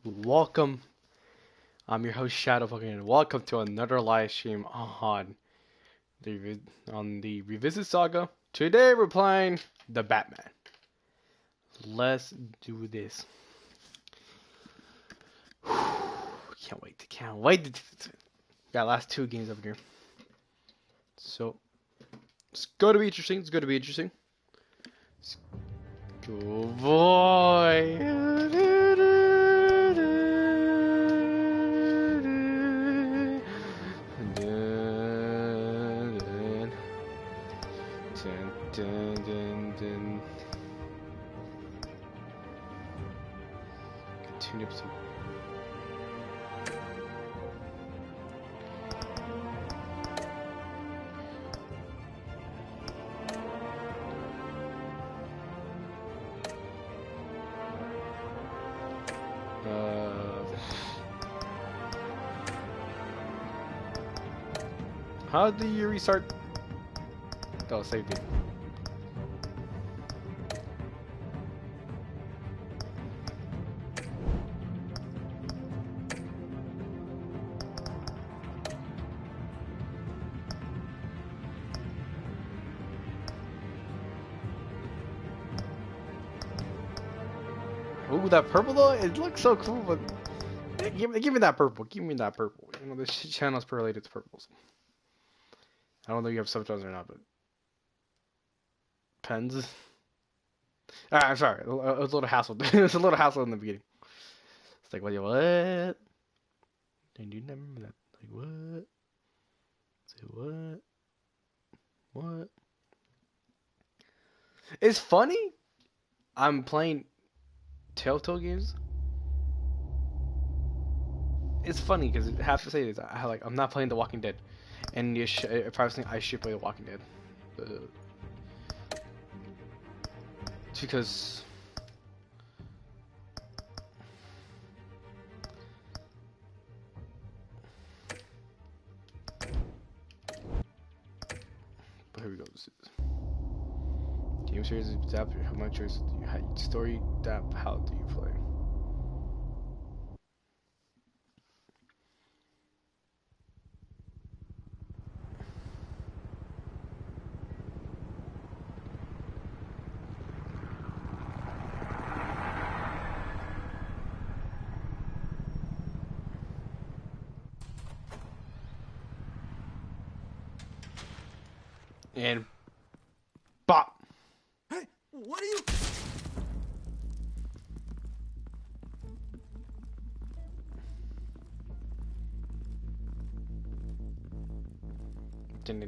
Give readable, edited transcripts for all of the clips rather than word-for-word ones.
Welcome. I'm your host Shadow fucking and welcome to another live stream on the Revisit Saga. Today we're playing the Batman. Let's do this. Can't wait. Got last two games up here. So it's gonna be interesting. Go boy. Dun. Continue some. How do you restart? Oh, safety. Ooh, that purple though, it looks so cool, but give me that purple. Give me that purple. You know, this channel's related to purples. I don't know if you have subtitles or not, but pens. I'm sorry. It was a little hassle. It was a little hassle in the beginning. It's like, what? Did you remember that? Like, what? Say what? What? It's funny. I'm playing Telltale games. It's funny because I have to say this. I'm not playing The Walking Dead, and if I was thinking I should play The Walking Dead, it's because but here we go. Game series adapt. How much choice do you have? Story adapt. How do you play? And bop. Hey, what are you? Dun.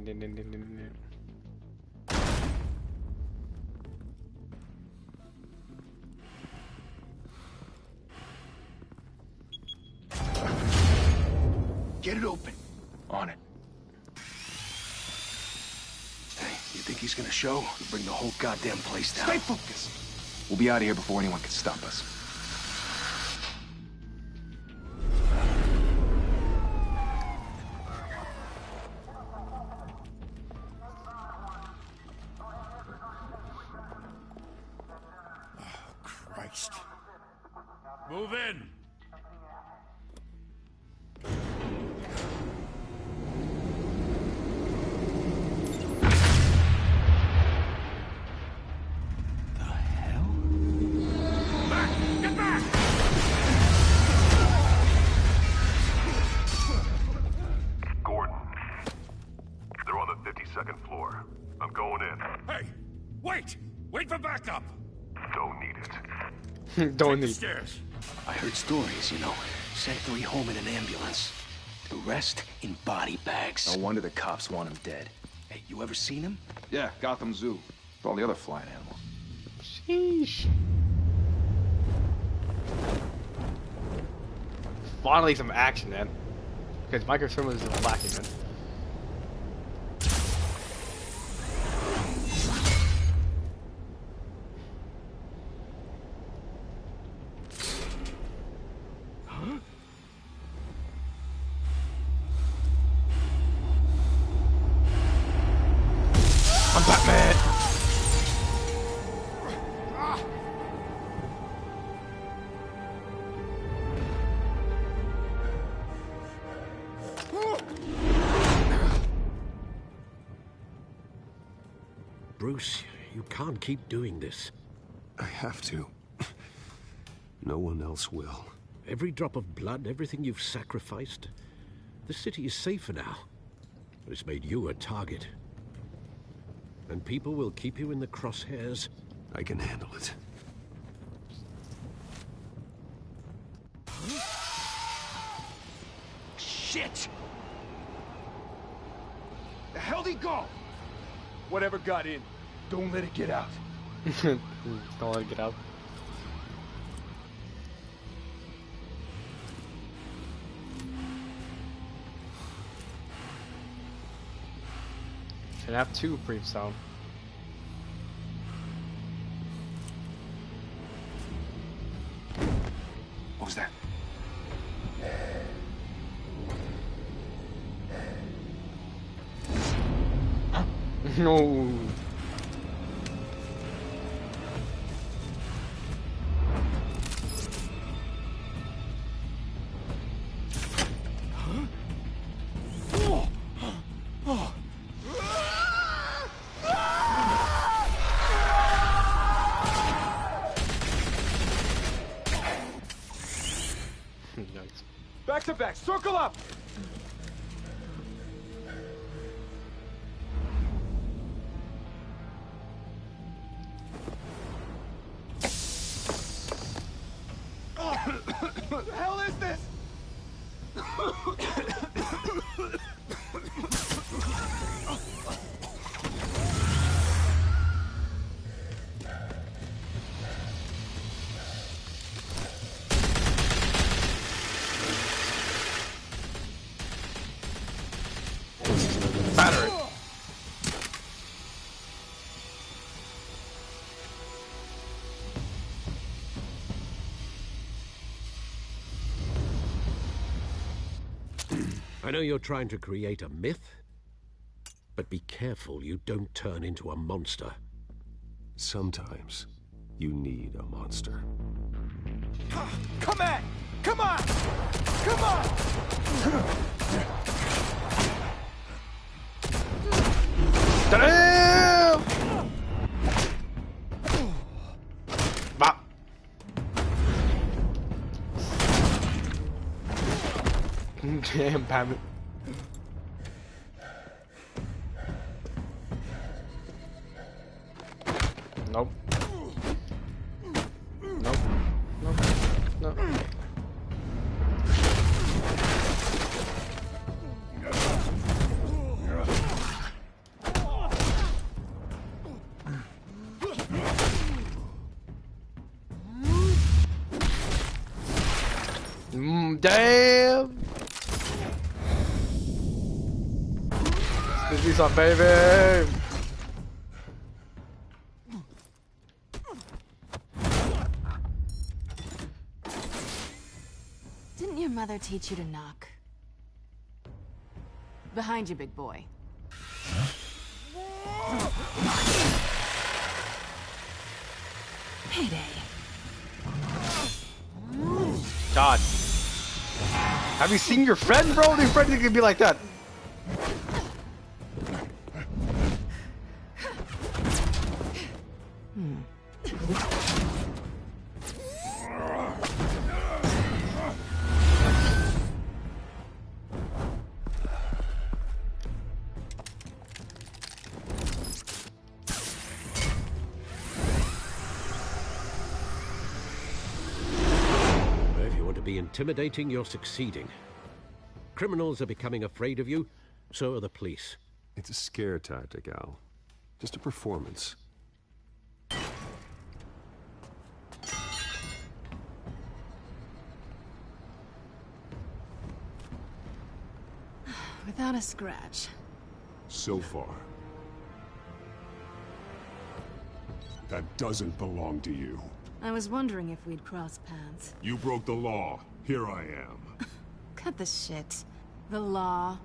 Get it open. On it. Hey, you think he's gonna show? We'll bring the whole goddamn place down. Stay focused. We'll be out of here before anyone can stop us. Oh, Christ. Move in. Wait for backup! Don't need it. Don't Take the need. stairs. I heard stories, you know. Sent 3 home in an ambulance. The rest in body bags. No wonder the cops want him dead. Hey, you ever seen him? Yeah, Gotham Zoo. With all the other flying animals. Sheesh. Finally, some action, man. Because microfilm is lacking, man. I'm Batman. Bruce, you can't keep doing this. I have to. No one else will. Every drop of blood, everything you've sacrificed. The city is safer now. It's made you a target. And people will keep you in the crosshairs. I can handle it. Shit! The hell'd he go? Whatever got in, don't let it get out. Don't let it get out. Should have two briefs down. What was that? No. Yikes. Back to back, circle up! What the hell is this? Battery. I know you're trying to create a myth, but be careful you don't turn into a monster. Sometimes you need a monster. Come at! Come on! Come on! Damn! Bop. Damn, Batman. Nope. Nope. Nope. Nope. Damn! This is our baby! Didn't your mother teach you to knock? Behind you, big boy. Payday. God. Have you seen your friend, bro? Your friend could be like that. If you want to be intimidating, you're succeeding. Criminals are becoming afraid of you, so are the police. It's a scare tactic, Al. Just a performance. Without a scratch. So far. That doesn't belong to you. I was wondering if we'd cross paths. You broke the law. Here I am. Cut the shit. The law.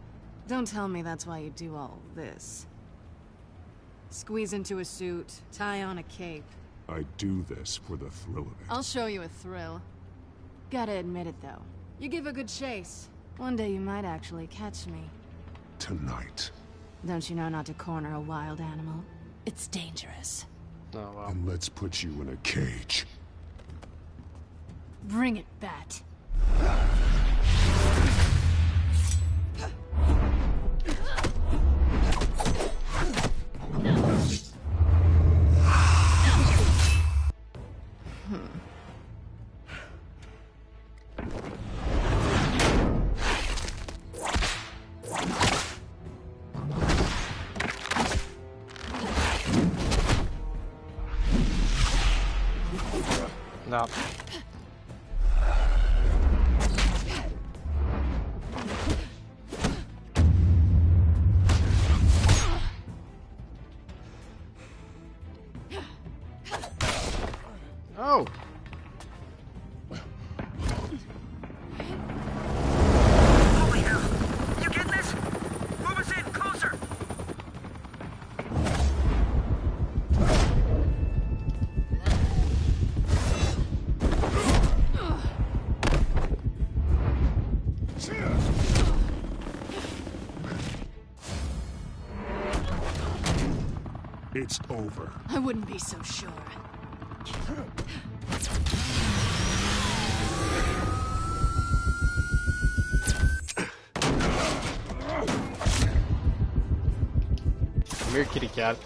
Don't tell me that's why you do all this. Squeeze into a suit, tie on a cape. I do this for the thrill of it. I'll show you a thrill. Gotta admit it, though. You give a good chase. One day you might actually catch me. Tonight. Don't you know not to corner a wild animal? It's dangerous. Oh, wow. And let's put you in a cage. Bring it, Bat. No. Oh. Holy hell! You getting this? Move us in, closer! It's over. I wouldn't be so sure. Come here, kitty cat.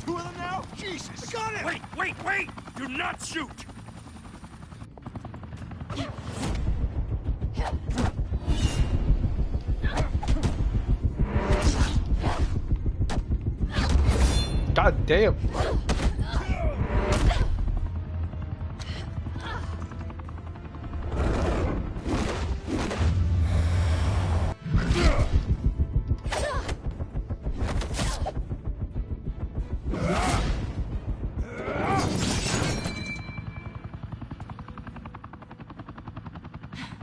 Two of them now? Jesus! Got it! Wait! Do not shoot! God damn.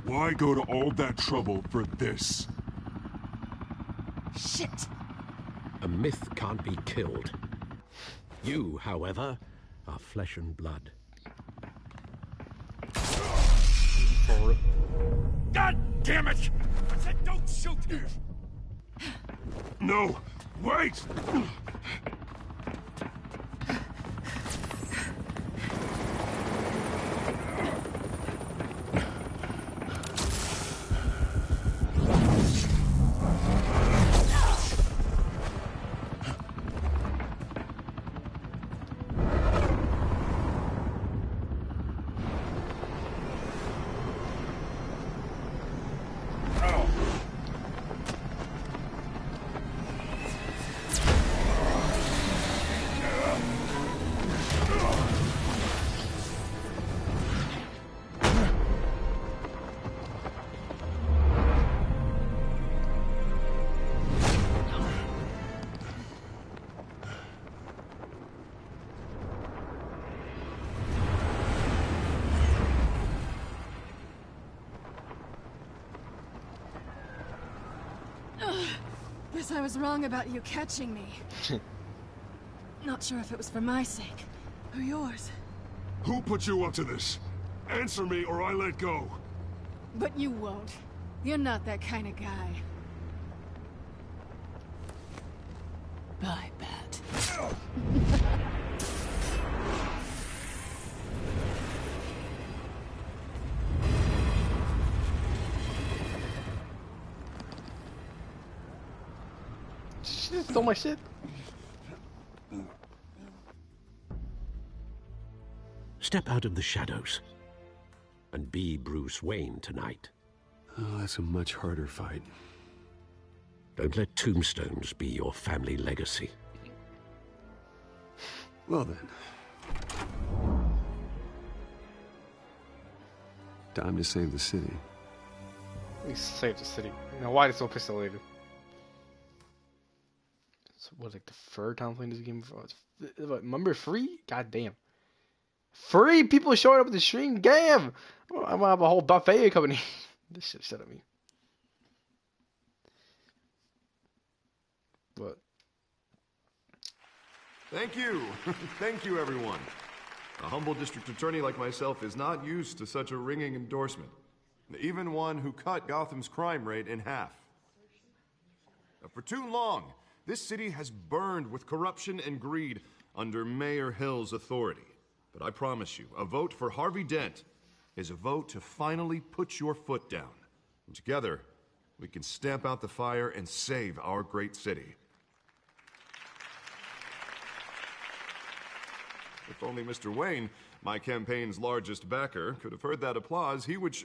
Why go to all that trouble for this? Shit! A myth can't be killed. You, however, are flesh and blood. God damn it! I said don't shoot! No! Wait! Guess I was wrong about you catching me. Not sure if it was for my sake or yours. Who put you up to this? Answer me or I let go. But you won't. You're not that kind of guy. Bye, Bat. She just stole my shit. Step out of the shadows and be Bruce Wayne tonight. Oh, that's a much harder fight. Don't let tombstones be your family legacy. Well then. Time to save the city. We saved the city. Now, why is it so pixelated? So, what, like the third time playing this game before? Remember free? God damn. Free people showing up at the stream? Damn! I'm gonna have a whole buffet coming in. This shit shut at me. But Thank you. Thank you, everyone. A humble district attorney like myself is not used to such a ringing endorsement. Even one who cut Gotham's crime rate in half. For too long, this city has burned with corruption and greed under Mayor Hill's authority. But I promise you, a vote for Harvey Dent is a vote to finally put your foot down. And together, we can stamp out the fire and save our great city. If only Mr. Wayne, my campaign's largest backer, could have heard that applause, he would...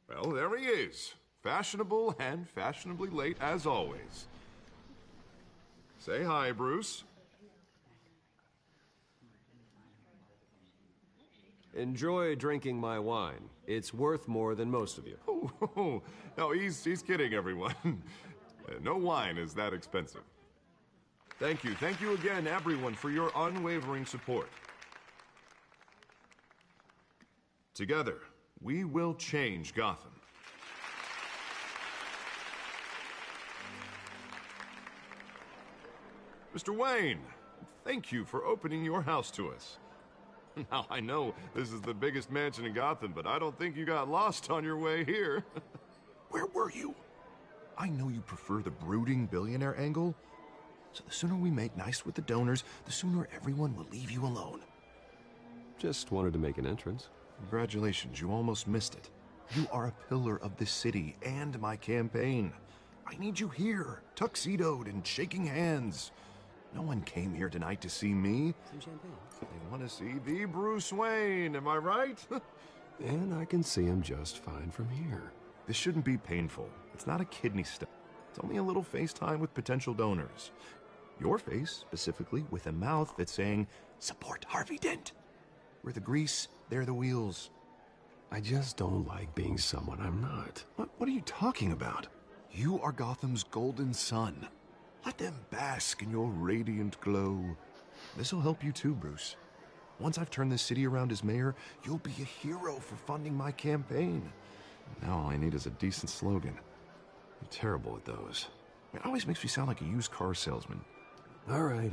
Well, there he is. Fashionable and fashionably late as always. Say hi, Bruce. Enjoy drinking my wine. It's worth more than most of you. Oh, no, he's kidding, everyone. No wine is that expensive. Thank you again, everyone, for your unwavering support. Together, we will change Gotham. Mr. Wayne, thank you for opening your house to us. Now, I know this is the biggest mansion in Gotham, but I don't think you got lost on your way here. Where were you? I know you prefer the brooding billionaire angle, so the sooner we make nice with the donors, the sooner everyone will leave you alone. Just wanted to make an entrance. Congratulations, you almost missed it. You are a pillar of this city and my campaign. I need you here, tuxedoed and shaking hands. No one came here tonight to see me. Some champagne. They want to see the Bruce Wayne, am I right? And I can see him just fine from here. This shouldn't be painful. It's not a kidney stone. It's only a little FaceTime with potential donors. Your face, specifically, with a mouth that's saying, support Harvey Dent. We're the grease, they're the wheels. I just don't like being someone I'm not. What are you talking about? You are Gotham's golden sun. Let them bask in your radiant glow. This'll help you too, Bruce. Once I've turned this city around as mayor, you'll be a hero for funding my campaign. Now all I need is a decent slogan. I'm terrible at those. It always makes me sound like a used car salesman. All right.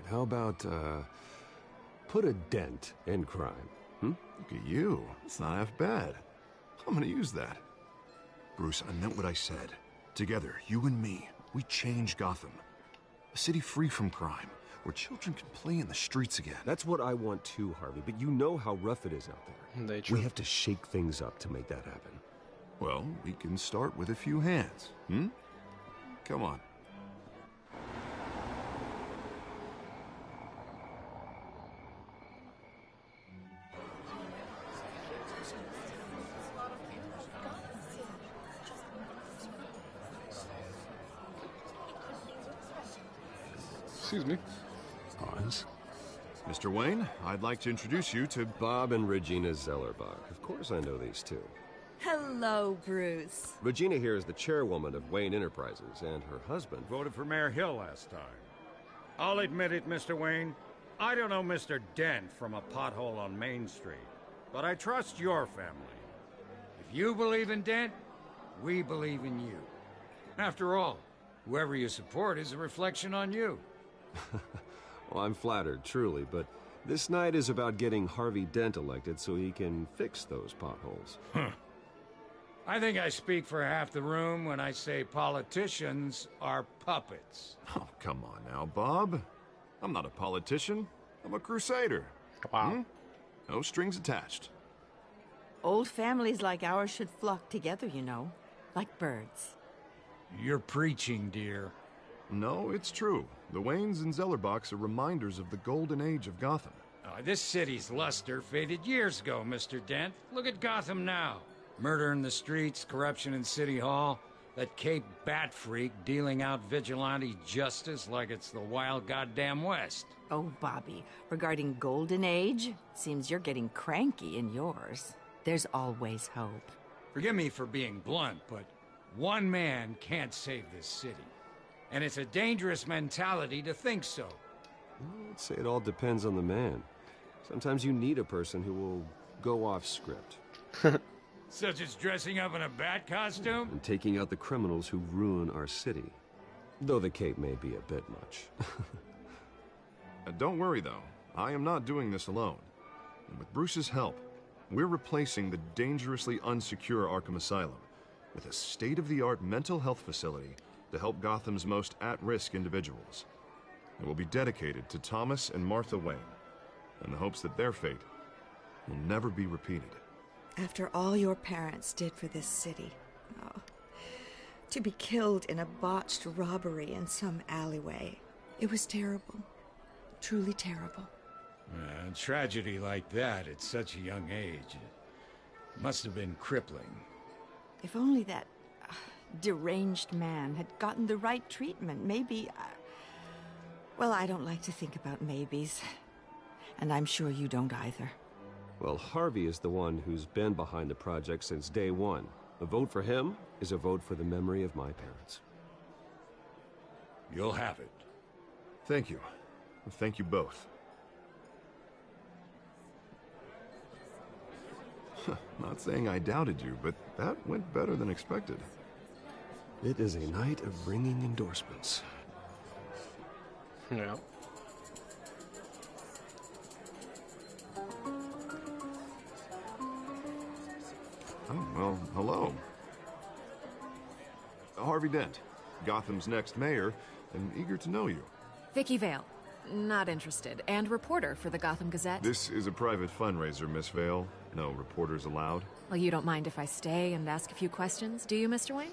How about, put a dent in crime? Look at you. It's not half bad. I'm gonna use that. Bruce, I meant what I said. Together, you and me, we change Gotham. A city free from crime, where children can play in the streets again. That's what I want too, Harvey, but you know how rough it is out there. We have to shake things up to make that happen. Well, we can start with a few hands, Come on. Excuse me. Pause. Mr. Wayne, I'd like to introduce you to Bob and Regina Zellerbach. Of course I know these two. Hello, Bruce. Regina here is the chairwoman of Wayne Enterprises, and her husband Voted for Mayor Hill last time. I'll admit it, Mr. Wayne. I don't know Mr. Dent from a pothole on Main Street, but I trust your family. If you believe in Dent, we believe in you. After all, whoever you support is a reflection on you. Well, I'm flattered, truly, but this night is about getting Harvey Dent elected so he can fix those potholes. I think I speak for half the room when I say politicians are puppets. Oh, come on now, Bob. I'm not a politician. I'm a crusader. Wow. No strings attached. Old families like ours should flock together, you know, like birds. You're preaching, dear. No, it's true. The Waynes and Zellerbachs are reminders of the golden age of Gotham. This city's luster faded years ago, Mr. Dent. Look at Gotham now. Murder in the streets, corruption in City Hall, that Cape Bat freak dealing out vigilante justice like it's the wild goddamn West. Oh, Bobby, regarding Golden Age, seems you're getting cranky in yours. There's always hope. Forgive me for being blunt, but one man can't save this city. And it's a dangerous mentality to think so. I'd say it all depends on the man. Sometimes you need a person who will go off script. Such as dressing up in a bat costume? And taking out the criminals who ruin our city. Though the cape may be a bit much. Don't worry, though. I am not doing this alone. And with Bruce's help, we're replacing the dangerously unsecure Arkham Asylum with a state-of-the-art mental health facility to help Gotham's most at-risk individuals. It will be dedicated to Thomas and Martha Wayne, in the hopes that their fate will never be repeated. After all your parents did for this city, oh, to be killed in a botched robbery in some alleyway, it was terrible. Truly terrible. A tragedy like that at such a young age must have been crippling. If only that deranged man had gotten the right treatment, maybe... Well, I don't like to think about maybes. And I'm sure you don't either. Well, Harvey is the one who's been behind the project since day one. A vote for him is a vote for the memory of my parents. You'll have it. Thank you. Thank you both. Not saying I doubted you, but that went better than expected. It is a night of ringing endorsements. Yeah. Oh, well, hello. Harvey Dent, Gotham's next mayor, and eager to know you. Vicky Vale. Not interested. And reporter for the Gotham Gazette. This is a private fundraiser, Miss Vale. No reporters allowed. Well, you don't mind if I stay and ask a few questions, do you, Mr. Wayne?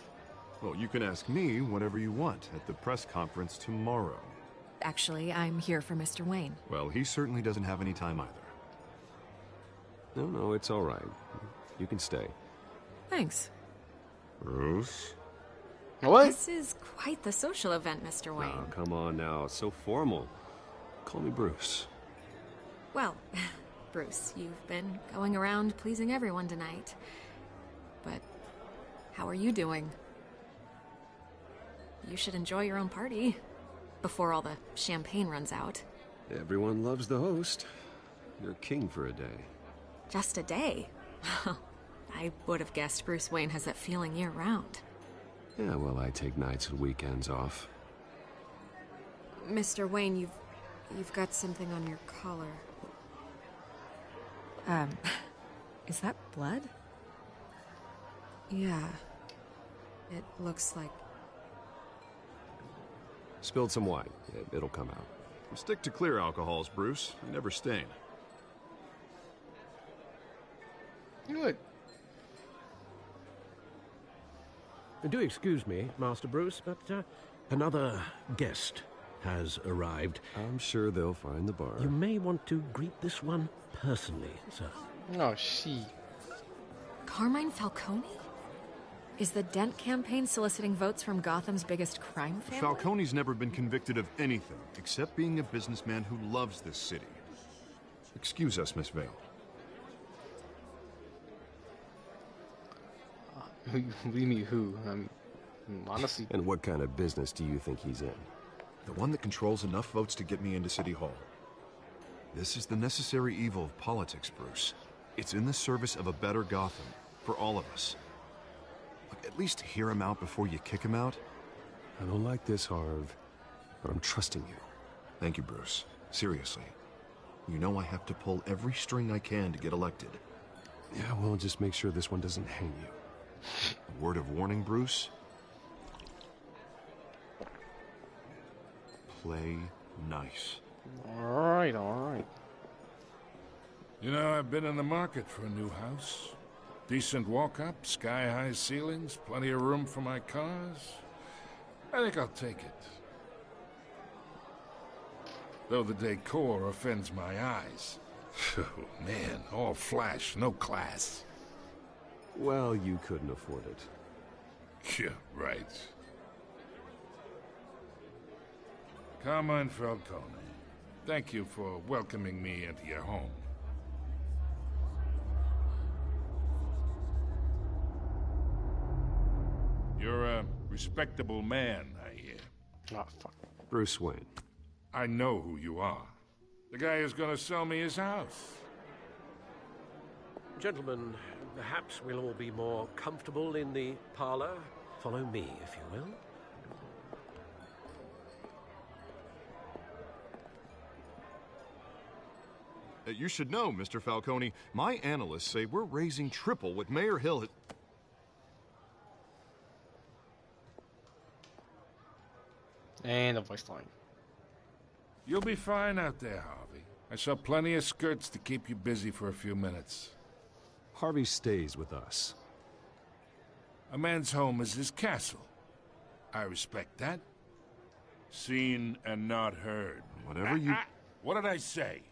Well, you can ask me whatever you want at the press conference tomorrow. Actually, I'm here for Mr. Wayne. Well, he certainly doesn't have any time either. No, it's all right. You can stay. Thanks. Bruce? What? This is quite the social event, Mr. Wayne. Oh, come on now. It's so formal. Call me Bruce. Well, Bruce, you've been going around pleasing everyone tonight. But how are you doing? You should enjoy your own party before all the champagne runs out. Everyone loves the host. You're king for a day. Just a day? I would have guessed Bruce Wayne has that feeling year-round. Yeah, well, I take nights and weekends off. Mr. Wayne, you've got something on your collar. Is that blood? Yeah. It looks like... Spilled some wine. It'll come out. Stick to clear alcohols, Bruce. You never stain. Good. Do excuse me, Master Bruce, but another guest has arrived. I'm sure they'll find the bar. You may want to greet this one personally, sir. Oh, she. Carmine Falcone? Is the Dent campaign soliciting votes from Gotham's biggest crime family? Falcone's never been convicted of anything except being a businessman who loves this city. Excuse us, Miss Vale. Who? What do you mean, who? Honestly. And what kind of business do you think he's in? The one that controls enough votes to get me into City Hall. This is the necessary evil of politics, Bruce. It's in the service of a better Gotham, for all of us. Look, at least hear him out before you kick him out. I don't like this, Harv, but I'm trusting you. Thank you, Bruce. Seriously. You know I have to pull every string I can to get elected. Yeah, well, just make sure this one doesn't hang you. A word of warning, Bruce? Play nice. Alright, alright. You know, I've been in the market for a new house. Decent walk-up, sky-high ceilings, plenty of room for my cars. I think I'll take it. Though the decor offends my eyes. Oh, man, all flash, no class. Well, you couldn't afford it. Yeah, right. Carmine Falcone, thank you for welcoming me into your home. You're a respectable man, I hear. Oh, fuck. Bruce Wayne. I know who you are. The guy who's gonna sell me his house. Gentlemen, perhaps we'll all be more comfortable in the parlor. Follow me, if you will. You should know, Mr. Falcone, my analysts say we're raising triple what Mayor Hill had... And a voice line. You'll be fine out there, Harvey. I saw plenty of skirts to keep you busy for a few minutes. Harvey stays with us. A man's home is his castle. I respect that. Seen and not heard. Whatever you... What did I say?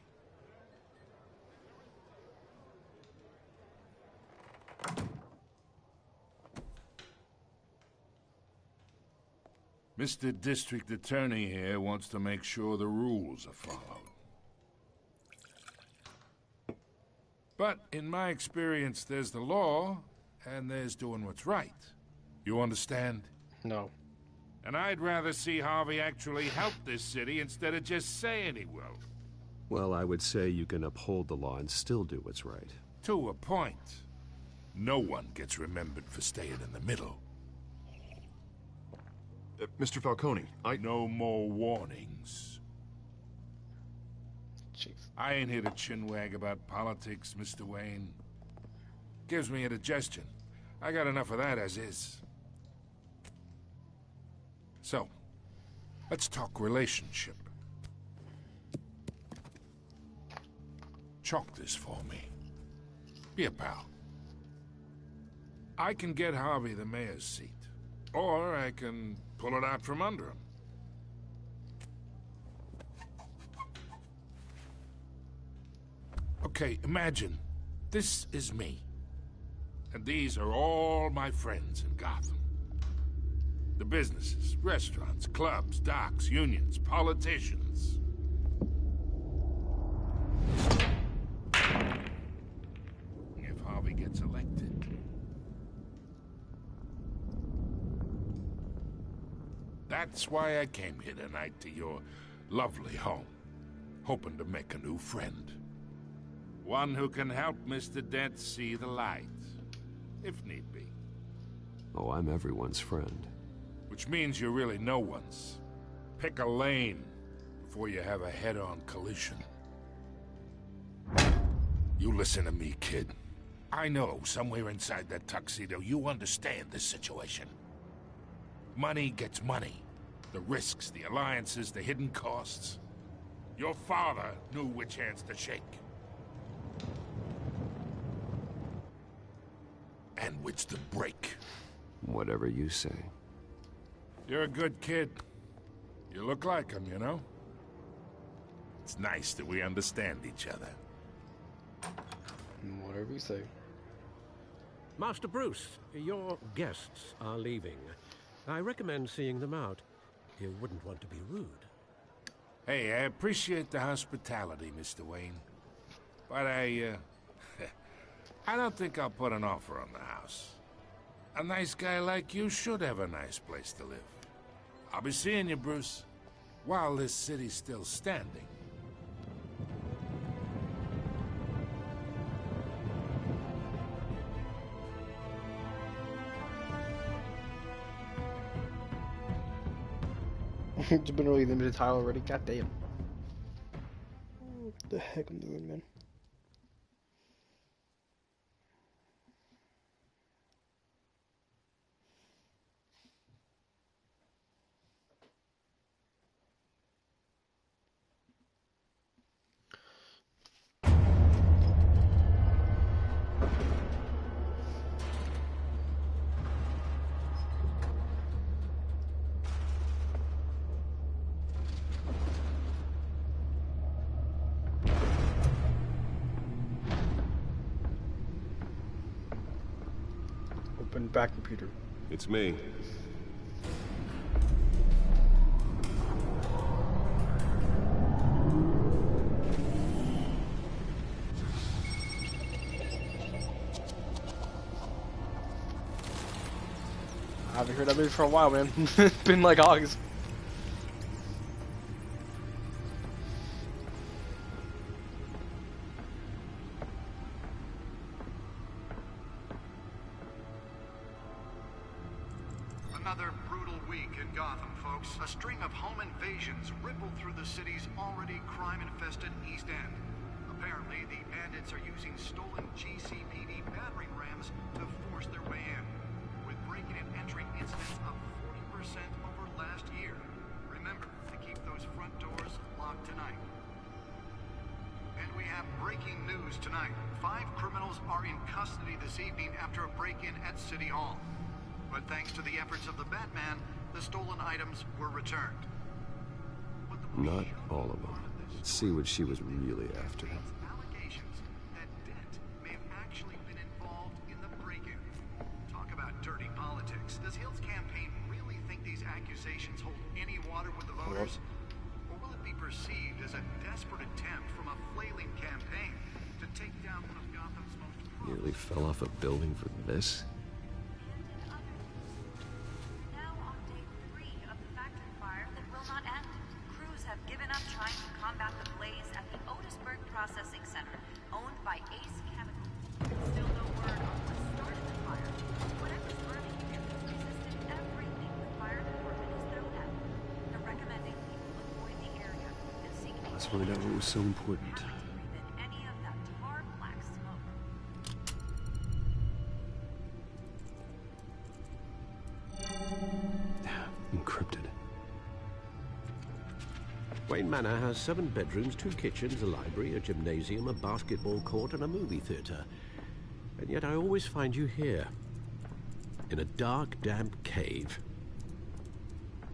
Mr. District Attorney here wants to make sure the rules are followed. But in my experience, there's the law, and there's doing what's right. You understand? No. And I'd rather see Harvey actually help this city instead of just saying he will. Well, I would say you can uphold the law and still do what's right. To a point. No one gets remembered for staying in the middle. Mr. Falcone, No more warnings. Jeez. I ain't here to chinwag about politics, Mr. Wayne. Gives me indigestion. I got enough of that as is. So, let's talk relationship. Chalk this for me. Be a pal. I can get Harvey the mayor's seat. Or I can pull it out from under him. Okay, imagine this is me. And these are all my friends in Gotham. The businesses, restaurants, clubs, docks, unions, politicians. If Harvey gets elected... That's why I came here tonight to your lovely home, hoping to make a new friend. One who can help Mr. Dent see the light, if need be. Oh, I'm everyone's friend. Which means you're really no one's. Pick a lane before you have a head-on collision. You listen to me, kid. I know somewhere inside that tuxedo you understand this situation. Money gets money. The risks, the alliances, the hidden costs. Your father knew which hands to shake. And which to break. Whatever you say. You're a good kid. You look like him, you know? It's nice that we understand each other. Whatever you say. Master Bruce, your guests are leaving. I recommend seeing them out. You wouldn't want to be rude. Hey, I appreciate the hospitality, Mr. Wayne. But I don't think I'll put an offer on the house. A nice guy like you should have a nice place to live. I'll be seeing you, Bruce, while this city's still standing. It's been really limited time already. God damn. What the heck I'm doing, man? Open back computer. It's me. I haven't heard that movie for a while, man. It's been like August. Another brutal week in Gotham, folks. A string of home invasions rippled through the city's already crime-infested East End. Apparently, the bandits are using stolen GCPD battering rams to force their way in, with breaking and entering incidents up 40% over last year. Remember to keep those front doors locked tonight. And we have breaking news tonight. 5 criminals are in custody this evening after a break-in at City Hall. But thanks to the efforts of the Batman, the stolen items were returned. Not all of them. Let's see what she was really after. Allegations that Dent may have actually been involved in the break-in. Talk about dirty politics. Does Hill's campaign really think these accusations hold any water with the voters? Or will it be perceived as a desperate attempt from a flailing campaign to take down one of Gotham's most... Nearly fell off a building for this? Now on day 3 of the factory fire that will not end. Crews have given up trying to combat the blaze at the Otisburg Processing Center, owned by Ace Chemical. Still no word on what started the fire. Whatever's burning here has resisted everything the fire department has thrown at it. They're recommending people avoid the area and seek Let's find out what was so important. any of that tar black smoke. Encrypted. Wayne Manor has 7 bedrooms, 2 kitchens, a library, a gymnasium, a basketball court, and a movie theater. And yet I always find you here, in a dark, damp cave.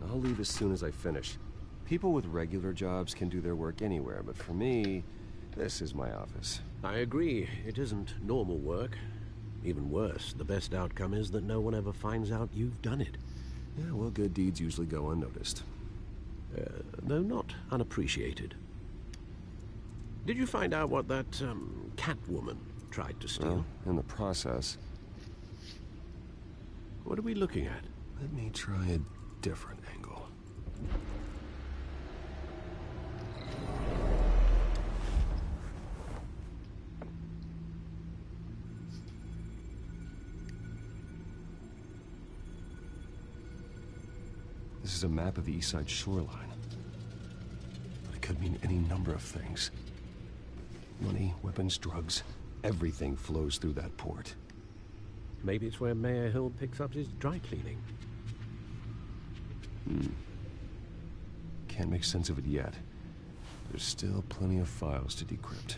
I'll leave as soon as I finish. People with regular jobs can do their work anywhere, but for me, this is my office. I agree. It isn't normal work. Even worse, the best outcome is that no one ever finds out you've done it. Yeah, well, good deeds usually go unnoticed. Though not unappreciated. Did you find out what that, Catwoman tried to steal? Well, in the process. What are we looking at? Let me try a different angle. This is a map of the East Side shoreline. But it could mean any number of things. Money, weapons, drugs, everything flows through that port. Maybe it's where Mayor Hill picks up his dry cleaning. Can't make sense of it yet. There's still plenty of files to decrypt.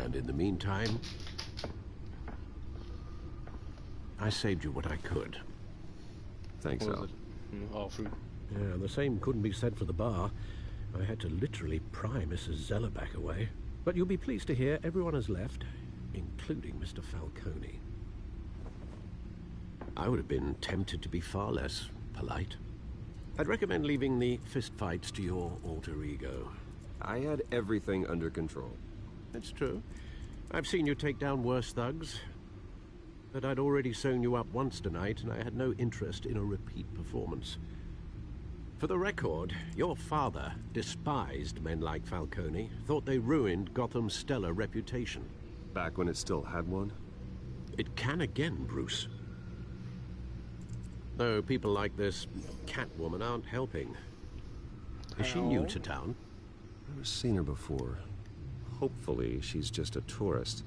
And in the meantime, I saved you what I could. Thanks, Al. Oh, food. Yeah, the same couldn't be said for the bar. I had to literally pry Mrs. Zellerback away. But you'll be pleased to hear everyone has left, including Mr. Falcone. I would have been tempted to be far less polite. I'd recommend leaving the fistfights to your alter ego. I had everything under control. It's true. I've seen you take down worse thugs. But I'd already sewn you up once tonight, and I had no interest in a repeat performance. For the record, your father despised men like Falcone, thought they ruined Gotham's stellar reputation. Back when it still had one? It can again, Bruce. Though people like this Catwoman aren't helping. Is she new to town? Never seen her before. Hopefully, she's just a tourist.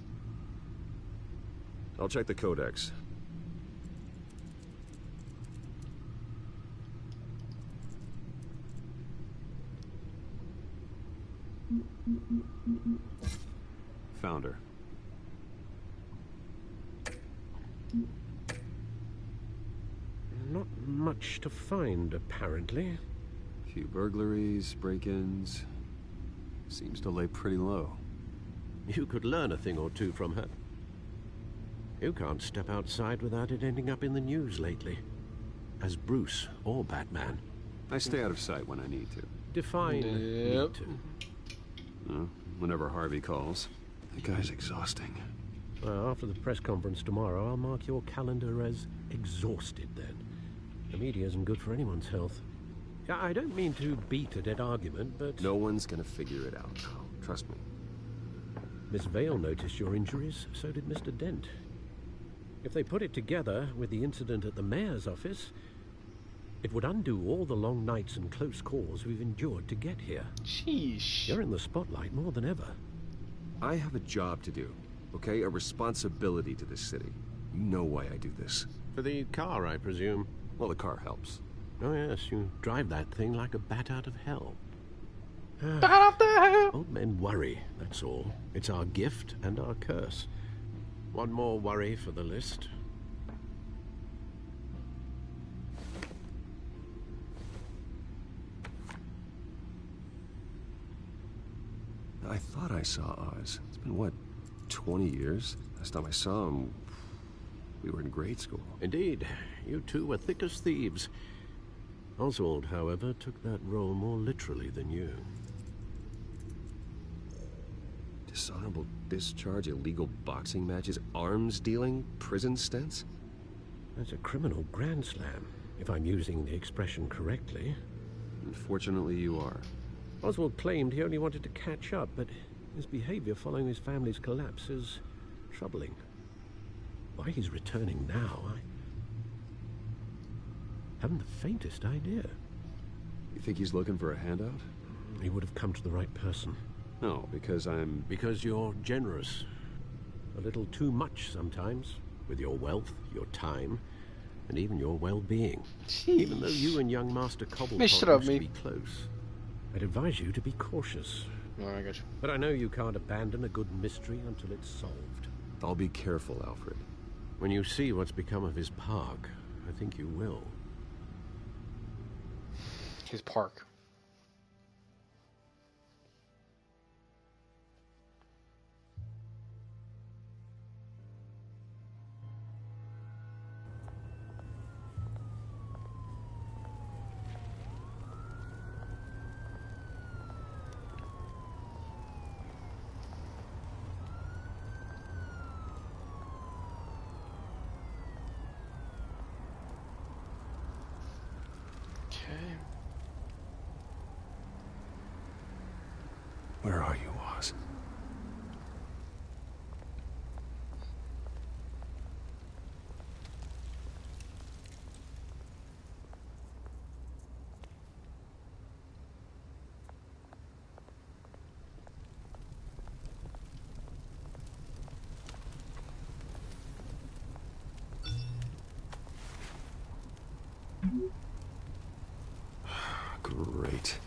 I'll check the codex. Found her. Not much to find, apparently. Few burglaries, break-ins. Seems to lay pretty low. You could learn a thing or two from her. You can't step outside without it ending up in the news lately. As Bruce or Batman. I stay out of sight when I need to. Define need to. Whenever Harvey calls. The guy's exhausting. Well, after the press conference tomorrow, I'll mark your calendar as exhausted then. The media isn't good for anyone's health. I don't mean to beat a dead argument, but... No one's gonna figure it out now. Trust me. Miss Vale noticed your injuries, so did Mr. Dent. If they put it together with the incident at the mayor's office, It would undo all the long nights and close calls we've endured to get here. Sheesh. You're in the spotlight more than ever. I have a job to do, okay? A responsibility to this city. You know why I do this. For the car, I presume. Well, the car helps. Oh yes, you drive that thing like a bat out of hell. Bat out the hell! Old men worry, that's all. It's our gift and our curse. One more worry for the list. I thought I saw Oz. It's been, what, 20 years? Last time I saw him, we were in grade school. Indeed. You two were thick as thieves. Oswald, however, took that role more literally than you. Dishonorable discharge, illegal boxing matches, arms dealing, prison stints? That's a criminal grand slam, if I'm using the expression correctly. Unfortunately, you are. Oswald claimed he only wanted to catch up, but his behavior following his family's collapse is troubling. Why he's returning now, I haven't the faintest idea. You think he's looking for a handout? He would have come to the right person. No, because I'm... Because you're generous. A little too much sometimes, with your wealth, your time, and even your well-being. Even though you and young Master Cobblepot used to be close. I'd advise you to be cautious. Oh, I got you. But I know you can't abandon a good mystery until it's solved. I'll be careful, Alfred. When you see what's become of his park, I think you will. His park. Where are you, Oz? Great.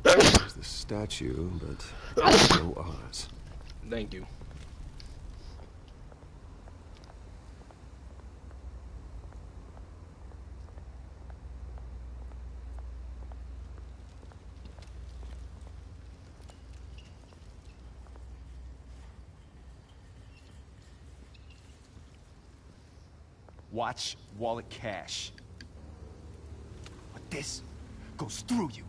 There's the statue, but no Oz. Thank you. Watch wallet cash. But this goes through you.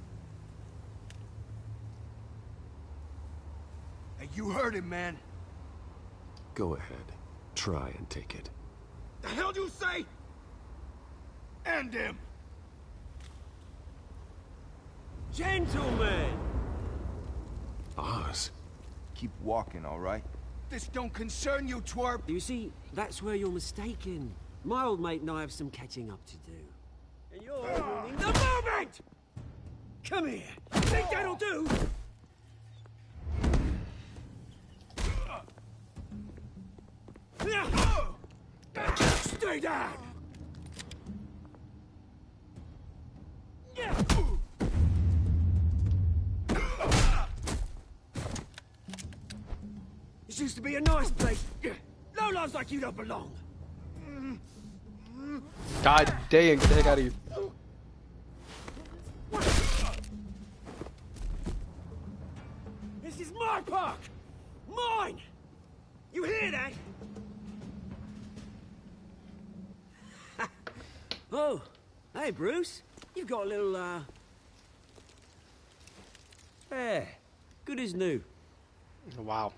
Hey, you heard him, man. Go ahead. Try and take it. The hell do you say? End him. Gentlemen! Oz. Keep walking, all right? This don't concern you, twerp. You see, that's where you're mistaken. My old mate and I have some catching up to do. And you're ruining the moment! Come here. Think that'll do? Stay down! This used to be a nice place. Lowlifes like you don't belong. God dang, get the heck out of here. This is my park! Mine! You hear that? Oh, hey Bruce. You've got a little, Yeah, good as new. Wow.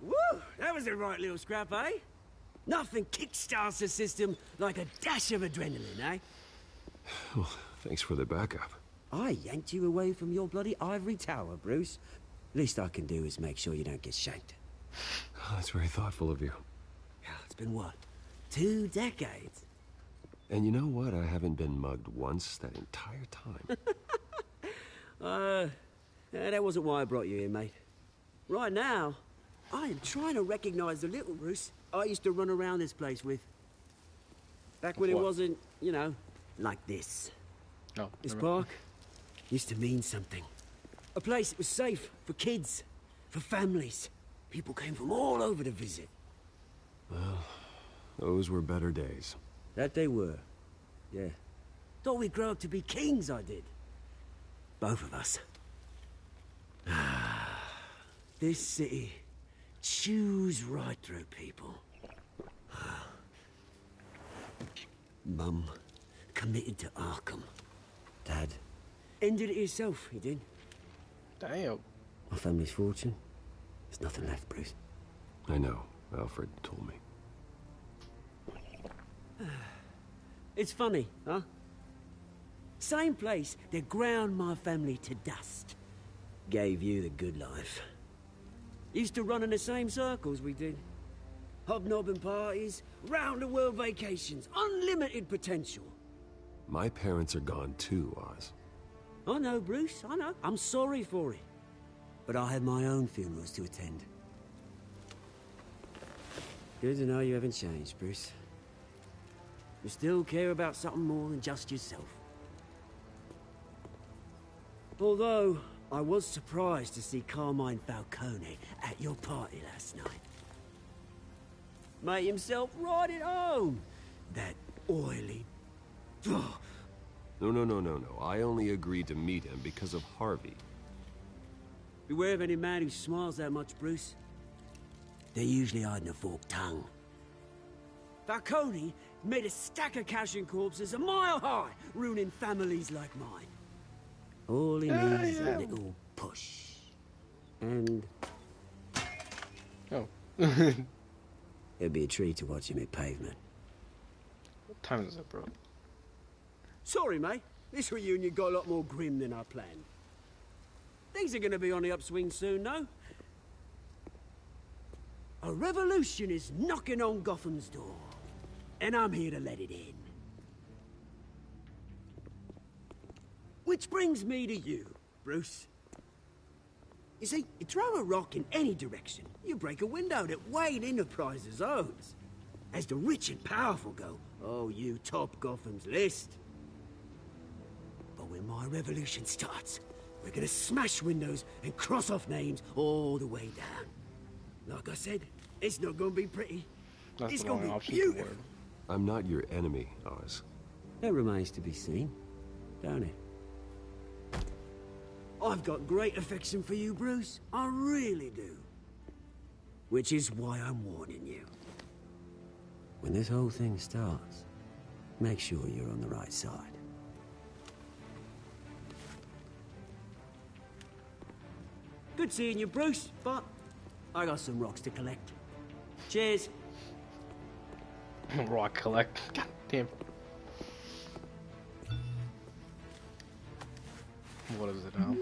Woo! That was a right little scrap, eh? Nothing kickstarts the system like a dash of adrenaline, eh? Well, thanks for the backup. I yanked you away from your bloody ivory tower, Bruce. Least I can do is make sure you don't get shanked. Oh, that's very thoughtful of you. It's been what? 2 decades? And you know what? I haven't been mugged once that entire time. That wasn't why I brought you here, mate. Right now, I am trying to recognize the little Bruce I used to run around this place with. Back when it wasn't, you know, like this. Oh, this park used to mean something. A place that was safe for kids, for families. People came from all over to visit. Well, those were better days. That they were. Yeah. Thought we'd grow up to be kings, I did. Both of us. This city chews right through people. Mum committed to Arkham. Dad ended it himself, he did. Damn. My family's fortune. There's nothing left, Bruce. I know. Alfred told me. It's funny, huh? Same place that ground my family to dust. Gave you the good life. Used to run in the same circles we did. Hobnobbing parties, round-the-world vacations, unlimited potential. My parents are gone too, Oz. I know, Bruce, I know. I'm sorry for it. But I had my own funerals to attend. Good to know you haven't changed, Bruce. You still care about something more than just yourself. Although, I was surprised to see Carmine Falcone at your party last night. Made himself right at home. That oily... No. I only agreed to meet him because of Harvey. Beware of any man who smiles that much, Bruce. They're usually hiding a forked tongue. Falcone made a stack of cashing corpses a mile high, ruining families like mine. All he needs is a little push. And... Oh. It'd be a treat to watch him hit pavement. What time is it, bro? Sorry, mate. This reunion got a lot more grim than I planned. Things are gonna be on the upswing soon, no? A revolution is knocking on Gotham's door. And I'm here to let it in. Which brings me to you, Bruce. You see, you throw a rock in any direction, you break a window that Wayne Enterprises owns. As the rich and powerful go, oh, you top Gotham's list. But when my revolution starts, we're gonna smash windows and cross off names all the way down. Like I said, it's not gonna be pretty. It's gonna be beautiful. I'm not your enemy, Oz. That remains to be seen, don't it? I've got great affection for you, Bruce. I really do. Which is why I'm warning you. When this whole thing starts, make sure you're on the right side. Good seeing you, Bruce, but I got some rocks to collect. Cheers. Rock collect. God damn. What is it now?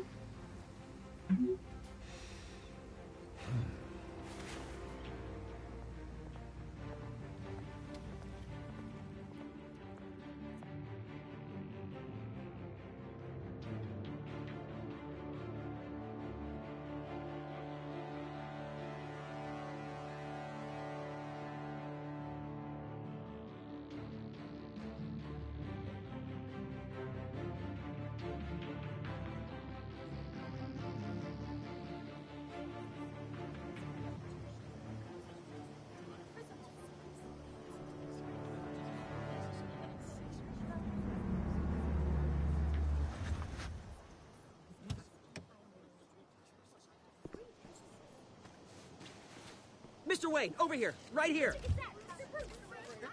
Mr. Wayne, over here, right here.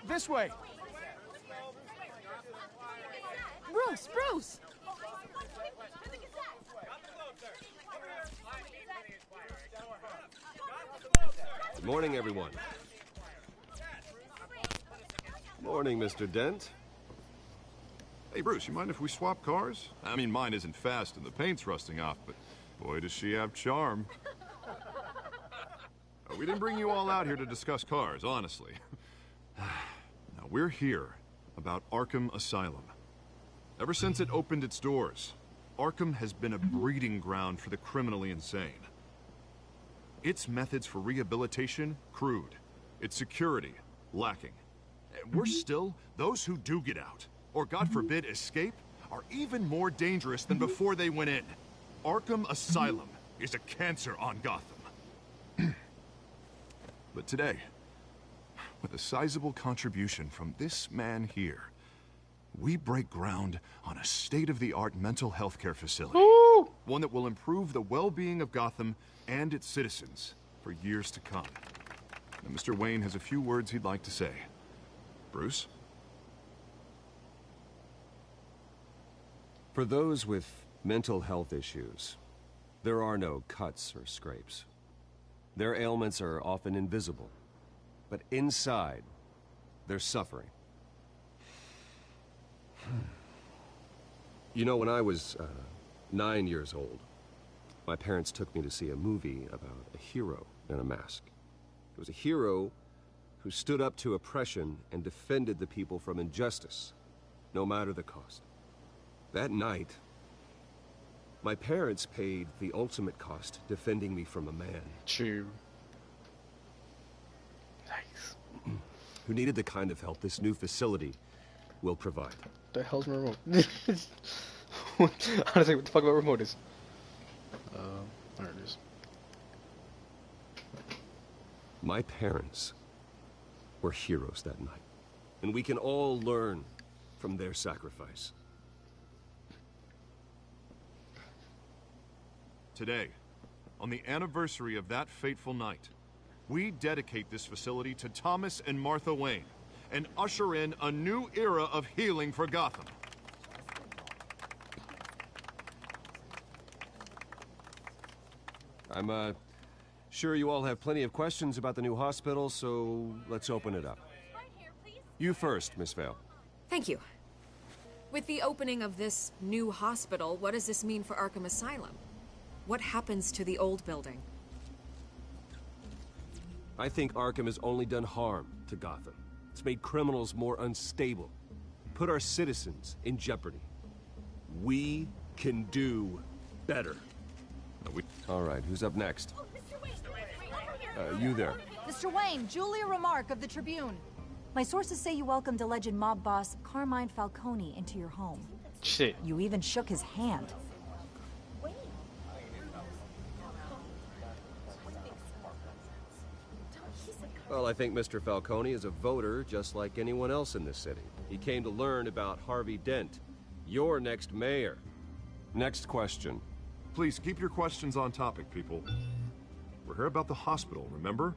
This way. Bruce, Bruce! Good morning, everyone. Morning, Mr. Dent. Hey, Bruce, you mind if we swap cars? I mean, mine isn't fast and the paint's rusting off, but boy, does she have charm. We didn't bring you all out here to discuss cars, honestly. Now, we're here about Arkham Asylum. Ever since it opened its doors, Arkham has been a breeding ground for the criminally insane. Its methods for rehabilitation, crude. Its security, lacking. Worse still, those who do get out, or God forbid escape, are even more dangerous than before they went in. Arkham Asylum is a cancer on Gotham. But today, with a sizable contribution from this man here, we break ground on a state-of-the-art mental health care facility. Ooh. One that will improve the well-being of Gotham and its citizens for years to come. And Mr. Wayne has a few words he'd like to say. Bruce? For those with mental health issues, there are no cuts or scrapes. Their ailments are often invisible, but inside, they're suffering. You know, when I was 9 years old, my parents took me to see a movie about a hero in a mask. It was a hero who stood up to oppression and defended the people from injustice, no matter the cost. That night, my parents paid the ultimate cost defending me from a man. True. Nice. Who needed the kind of help this new facility will provide. The hell's my remote? Honestly, what the fuck about remote is? There it is. My parents were heroes that night, and we can all learn from their sacrifice. Today, on the anniversary of that fateful night, we dedicate this facility to Thomas and Martha Wayne and usher in a new era of healing for Gotham. I'm sure you all have plenty of questions about the new hospital, so let's open it up. You first, Miss Vale. Thank you. With the opening of this new hospital, what does this mean for Arkham Asylum? What happens to the old building? I think Arkham has only done harm to Gotham. It's made criminals more unstable, put our citizens in jeopardy. We can do better. All right, who's up next? You there. Mr. Wayne, Julia Remark of the Tribune. My sources say you welcomed alleged mob boss Carmine Falcone into your home. Shit. You even shook his hand. Well, I think Mr. Falcone is a voter just like anyone else in this city. He came to learn about Harvey Dent, your next mayor. Next question. Please keep your questions on topic, people. We're here about the hospital, remember?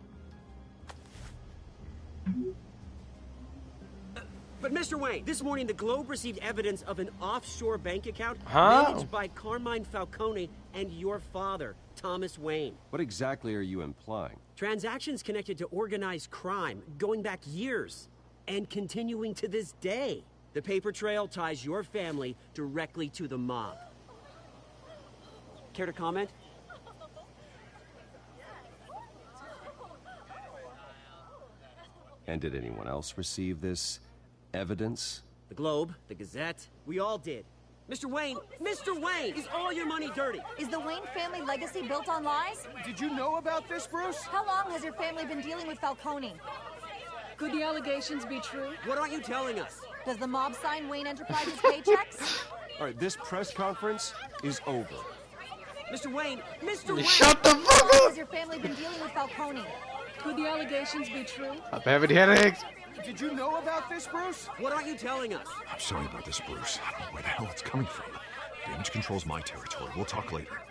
But Mr. Wayne, this morning the Globe received evidence of an offshore bank account managed by Carmine Falcone and your father, Thomas Wayne. What exactly are you implying? Transactions connected to organized crime going back years and continuing to this day. The paper trail ties your family directly to the mob. Care to comment? And did anyone else receive this evidence? The Globe, the Gazette, we all did. Mr. Wayne, is all your money dirty? Is the Wayne family legacy built on lies? Did you know about this, Bruce? How long has your family been dealing with Falcone? Could the allegations be true? What aren't you telling us? Does the mob sign Wayne Enterprises paychecks? All right, this press conference is over. Mr. Wayne! Shut the fuck How long up! has your family been dealing with Falcone? Could the allegations be true? I'm having headaches. Did you know about this, Bruce? What aren't you telling us? I'm sorry about this, Bruce. I don't know where the hell it's coming from. Damage control's my territory. We'll talk later.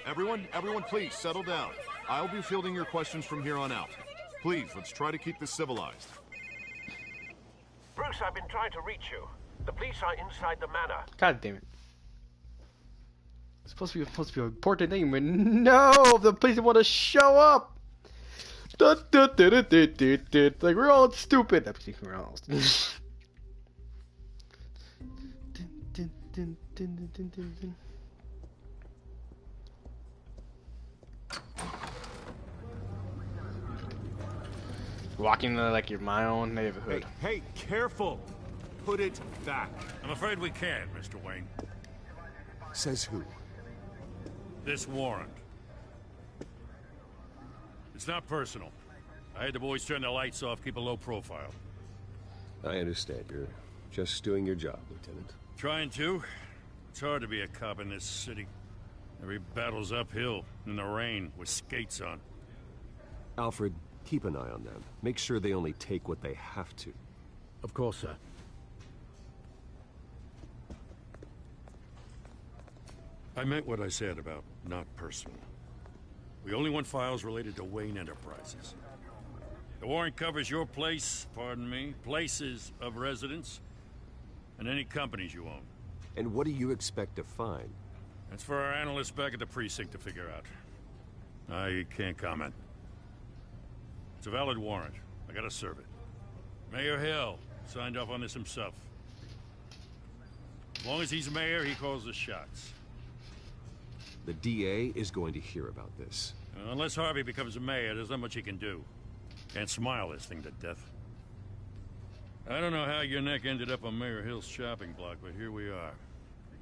Everyone, please, settle down. I'll be fielding your questions from here on out. Please, let's try to keep this civilized. Bruce, I've been trying to reach you. The police are inside the manor. God damn it. It's supposed to be an important thing, but no, the police want to show up. Like we're all stupid. I'm thinking we're all stupid. Walking like you're my own neighborhood. Hey, careful! put it back. I'm afraid we can't, Mr. Wayne. Says who? This warrant. It's not personal. I had the boys turn the lights off, keep a low profile. I understand. You're just doing your job, Lieutenant. Trying to. It's hard to be a cop in this city. Every battle's uphill, in the rain, with skates on. Alfred, keep an eye on them. Make sure they only take what they have to. Of course, sir. I meant what I said about not personal. We only want files related to Wayne Enterprises. The warrant covers your place, pardon me, places of residence, and any companies you own. And what do you expect to find? That's for our analysts back at the precinct to figure out. I can't comment. It's a valid warrant. I gotta serve it. Mayor Hill signed off on this himself. As long as he's mayor, he calls the shots. The DA is going to hear about this. Unless Harvey becomes a mayor, there's not much he can do. Can't smile this thing to death. I don't know how your neck ended up on Mayor Hill's shopping block, but here we are.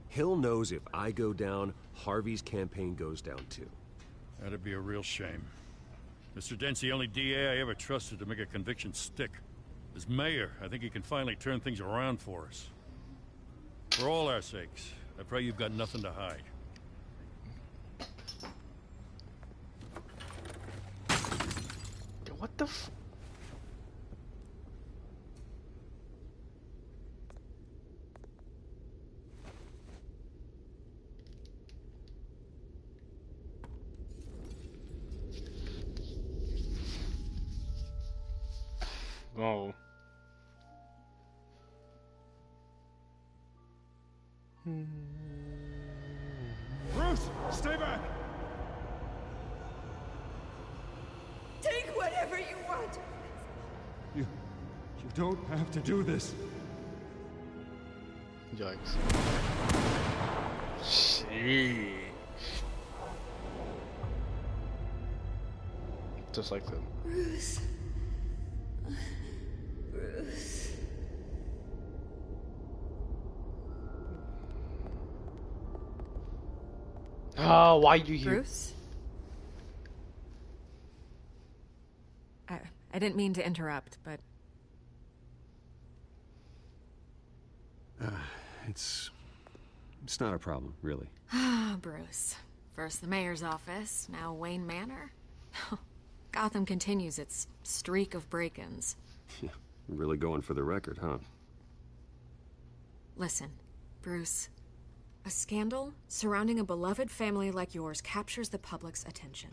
Hill knows if I go down, Harvey's campaign goes down too. That'd be a real shame. Mr. Dent's the only DA I ever trusted to make a conviction stick. As mayor, I think he can finally turn things around for us. For all our sakes, I pray you've got nothing to hide. What the f... Oh. Bruce, stay back! Take whatever you want. You don't have to do this. Yikes. Sheesh. Just like them. Bruce. Bruce. Oh, why you here? Bruce? I didn't mean to interrupt, but... It's not a problem, really. Ah, Bruce. First the mayor's office, now Wayne Manor. Gotham continues its streak of break-ins. Yeah, really going for the record, huh? Listen, Bruce. A scandal surrounding a beloved family like yours captures the public's attention.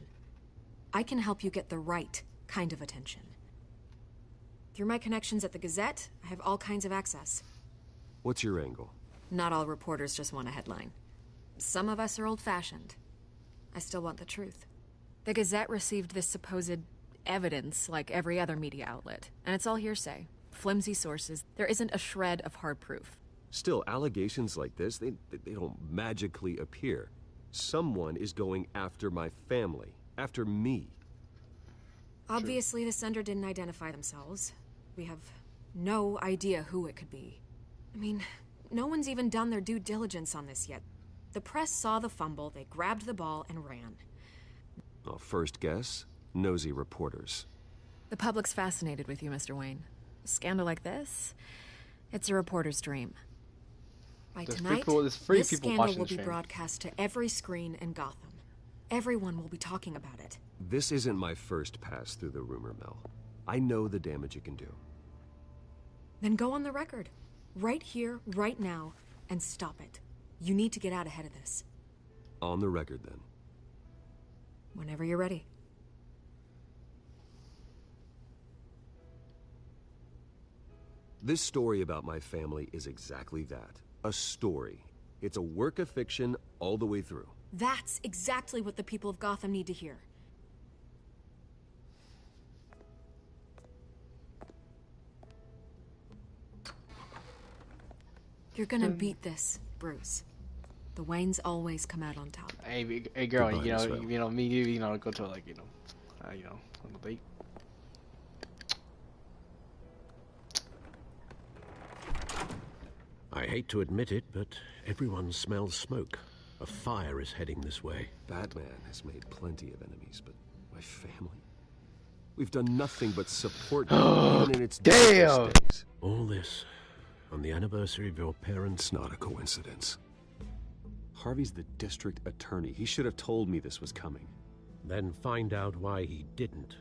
I can help you get the right kind of attention. Through my connections at the Gazette, I have all kinds of access. What's your angle? Not all reporters just want a headline. Some of us are old-fashioned. I still want the truth. The Gazette received this supposed evidence like every other media outlet, and it's all hearsay. Flimsy sources. There isn't a shred of hard proof. Still, allegations like this, they don't magically appear. Someone is going after my family. After me. Obviously, the sender didn't identify themselves. We have no idea who it could be. I mean, no one's even done their due diligence on this yet. The press saw the fumble, they grabbed the ball and ran. Well, first guess, nosy reporters. The public's fascinated with you, Mr. Wayne. A scandal like this, it's a reporter's dream. By tonight, this scandal will be broadcast to every screen in Gotham. Everyone will be talking about it. This isn't my first pass through the rumor mill. I know the damage it can do. Then go on the record. Right here, right now, and stop it. You need to get out ahead of this. On the record, then. Whenever you're ready. This story about my family is exactly that. A story. It's a work of fiction all the way through. That's exactly what the people of Gotham need to hear. You're gonna beat this, Bruce. The Waynes always come out on top. Hey girl, Goodbye, me, go to like, on a date. hate to admit it, but everyone smells smoke. A fire is heading this way. Batman has made plenty of enemies, but my family? We've done nothing but support you, even in its darkest days. All this on the anniversary of your parents' It's not a coincidence. Harvey's the district attorney. He should have told me this was coming. Then find out why he didn't.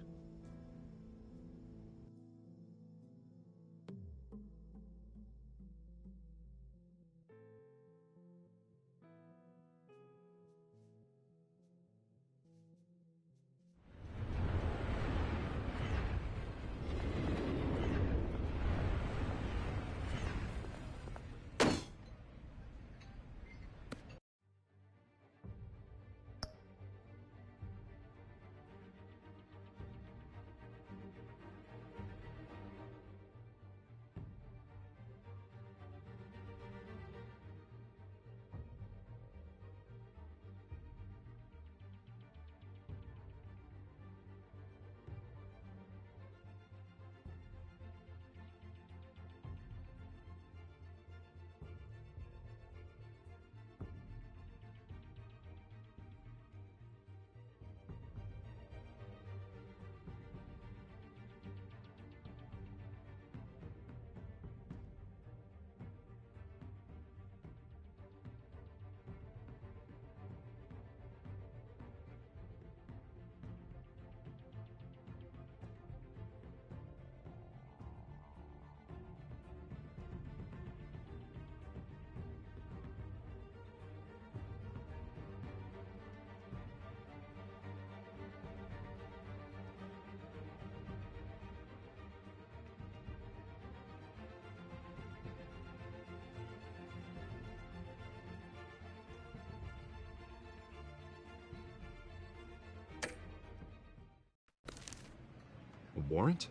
A warrant?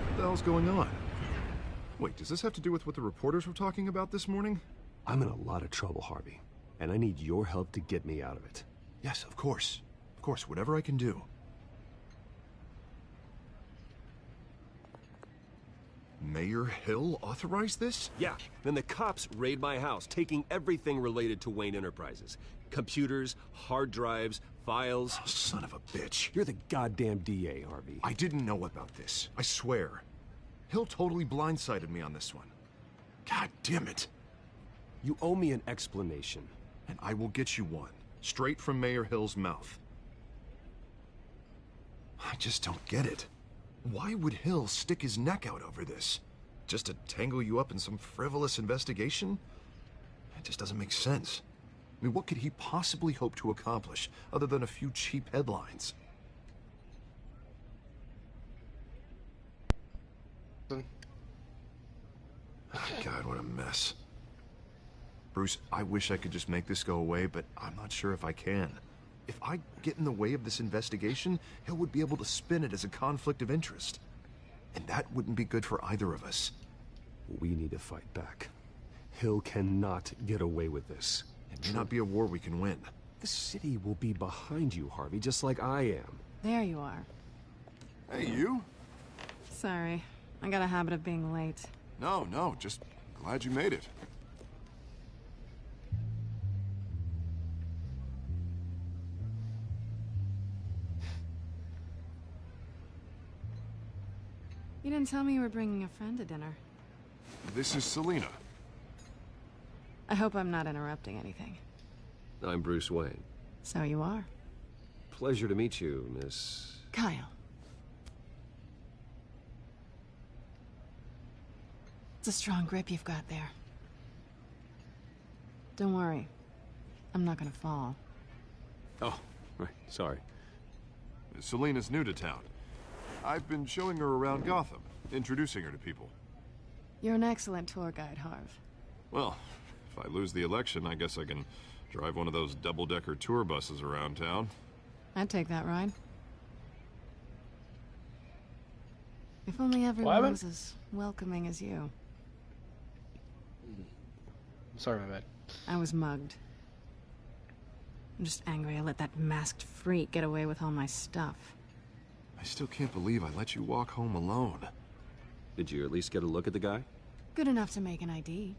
What the hell's going on? Wait, does this have to do with what the reporters were talking about this morning? I'm in a lot of trouble, Harvey, and I need your help to get me out of it. Yes, of course. Of course, whatever I can do. Mayor Hill authorized this? Yeah, then the cops raid my house, taking everything related to Wayne Enterprises. Computers, hard drives, files. Oh, son of a bitch. You're the goddamn DA, Harvey. I didn't know about this. I swear. Hill totally blindsided me on this one. God damn it. You owe me an explanation. And I will get you one. Straight from Mayor Hill's mouth. I just don't get it. Why would Hill stick his neck out over this? Just to tangle you up in some frivolous investigation? It just doesn't make sense. I mean, what could he possibly hope to accomplish other than a few cheap headlines? God, what a mess. Bruce, I wish I could just make this go away, but I'm not sure if I can. If I get in the way of this investigation, Hill would be able to spin it as a conflict of interest. And that wouldn't be good for either of us. We need to fight back. Hill cannot get away with this. It may not be a war we can win. The city will be behind you, Harvey, just like I am. There you are. Hey, you? Sorry. I got a habit of being late. No, just glad you made it. You didn't tell me you were bringing a friend to dinner. This is Selina. I hope I'm not interrupting anything. I'm Bruce Wayne. So you are. Pleasure to meet you, Miss... Kyle. It's a strong grip you've got there. Don't worry. I'm not gonna fall. Oh, right, sorry. Selina's new to town. I've been showing her around Gotham, introducing her to people. You're an excellent tour guide, Harv. Well, if I lose the election, I guess I can drive one of those double-decker tour buses around town. I'd take that ride. If only everyone was as welcoming as you. Sorry, my bad. I was mugged. I'm just angry I let that masked freak get away with all my stuff. I still can't believe I let you walk home alone. Did you at least get a look at the guy? Good enough to make an ID.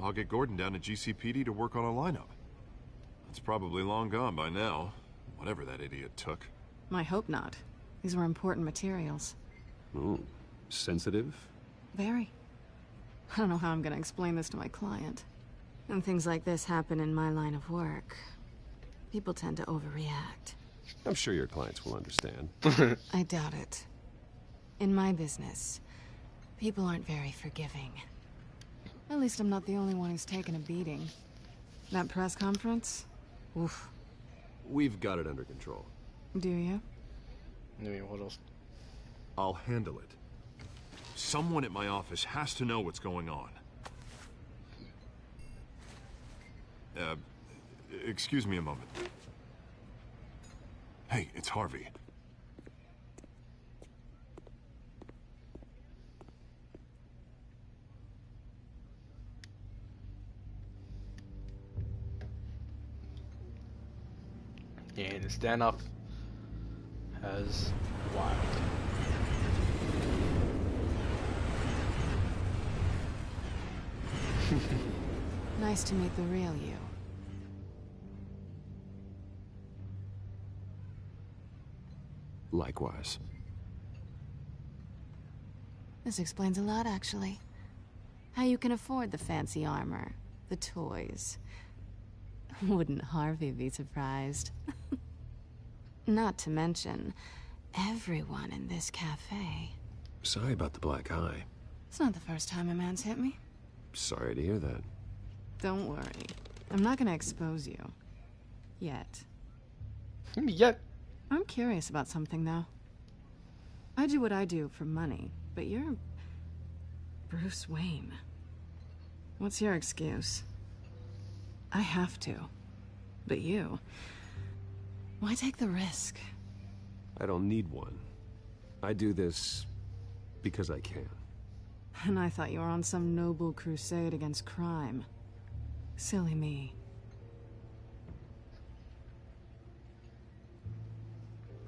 I'll get Gordon down to GCPD to work on a lineup. It's probably long gone by now, whatever that idiot took. I hope not. These were important materials. Ooh, sensitive? Very. I don't know how I'm gonna explain this to my client. When things like this happen in my line of work, people tend to overreact. I'm sure your clients will understand. I doubt it. In my business, people aren't very forgiving. At least I'm not the only one who's taken a beating. That press conference? Oof. We've got it under control. Do you? I mean, what else? I'll handle it. Someone at my office has to know what's going on. Excuse me a moment. Hey, it's Harvey. And the standoff has wild. Nice to meet the real you. Likewise. This explains a lot, actually. How you can afford the fancy armor, the toys. Wouldn't Harvey be surprised? Not to mention, everyone in this cafe. Sorry about the black eye. It's not the first time a man's hit me. Sorry to hear that. Don't worry. I'm not gonna expose you. Yet. Yet? I'm curious about something, though. I do what I do for money, but you're... Bruce Wayne. What's your excuse? I have to. But you... Why take the risk? I don't need one. I do this because I can. And I thought you were on some noble crusade against crime. Silly me.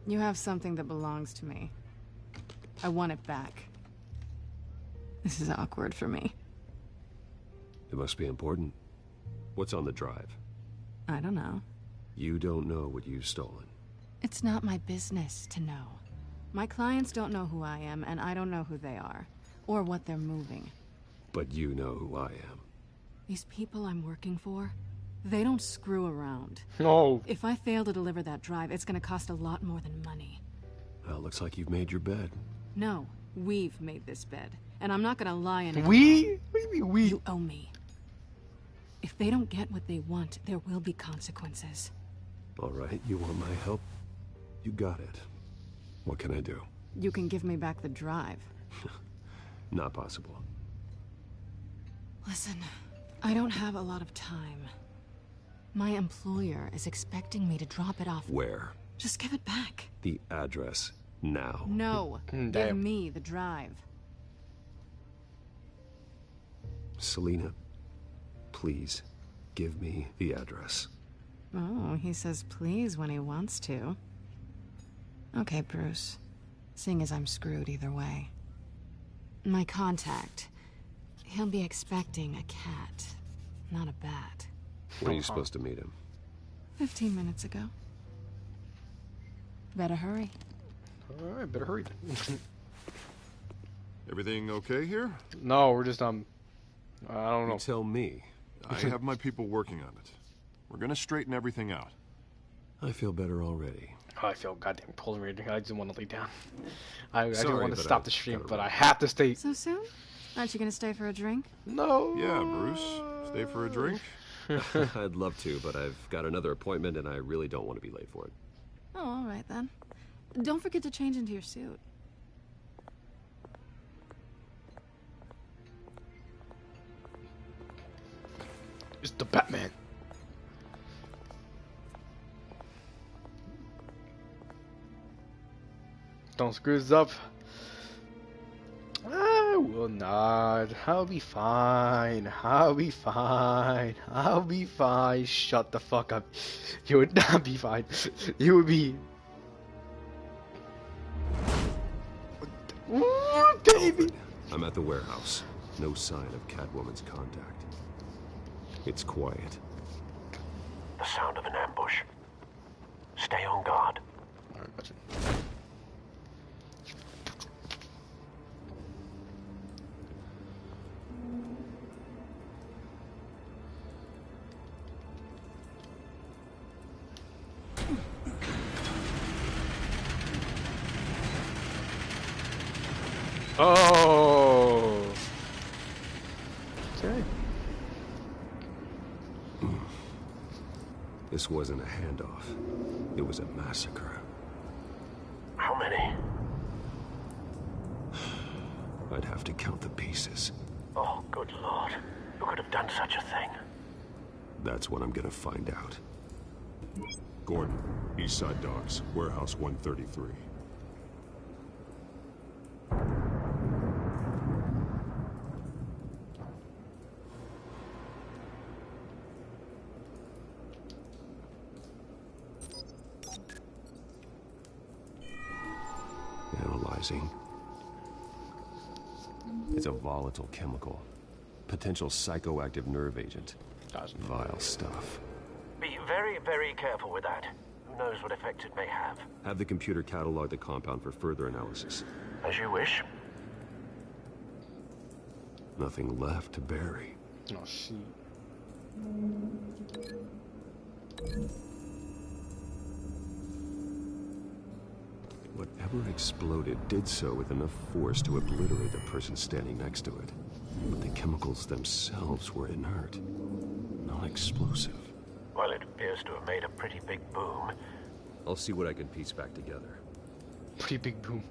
You have something that belongs to me. I want it back. This is awkward for me. It must be important. What's on the drive? I don't know. You don't know what you've stolen. It's not my business to know. My clients don't know who I am, and I don't know who they are. Or what they're moving. But you know who I am. These people I'm working for, they don't screw around. No. If I fail to deliver that drive, it's gonna cost a lot more than money. Well, looks like you've made your bed. No, we've made this bed. And I'm not gonna lie in it. We? What do you mean we? You owe me. If they don't get what they want, there will be consequences. All right, you want my help? You got it. What can I do? You can give me back the drive. Not possible. Listen, I don't have a lot of time. My employer is expecting me to drop it off. Where? Just give it back. The address, now. No, give me the drive. Selina, please, give me the address. Oh, he says please when he wants to. Okay, Bruce. Seeing as I'm screwed either way. My contact. He'll be expecting a cat, not a bat. When are you supposed to meet him? 15 minutes ago. Better hurry. Alright, better hurry. Everything okay here? No, we're just, I don't know. You tell me. I have my people working on it. We're gonna straighten everything out. I feel better already. Oh, I feel goddamn cold and ready. I just want to lay down. I didn't Sorry, want to but stop I the stream, gotta but run. I have to stay. So soon? Aren't you gonna stay for a drink? No. Yeah, Bruce. Stay for a drink? I'd love to, but I've got another appointment and I really don't want to be late for it. Oh, all right then. Don't forget to change into your suit. It's the Batman. Don't screw this up. I will not. I'll be fine. I'll be fine. I'll be fine. Shut the fuck up. You would not be fine. You would be. Ooh, baby. I'm at the warehouse. No sign of Catwoman's contact. It's quiet. The sound of an ambush. Stay on guard. Alright, gotcha. Oh. Okay. This wasn't a handoff. It was a massacre. How many? I'd have to count the pieces. Oh, good lord. Who could have done such a thing? That's what I'm gonna find out. Gordon, Eastside Docks, Warehouse 133. Analyzing. It's a volatile chemical. Potential psychoactive nerve agent. Vile stuff. Be very, very careful with that. Who knows what effect it may have. Have the computer catalog the compound for further analysis. As you wish. Nothing left to bury. Oh, shit. Whatever exploded did so with enough force to obliterate the person standing next to it. But the chemicals themselves were inert, non-explosive. Well, it appears to have made a pretty big boom. I'll see what I can piece back together. Pretty big boom.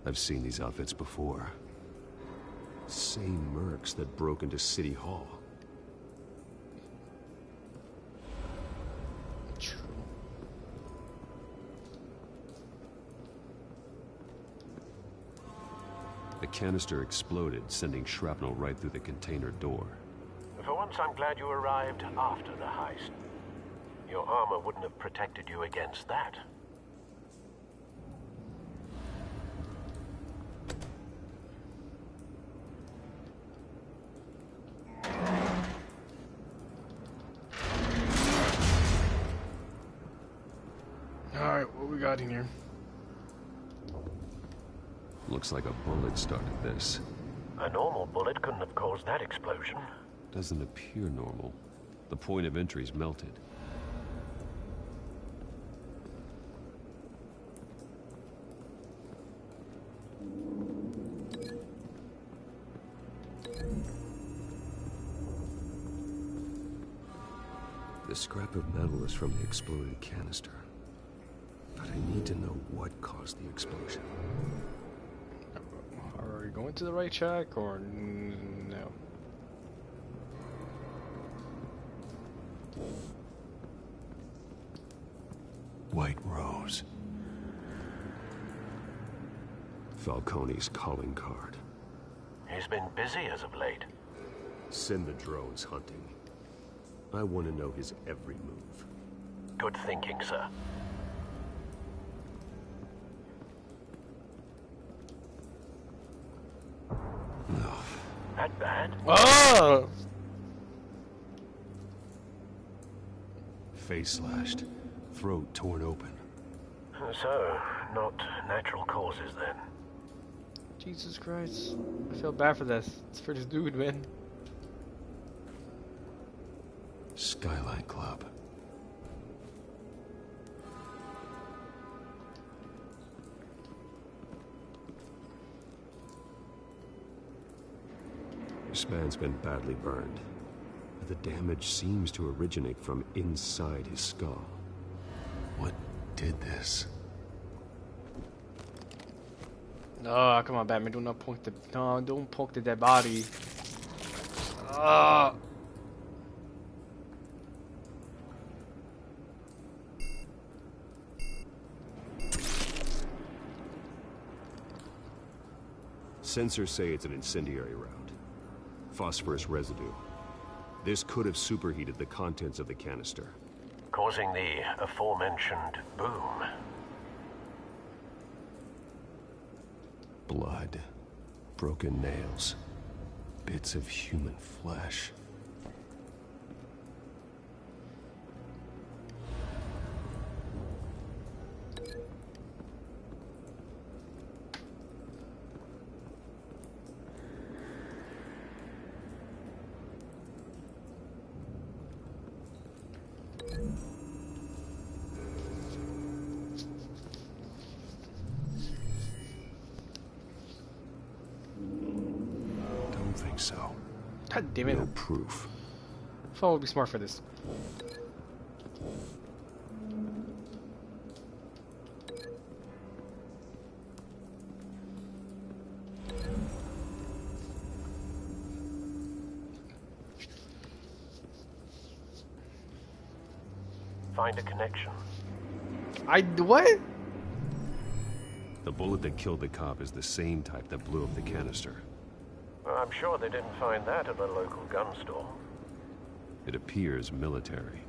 I've seen these outfits before. Same mercs that broke into City Hall. True. The canister exploded, sending shrapnel right through the container door. For once, I'm glad you arrived after the heist. Your armor wouldn't have protected you against that. Alright, what we got in here? Looks like a bullet started this. A normal bullet couldn't have caused that explosion. Doesn't appear normal. The point of entry's melted. The scrap of metal is from the exploded canister. But I need to know what caused the explosion. Are we going to the right track or no? White Rose. Falcone's calling card. He's been busy as of late. Send the drones hunting. I want to know his every move. Good thinking, sir. No. That bad? Oh! Face slashed. Throat torn open. So, not natural causes then. Jesus Christ. I feel bad for this. It's for this dude, man. Skyline Club. This man's been badly burned. But the damage seems to originate from inside his skull. What did this? No, come on, Batman. Do not poke the. No, don't poke the dead body. Sensors say it's an incendiary round. Phosphorus residue. This could have superheated the contents of the canister. Causing the aforementioned boom. Blood, broken nails, bits of human flesh. Don't think so. God damn it. No proof. I thought I would be smart for this. Find a connection. What? The bullet that killed the cop is the same type that blew up the canister. Well, I'm sure they didn't find that at the local gun store. It appears military.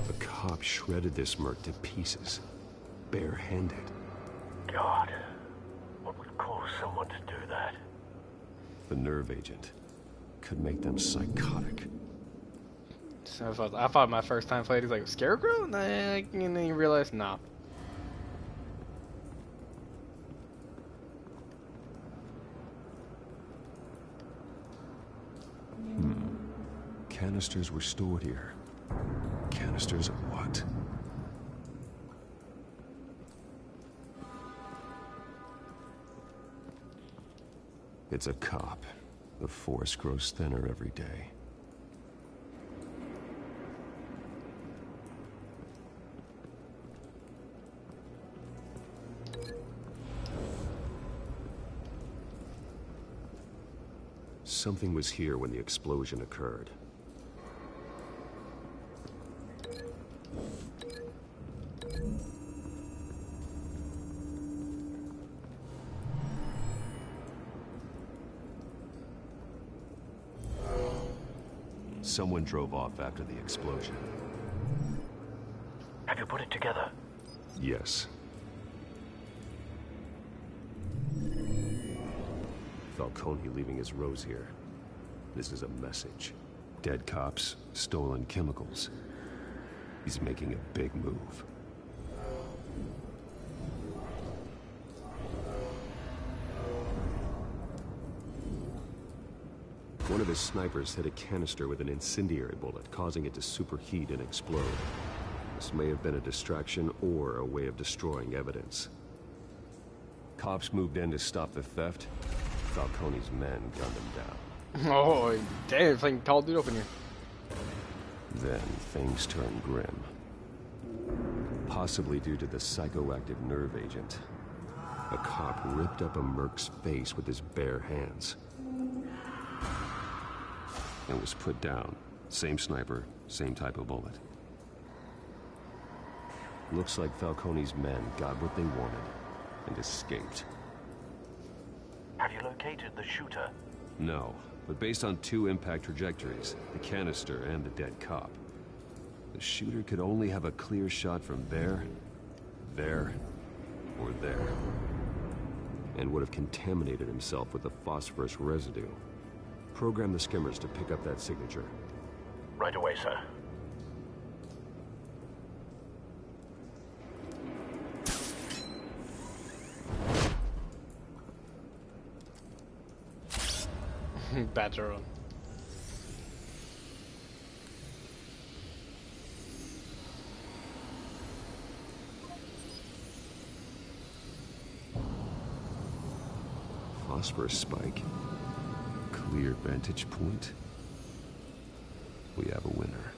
The cop shredded this merc to pieces, barehanded. God, what would cause someone to do that? The nerve agent could make them psychotic. So I thought my first time played, he's like, Scarecrow? Nah, and then you realize, nah. Canisters were stored here. Canisters of what? It's a cop. The force grows thinner every day. Something was here when the explosion occurred. Someone drove off after the explosion. Have you put it together? Yes. Falcone leaving his rose here. This is a message. Dead cops, stolen chemicals. He's making a big move. One of his snipers hit a canister with an incendiary bullet, causing it to superheat and explode. This may have been a distraction or a way of destroying evidence. Cops moved in to stop the theft. Falcone's men gunned him down. Oh, damn, it's like Call of Duty up in here. Then things turned grim. Possibly due to the psychoactive nerve agent. A cop ripped up a merc's face with his bare hands. And was put down. Same sniper, same type of bullet. Looks like Falcone's men got what they wanted and escaped. Have you located the shooter? No, but based on two impact trajectories, the canister and the dead cop, the shooter could only have a clear shot from there, or there, and would have contaminated himself with the phosphorus residue. Program the skimmers to pick up that signature. Right away, sir. Badger on. Phosphorus spike. Clear vantage point. We have a winner.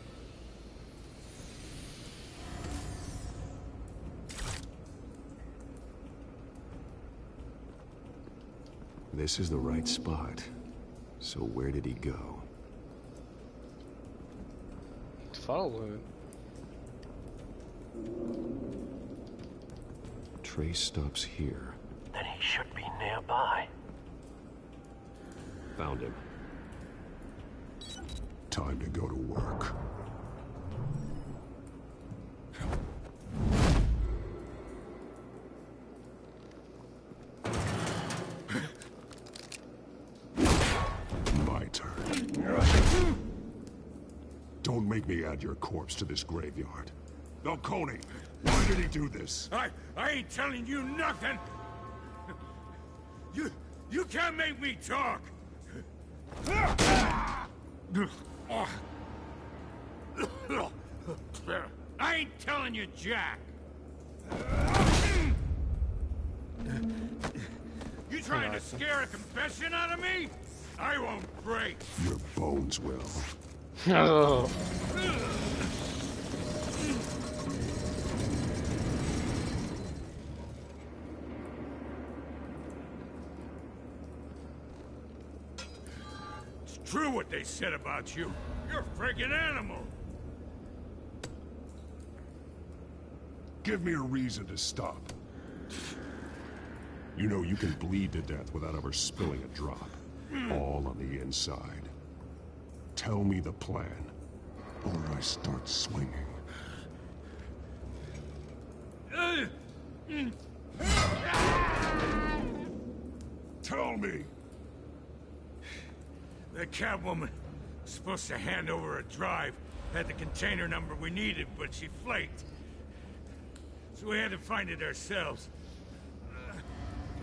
This is the right spot. So where did he go? Follow it. trace stops here. Then he should be nearby. Found him. Time to go to work. My turn. Don't make me add your corpse to this graveyard. Falcone, why did he do this? I ain't telling you nothing. You can't make me talk. I ain't telling you, Jack. You trying to scare a confession out of me? I won't break. Your bones will. Oh. It's true what they said about you. You're a friggin' animal. Give me a reason to stop. You know you can bleed to death without ever spilling a drop. All on the inside. Tell me the plan, or I start swinging. Tell me! The Catwoman was supposed to hand over a drive. Had the container number we needed, but she flaked. So we had to find it ourselves.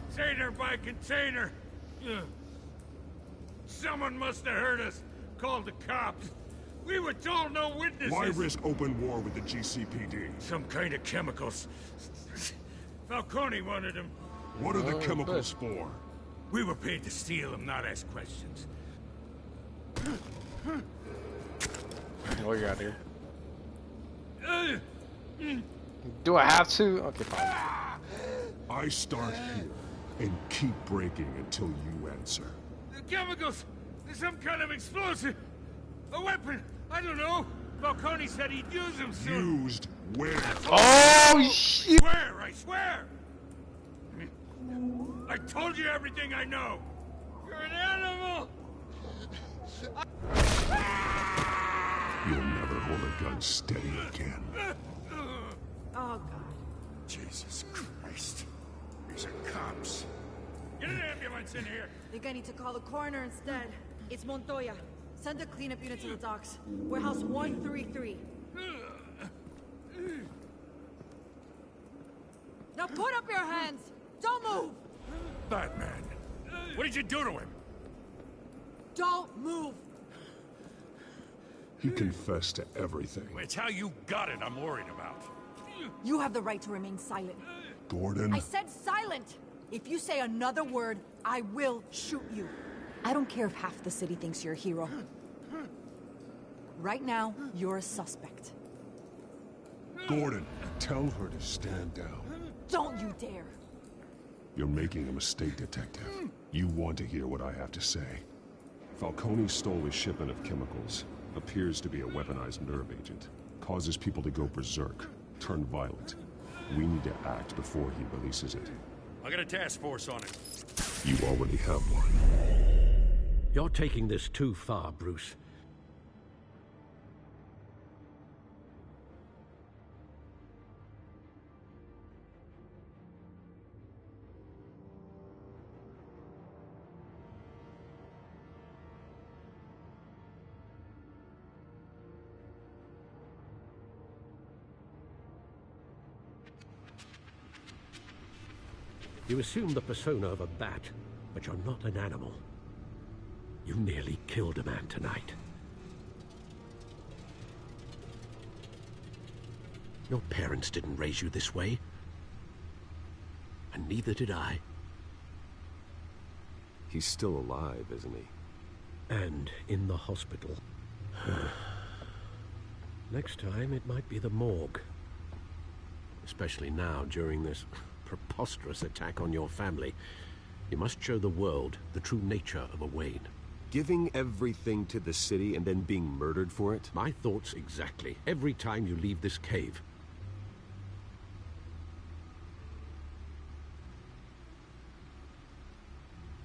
Container by container. Someone must have heard us. Called the cops. We were told no witnesses. Why risk open war with the GCPD? Some kind of chemicals. Falcone wanted them. What are the chemicals for? We were paid to steal them, not ask questions. What you got here? Do I have to? Okay, fine. I start here and keep breaking until you answer. The chemicals! There's some kind of explosive! A weapon! I don't know! Falcone said he'd use them soon! Used where? Oh, shit! I swear! I told you everything I know! You're an animal! You'll never hold a gun steady again. Oh, God. Jesus Christ. These are cops. Get an ambulance in here! Think I need to call the coroner instead. It's Montoya. Send a cleanup unit to the docks. Warehouse 133. Now put up your hands! Don't move! Batman, what did you do to him? Don't move! He confessed to everything. It's how you got it I'm worried about. You have the right to remain silent. Gordon? I said silent! If you say another word, I will shoot you. I don't care if half the city thinks you're a hero. Right now, you're a suspect. Gordon, tell her to stand down. Don't you dare! You're making a mistake, Detective. You want to hear what I have to say. Falcone stole a shipment of chemicals. Appears to be a weaponized nerve agent. Causes people to go berserk, turn violent. We need to act before he releases it. I got a task force on it. You already have one. You're taking this too far, Bruce. You assume the persona of a bat, but you're not an animal. You nearly killed a man tonight. Your parents didn't raise you this way. And neither did I. He's still alive, isn't he? And in the hospital. Next time, it might be the morgue. Especially now, during this preposterous attack on your family. You must show the world the true nature of a Wayne. Giving everything to the city and then being murdered for it? My thoughts exactly. Every time you leave this cave.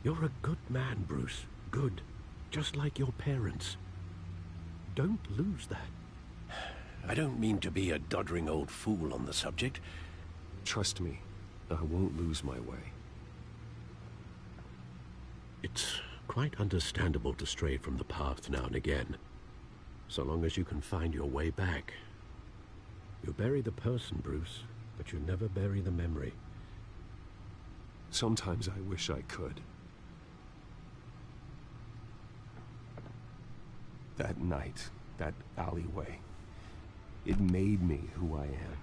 You're a good man, Bruce. Good. Just like your parents. Don't lose that. I don't mean to be a doddering old fool on the subject. Trust me, I won't lose my way. It's quite understandable to stray from the path now and again, so long as you can find your way back. You bury the person, Bruce, but you never bury the memory. Sometimes I wish I could. That night, that alleyway, it made me who I am.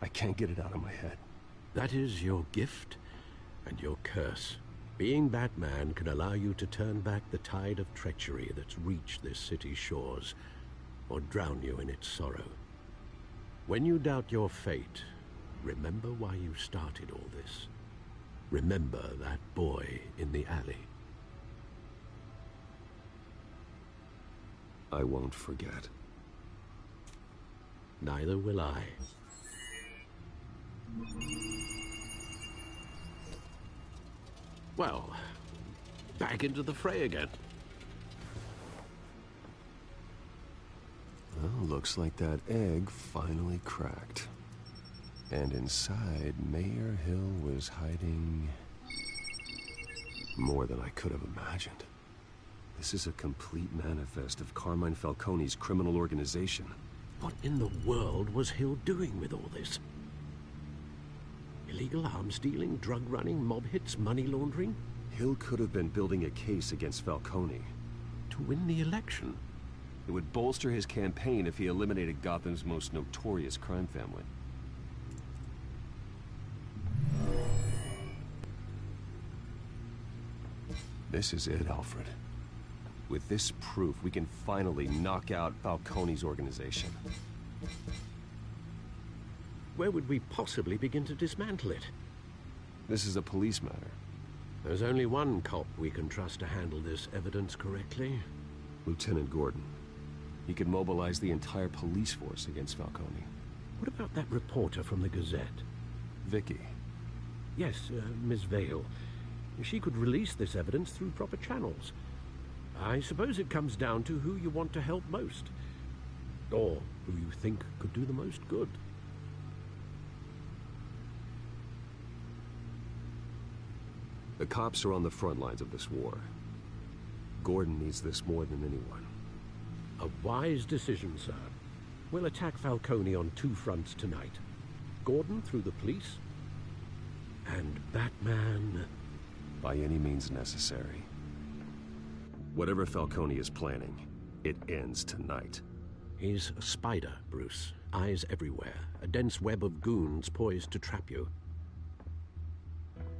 I can't get it out of my head. That is your gift and your curse. Being Batman can allow you to turn back the tide of treachery that's reached this city's shores, or drown you in its sorrow. When you doubt your fate, remember why you started all this. Remember that boy in the alley. I won't forget. Neither will I. Well, back into the fray again. Well, looks like that egg finally cracked. And inside, Mayor Hill was hiding more than I could have imagined. This is a complete manifest of Carmine Falcone's criminal organization. What in the world was Hill doing with all this? Illegal arms dealing, drug running, mob hits, money laundering? Hill could have been building a case against Falcone. To win the election? It would bolster his campaign if he eliminated Gotham's most notorious crime family. This is it, Alfred. With this proof, we can finally knock out Falcone's organization. Where would we possibly begin to dismantle it? This is a police matter. There's only one cop we can trust to handle this evidence correctly. Lieutenant Gordon. He could mobilize the entire police force against Falcone. What about that reporter from the Gazette? Vicky. Yes, Miss Vale. She could release this evidence through proper channels. I suppose it comes down to who you want to help most. Or who you think could do the most good. The cops are on the front lines of this war. Gordon needs this more than anyone. A wise decision, sir. We'll attack Falcone on two fronts tonight. Gordon through the police, and Batman... by any means necessary. Whatever Falcone is planning, it ends tonight. He's a spider, Bruce. Eyes everywhere. A dense web of goons poised to trap you.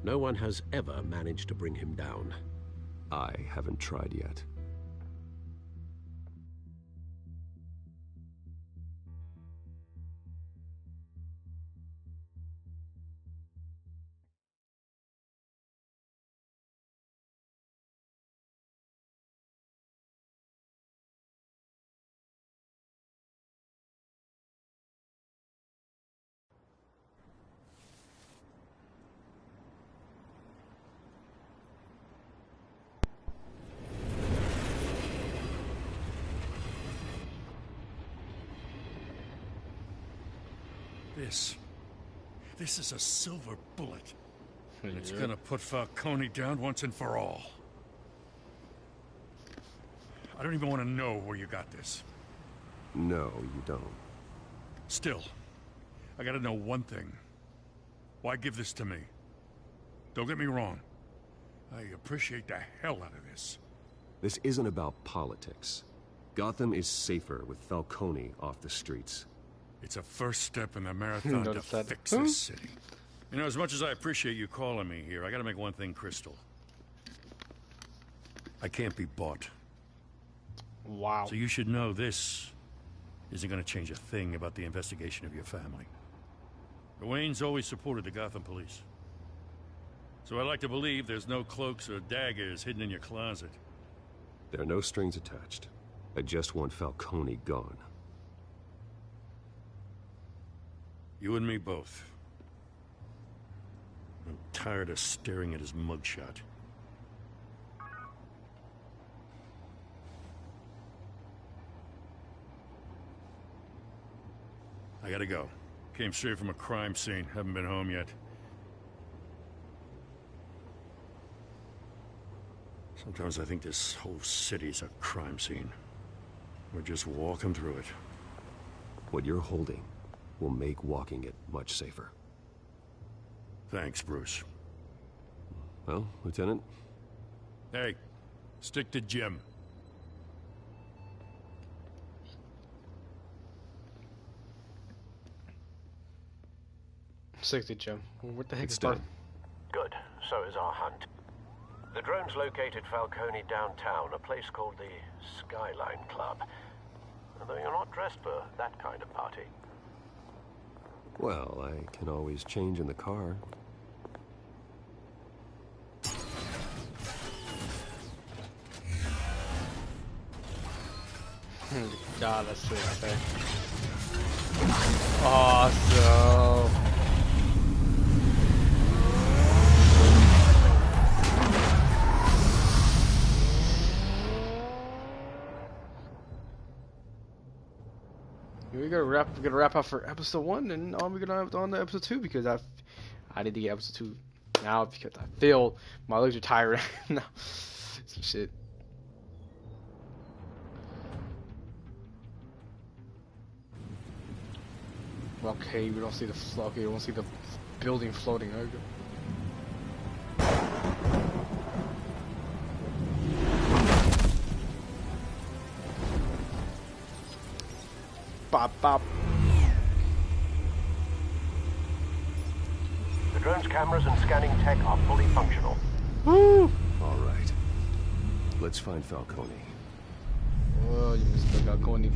No one has ever managed to bring him down. I haven't tried yet. This is a silver bullet. It's gonna put Falcone down once and for all. I don't even want to know where you got this. No, you don't. Still, I gotta know one thing. Why give this to me? Don't get me wrong. I appreciate the hell out of this. This isn't about politics. Gotham is safer with Falcone off the streets. It's a first step in the marathon to fix this city. You know, as much as I appreciate you calling me here, I gotta make one thing crystal. I can't be bought. Wow. So you should know this isn't gonna change a thing about the investigation of your family. The Waynes always supported the Gotham police. So I like to believe there's no cloaks or daggers hidden in your closet. There are no strings attached. I just want Falcone gone. You and me both. I'm tired of staring at his mugshot. I gotta go. Came straight from a crime scene. Haven't been home yet. Sometimes I think this whole city's a crime scene. We're just walking through it. What you're holding will make walking it much safer. Thanks, Bruce. Well, Lieutenant? Hey, stick to Jim. Stick to Jim. What the heck It's is done. Good. So is our hunt. The drones located Falcone downtown, a place called the Skyline Club. Although you're not dressed for that kind of party. Well, I can always change in the car. God, that's so sick. Awesome. We're gonna wrap up for episode 1, and we're gonna have on to episode 2 because I need to get episode 2 now because I feel my legs are tired now. Some shit. Okay, we don't see the okay, we don't see the building floating. Okay. Bop bop. The drone's cameras and scanning tech are fully functional. Woo! All right. Let's find Falcone. Oh, you missed Falcone.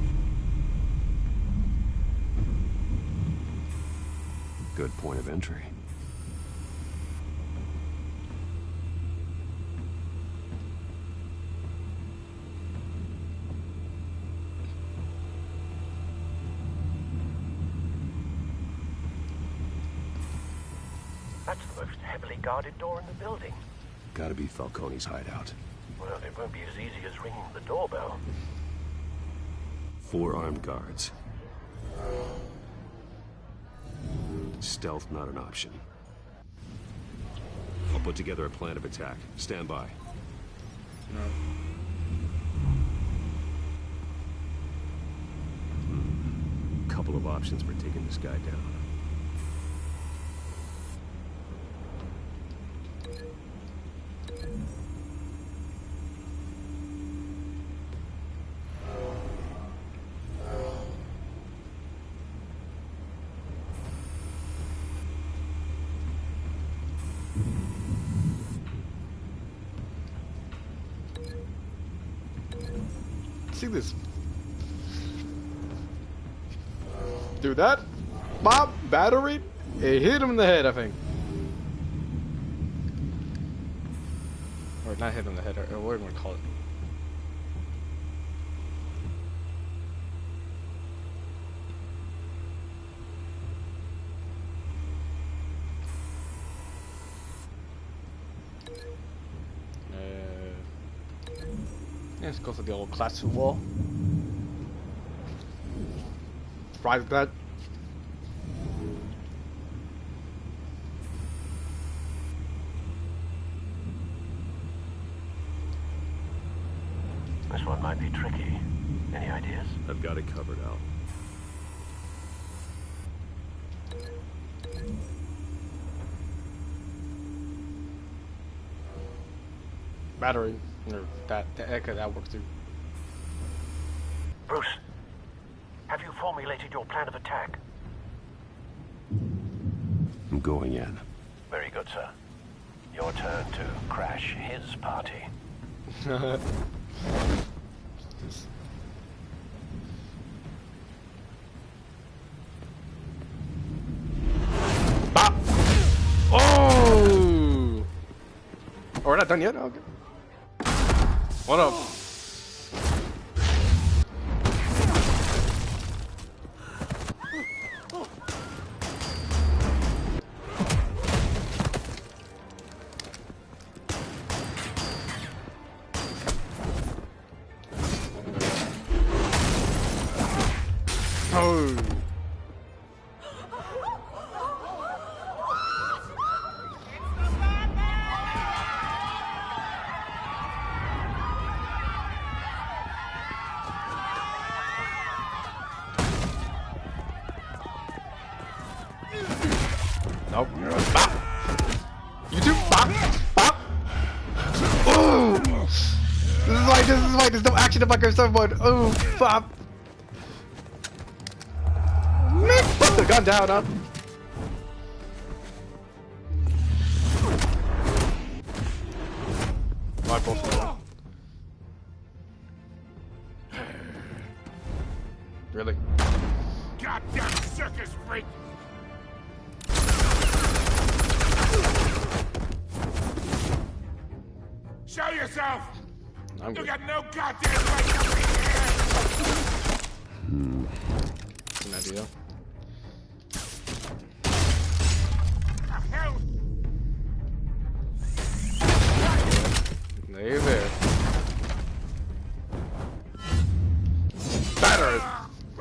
Good point of entry. That's the most heavily guarded door in the building. Gotta be Falcone's hideout. Well, it won't be as easy as ringing the doorbell. 4 armed guards. Stealth not an option. I'll put together a plan of attack. Stand by. Couple of options for taking this guy down. See this? Do that? Bob, battery? It hit him in the head, I think. Or not hit him in the head, or what do we call it? Yeah, let's go for the old classic wall. Right, that. This one might be tricky. Any ideas? I've got it covered out. Battery. Or that works too. Bruce, have you formulated your plan of attack? I'm going in. Very good, sir. Your turn to crash his party. Bop! Oh! Oh, we're not done yet? Okay. What up? Oh! Nope. Bop. You too. Bop. Bop. Ooh. This is why there's no action in my curse mode. Ooh. Bop. Man, put the gun down, huh? My fault. Really? Goddamn circus freak! Show yourself! I'm You good. got no goddamn right to be here! That's an idea. The hell? There, there. Batter!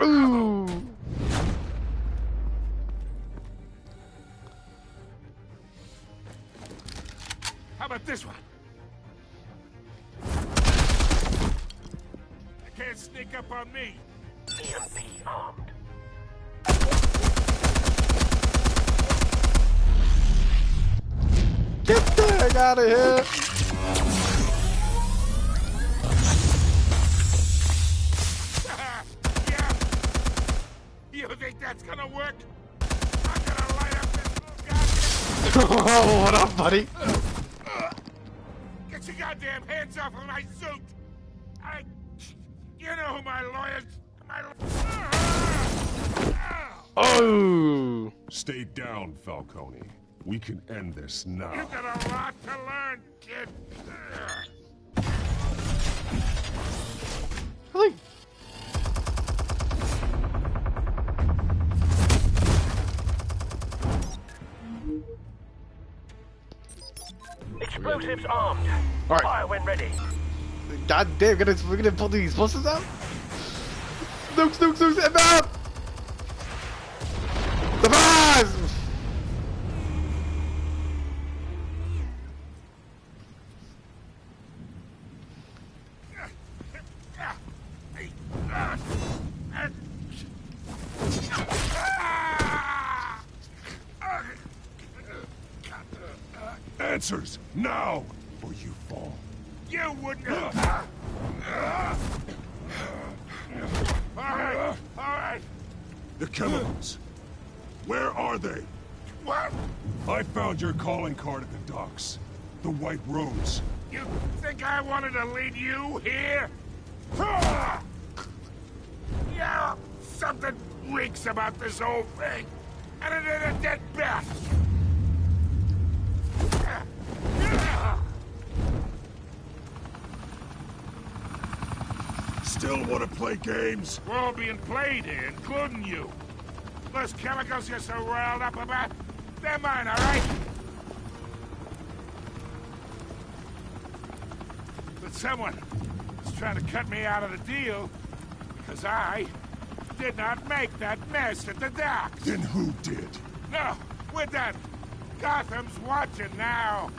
Ooh! How about this one? You can't sneak up on me. EMP armed. Get the heck out of here! Yeah. You think that's gonna work? I'm gonna light up this little goddamn... Oh, what up, buddy? Get your goddamn hands off of my suit! You know who my lawyers... Oh! Stay down, Falcone. We can end this now. You got a lot to learn, kid. Really? Explosives armed. All right. Fire when ready. God damn, we're gonna pull these explosives out? Nukes, nukes, nukes, and out! Surprise! Answers, now, or you fall. You wouldn't... All right. The chemicals. Where are they? What? I found your calling card at the docks. The White Rose. You think I wanted to lead you here? Yeah, something reeks about this whole thing. And it ain't a dead bat. Still want to play games? We're all being played here, including you. Those chemicals you're so riled up about, they're mine, all right? But someone is trying to cut me out of the deal because I did not make that mess at the docks. Then who did? No, we're done. Gotham's watching now.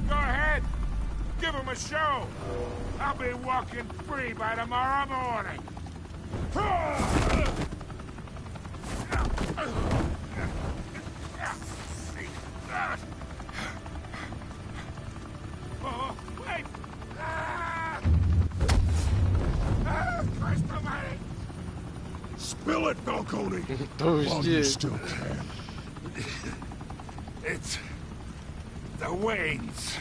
Go ahead. Give him a show. I'll be walking free by tomorrow morning. Oh, wait! Christ almighty! Spill it, Falcone! Oh, While you shit. still can. It's... the Waynes.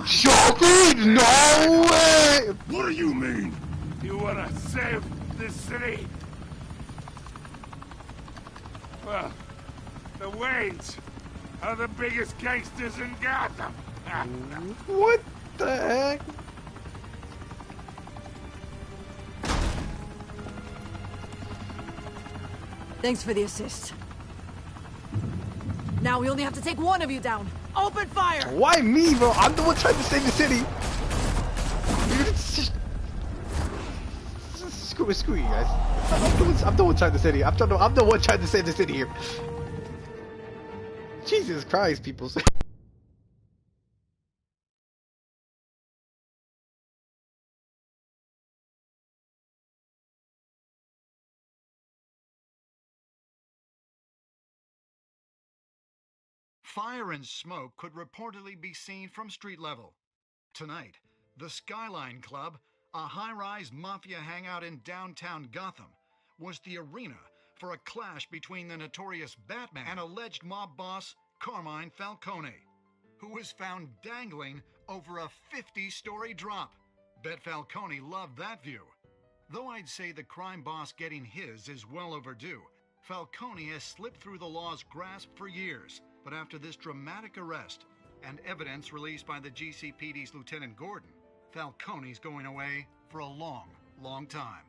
Chocolate? No way! What do you mean? You wanna save this city? Well, the Waynes are the biggest gangsters in Gotham. What the heck? Thanks for the assist. Now we only have to take one of you down. Open fire! Why me, bro? I'm the one trying to save the city. Screw you guys. I'm the one trying to save the city. I'm the one trying to save the city here. Jesus Christ, people. Fire and smoke could reportedly be seen from street level. Tonight, the Skyline Club, a high-rise mafia hangout in downtown Gotham, was the arena for a clash between the notorious Batman and alleged mob boss Carmine Falcone, who was found dangling over a 50-story drop. Bet Falcone loved that view. Though I'd say the crime boss getting his is well overdue, Falcone has slipped through the law's grasp for years. But after this dramatic arrest and evidence released by the GCPD's Lieutenant Gordon, Falcone's going away for a long, long time.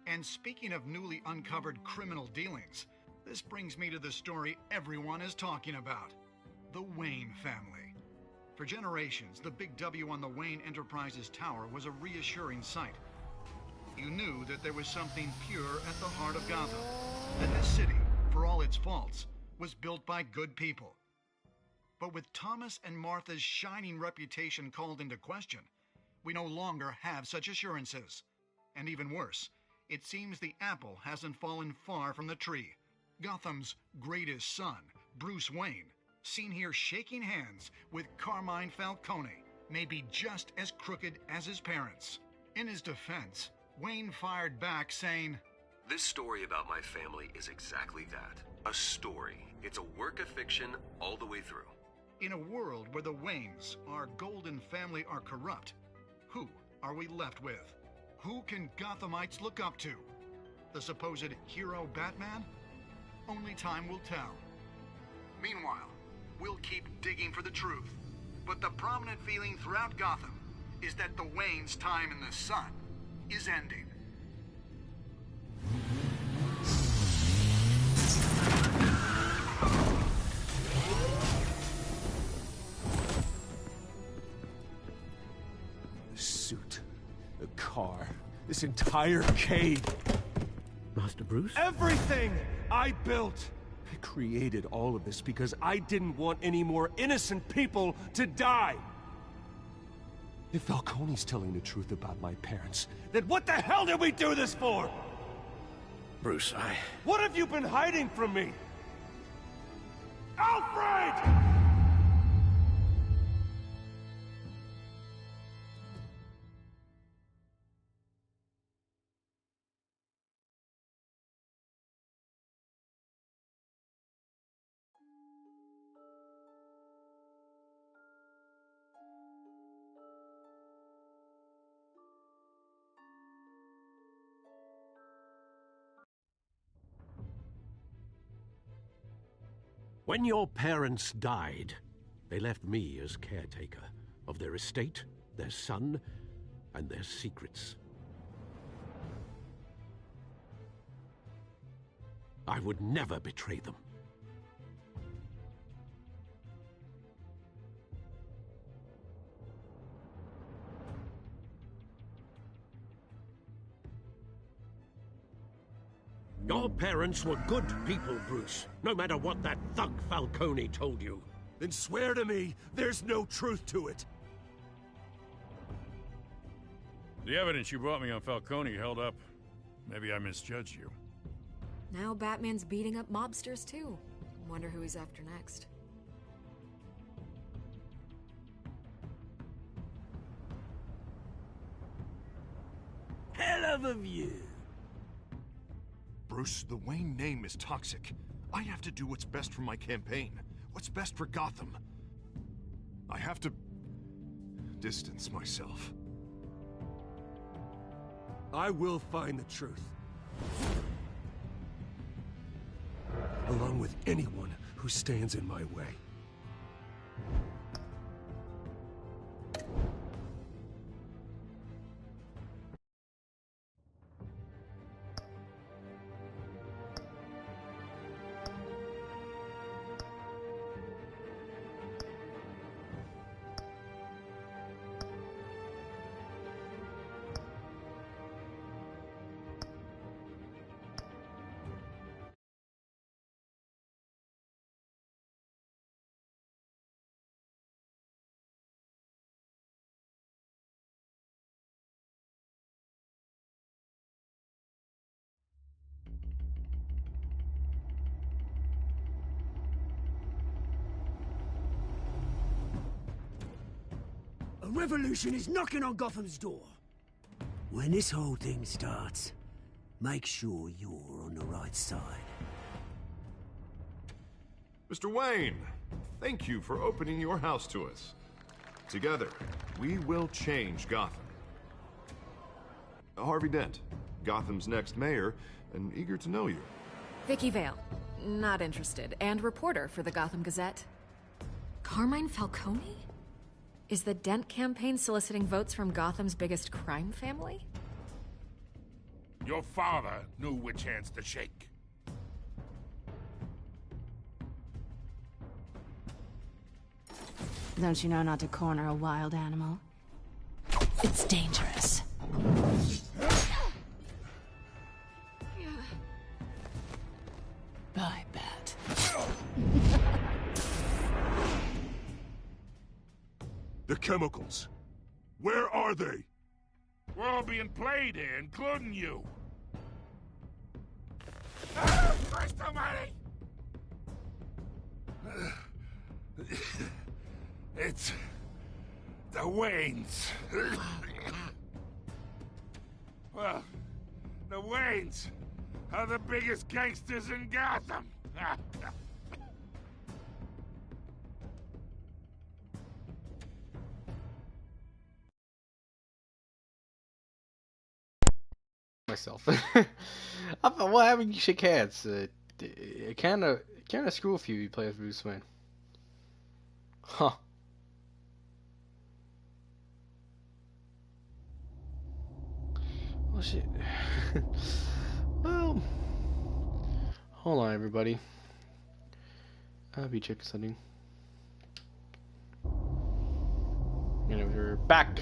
And speaking of newly uncovered criminal dealings, this brings me to the story everyone is talking about: the Wayne family. For generations, the big W on the Wayne Enterprises tower was a reassuring sight. You knew that there was something pure at the heart of Gotham, that this city, for all its faults, was built by good people. But with Thomas and Martha's shining reputation called into question, we no longer have such assurances. And even worse, it seems the apple hasn't fallen far from the tree. Gotham's greatest son, Bruce Wayne, seen here shaking hands with Carmine Falcone, may be just as crooked as his parents. In his defense, Wayne fired back saying, "This story about my family is exactly that. A story. It's a work of fiction all the way through." In a world where the Waynes, our golden family, are corrupt, who are we left with? Who can Gothamites look up to? The supposed hero Batman? Only time will tell. Meanwhile, we'll keep digging for the truth. But the prominent feeling throughout Gotham is that the Waynes' time in the sun is ending. The suit, the car, this entire cave. Master Bruce? Everything I built! I created all of this because I didn't want any more innocent people to die! If Falcone's telling the truth about my parents, then what the hell did we do this for? Bruce, What have you been hiding from me? Alfred! When your parents died, they left me as caretaker of their estate, their son, and their secrets. I would never betray them. Your parents were good people, Bruce, no matter what that thug Falcone told you. Then swear to me there's no truth to it. The evidence you brought me on Falcone held up. Maybe I misjudged you. Now Batman's beating up mobsters, too. Wonder who he's after next. Hell of a view. Bruce, the Wayne name is toxic. I have to do what's best for my campaign. What's best for Gotham. I have to distance myself. I will find the truth. Along with anyone who stands in my way. A revolution is knocking on Gotham's door. When this whole thing starts, make sure you're on the right side. Mr. Wayne, thank you for opening your house to us. Together, we will change Gotham. Harvey Dent, Gotham's next mayor, and eager to know you. Vicky Vale, not interested, and reporter for the Gotham Gazette. Carmine Falcone? Is the Dent campaign soliciting votes from Gotham's biggest crime family? Your father knew which hands to shake. Don't you know not to corner a wild animal? It's dangerous. I bet. The chemicals. Where are they? We're all being played here, including you. Christ almighty! It's the Waynes. Well, the Waynes are the biggest gangsters in Gotham. Myself. I thought, what happened? You shake hands. Kind of screw if you play as Bruce Wayne. Huh. Well, shit. Well, hold on, everybody. I'll be checking something. And we're back.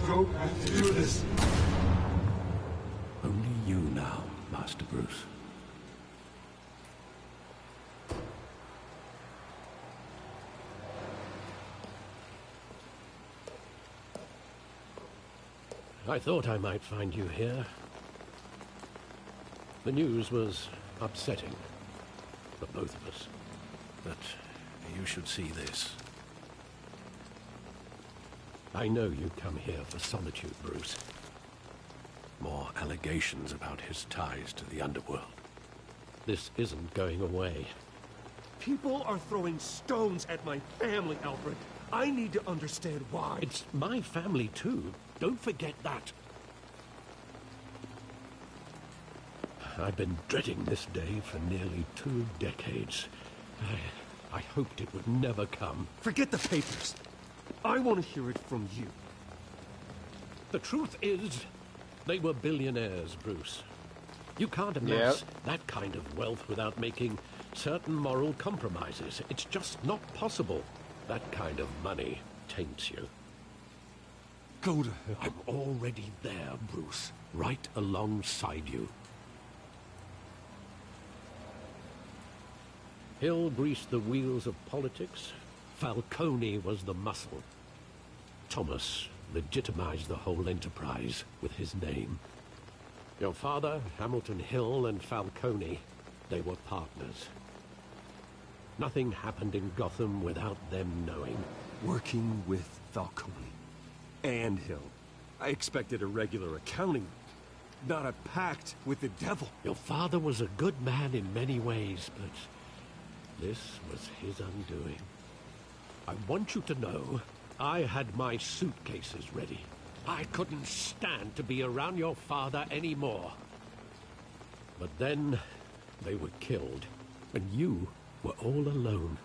Don't have to do this. Only you now, Master Bruce. I thought I might find you here. The news was upsetting for both of us. But you should see this. I know you come here for solitude, Bruce. More allegations about his ties to the underworld. This isn't going away. People are throwing stones at my family, Alfred. I need to understand why. It's my family, too. Don't forget that. I've been dreading this day for nearly 2 decades. I hoped it would never come. Forget the papers. I want to hear it from you. The truth is, they were billionaires, Bruce. You can't amass that kind of wealth without making certain moral compromises. It's just not possible. That kind of money taints you. Go to hell. I'm already there, Bruce. Right alongside you. Hill greased the wheels of politics. Falcone was the muscle. Thomas legitimized the whole enterprise with his name. Your father, Hamilton Hill, and Falcone, they were partners. Nothing happened in Gotham without them knowing. Working with Falcone and Hill. I expected a regular accounting, not a pact with the devil. Your father was a good man in many ways, but this was his undoing. I want you to know, I had my suitcases ready. I couldn't stand to be around your father anymore. But then, they were killed, and you were all alone.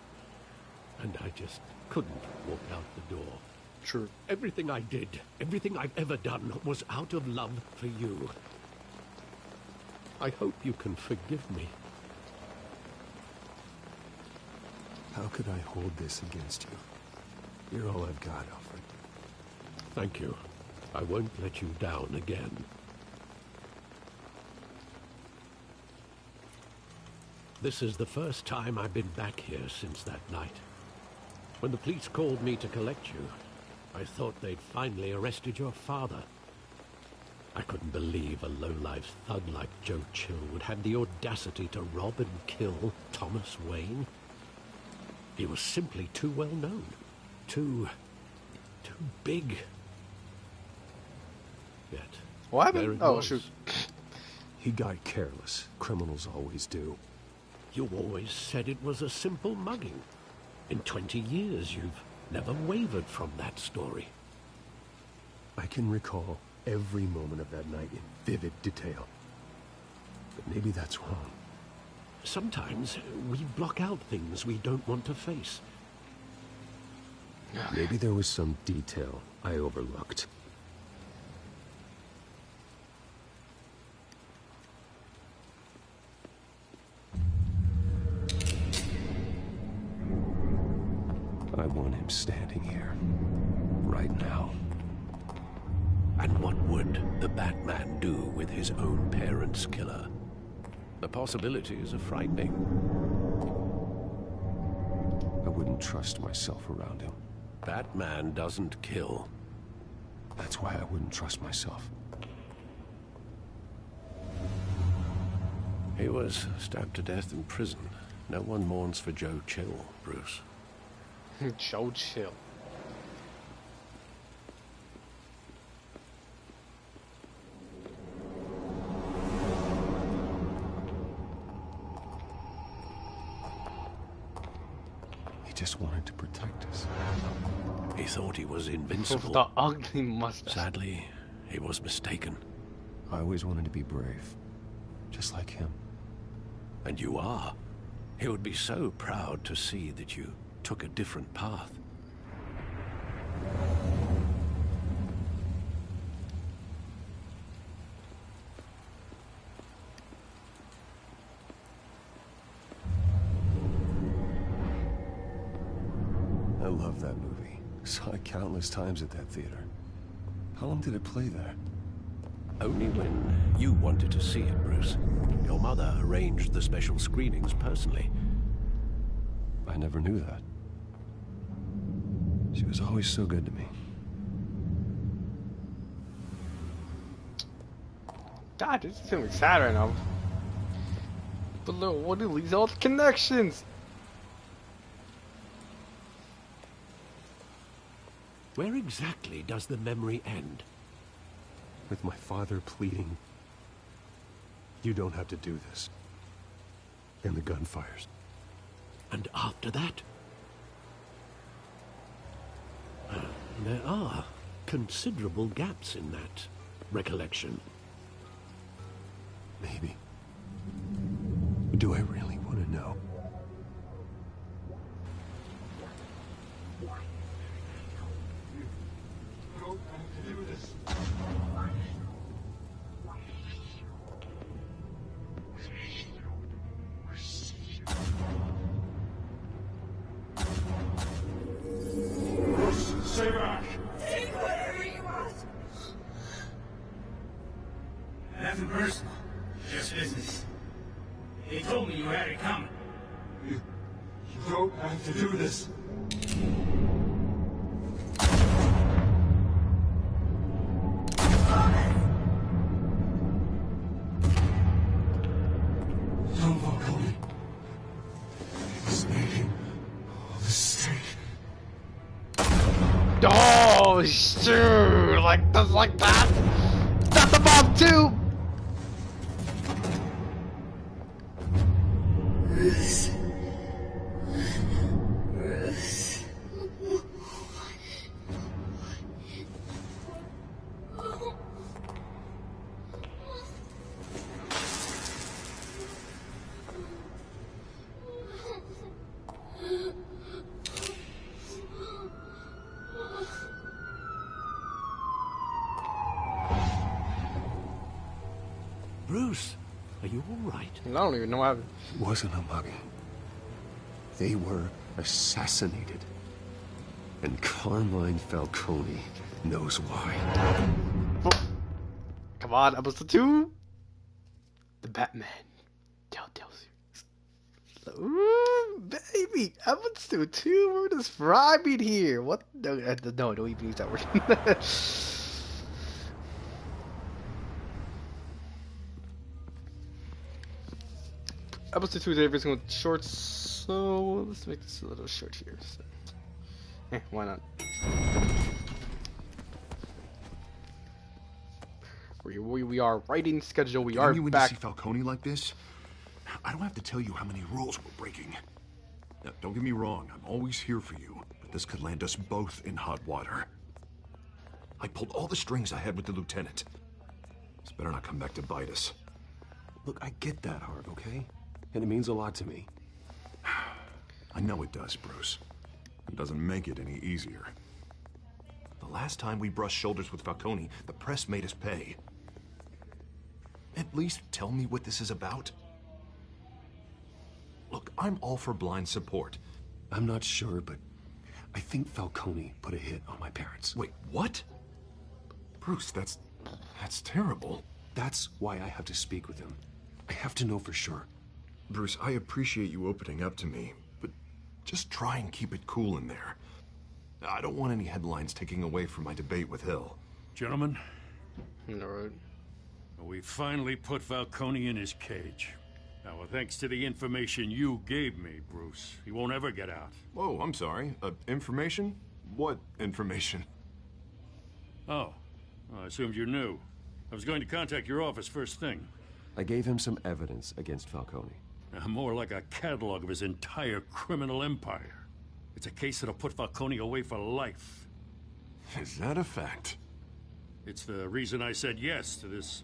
And I just couldn't walk out the door. True. Everything I did, everything I've ever done, was out of love for you. I hope you can forgive me. How could I hold this against you? You're all I've got, Alfred. Thank you. I won't let you down again. This is the first time I've been back here since that night. When the police called me to collect you, I thought they'd finally arrested your father. I couldn't believe a low-life thug like Joe Chill would have the audacity to rob and kill Thomas Wayne. He was simply too well known. Too big. Yet, what there happened? it Oh, was. shoot. He got careless. Criminals always do. You always said it was a simple mugging. In 20 years, you've never wavered from that story. I can recall every moment of that night in vivid detail. But maybe that's wrong. Sometimes we block out things we don't want to face. Maybe there was some detail I overlooked. I want him standing here, right now. And what would the Batman do with his own parents' killer? The possibilities are frightening. I wouldn't trust myself around him. Batman doesn't kill. That's why I wouldn't trust myself. He was stabbed to death in prison. No one mourns for Joe Chill, Bruce. Joe Chill. He just wanted to protect us. He thought he was invincible. The ugly mustache. Sadly, he was mistaken. I always wanted to be brave, just like him. And you are. He would be so proud to see that you took a different path. I love that movie. Saw it countless times at that theater. How long did it play there? Only when you wanted to see it, Bruce. Your mother arranged the special screenings personally. I never knew that. She was always so good to me. God, this is feeling sad right now. But look, what are these all the connections? Where exactly does the memory end? With my father pleading, "You don't have to do this." And the gunfires. And after that? There are considerable gaps in that recollection. Maybe. Do I really want to know? Stay back. Take whatever you want. Nothing personal, just business. They told me you had it coming. You don't have to do this. Tom Falcone is making all this mistake. Oh, sure, like that. That's the bomb too. Bruce. Bruce. Bruce, are you all right? I don't even know what happened. It wasn't a mugging. They were assassinated. And Carmine Falcone knows why. Come on, episode 2. The Batman Telltale series. Ooh, baby, episode 2. We're describing here. What? No, don't even use that word. Episode 2 is every single short, so let's make this a little short here. So. Why not? We are writing schedule. We are you back. See Falcone like this? I don't have to tell you how many rules we're breaking. Now, don't get me wrong. I'm always here for you, but this could land us both in hot water. I pulled all the strings I had with the lieutenant. This better not come back to bite us. Look, I get that, Harv, okay? And it means a lot to me. I know it does, Bruce. It doesn't make it any easier. The last time we brushed shoulders with Falcone, the press made us pay. At least tell me what this is about. Look, I'm all for blind support. I'm not sure, but I think Falcone put a hit on my parents. Wait, what? Bruce, that's terrible. That's why I have to speak with him. I have to know for sure. Bruce, I appreciate you opening up to me, but just try and keep it cool in there. I don't want any headlines taking away from my debate with Hill. Gentlemen, all right. We finally put Falcone in his cage. Now, thanks to the information you gave me, Bruce, he won't ever get out. Oh, I'm sorry. Information? What information? Oh, well, I assumed you knew. I was going to contact your office first thing. I gave him some evidence against Falcone. More like a catalog of his entire criminal empire. It's a case that'll put Falcone away for life. Is that a fact? It's the reason I said yes to this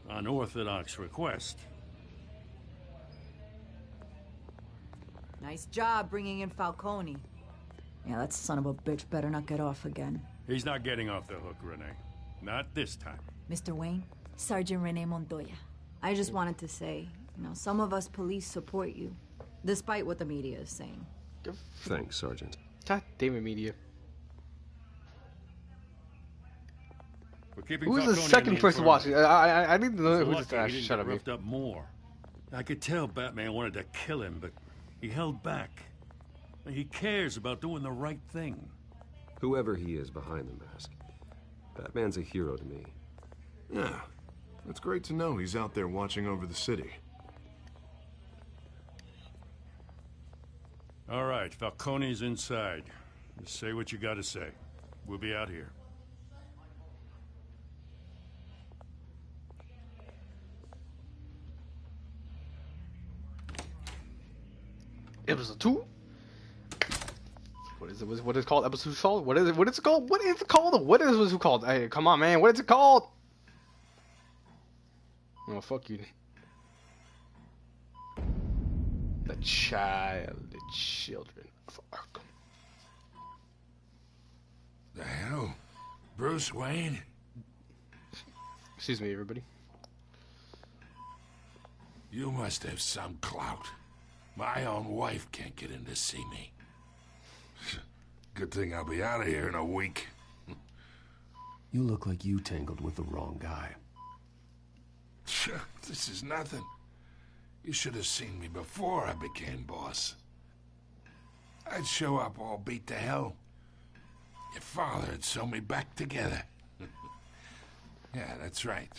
unorthodox request. Nice job bringing in Falcone. Yeah, that son of a bitch better not get off again. He's not getting off the hook, Renee. Not this time. Mr. Wayne, Sergeant Renee Montoya. I just wanted to say, some of us police support you, despite what the media is saying. Thanks, Sergeant. God damn it, media. Who's the second person watching? I need to know who's the shut up. Roughed up more. I could tell Batman wanted to kill him, but he held back. He cares about doing the right thing. Whoever he is behind the mask, Batman's a hero to me. Yeah, it's great to know he's out there watching over the city. All right, Falcone's inside. Just say what you gotta say. We'll be out here. Episode 2. What is it? What is it called? Episode 2 called? What is it? What is it called? What is it called? What is it called? Hey, come on, man. What is it called? Oh, fuck you. The children of Arkham. The hell? Bruce Wayne? Excuse me, everybody. You must have some clout. My own wife can't get in to see me. Good thing I'll be out of here in a week. You look like you tangled with the wrong guy. This is nothing. You should have seen me before I became boss. I'd show up all beat to hell. Your father had sewn me back together. Yeah, that's right.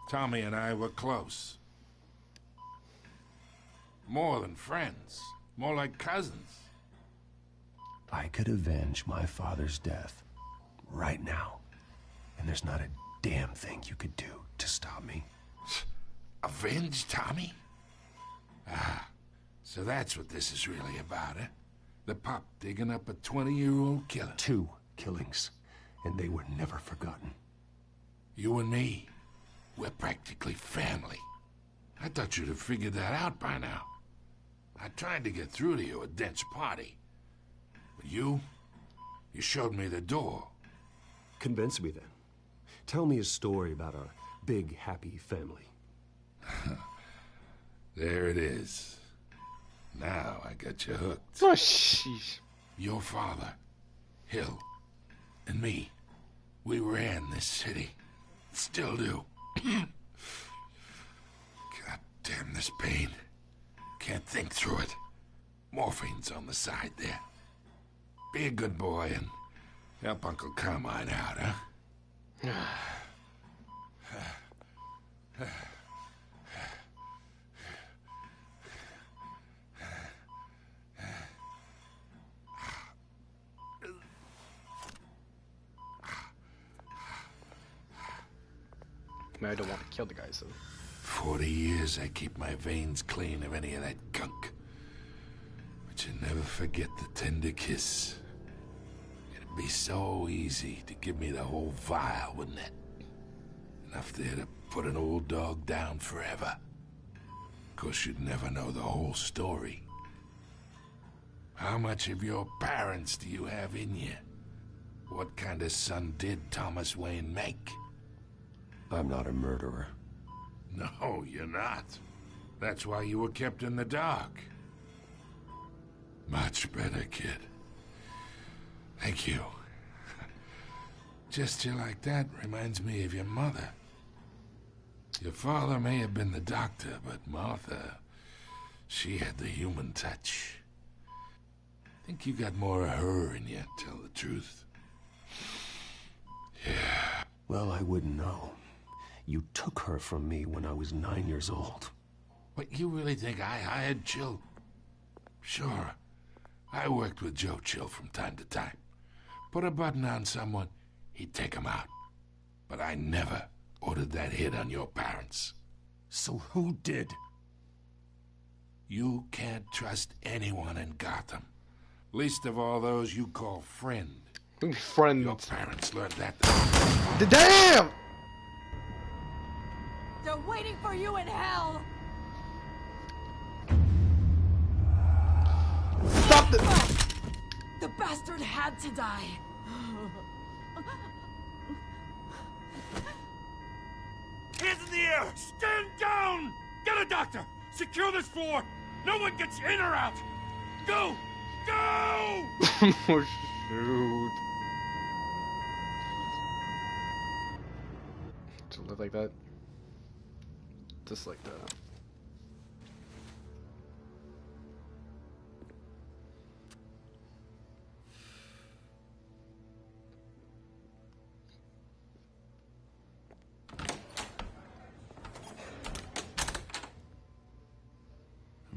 Tommy and I were close. More than friends. More like cousins. I could avenge my father's death right now. And there's not a damn thing you could do to stop me. Avenge Tommy? Ah, so that's what this is really about, eh? The pup digging up a 20-year-old killer. 2 killings, and they were never forgotten. You and me, we're practically family. I thought you'd have figured that out by now. I tried to get through to you at Dent's party. But you showed me the door. Convince me then. Tell me a story about our big, happy family. There it is. Now I got you hooked. Oh, sheesh. Your father, Hill, and me. We ran this city. Still do. God damn this pain. Can't think through it. Morphine's on the side there. Be a good boy and help Uncle Carmine out, huh? I mean, I don't want to kill the guys, though. 40 years I keep my veins clean of any of that gunk. But you never forget the tender kiss. It'd be so easy to give me the whole vial, wouldn't it? Enough there to put an old dog down forever. Of course, you'd never know the whole story. How much of your parents do you have in you? What kind of son did Thomas Wayne make? I'm not a murderer. No, you're not. That's why you were kept in the dark. Much better, kid. Thank you. Gesture like that reminds me of your mother. Your father may have been the doctor, but Martha, she had the human touch. I think you got more of her in you, tell the truth. Yeah. Well, I wouldn't know. You took her from me when I was 9 years old. What, you really think I hired Chill? Sure. I worked with Joe Chill from time to time. Put a button on someone, he'd take him out. But I never ordered that hit on your parents. So who did? You can't trust anyone in Gotham. Least of all those you call friend. Friend. Your parents learned that. Damn! They're waiting for you in hell! Stop it! The bastard had to die. Hands in the air! Stand down! Get a doctor! Secure this floor! No one gets in or out! Go! Go! Oh, shoot. To live like that. Just like that.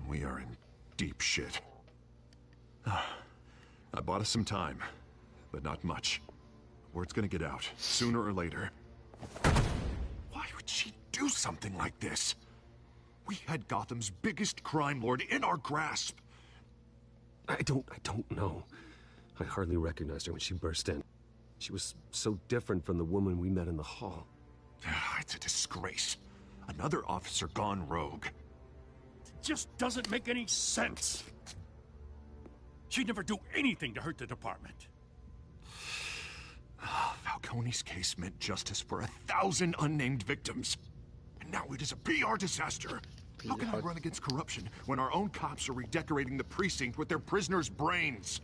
We are in deep shit. I bought us some time, but not much. Word's gonna get out, sooner or later. Why would she do something like this? We had Gotham's biggest crime lord in our grasp. I don't know. I hardly recognized her when she burst in. She was so different from the woman we met in the hall. It's a disgrace. Another officer gone rogue. Just doesn't make any sense. She'd never do anything to hurt the department. Falcone's case meant justice for 1,000 unnamed victims. And now it is a PR disaster. How can I run against corruption when our own cops are redecorating the precinct with their prisoners' brains?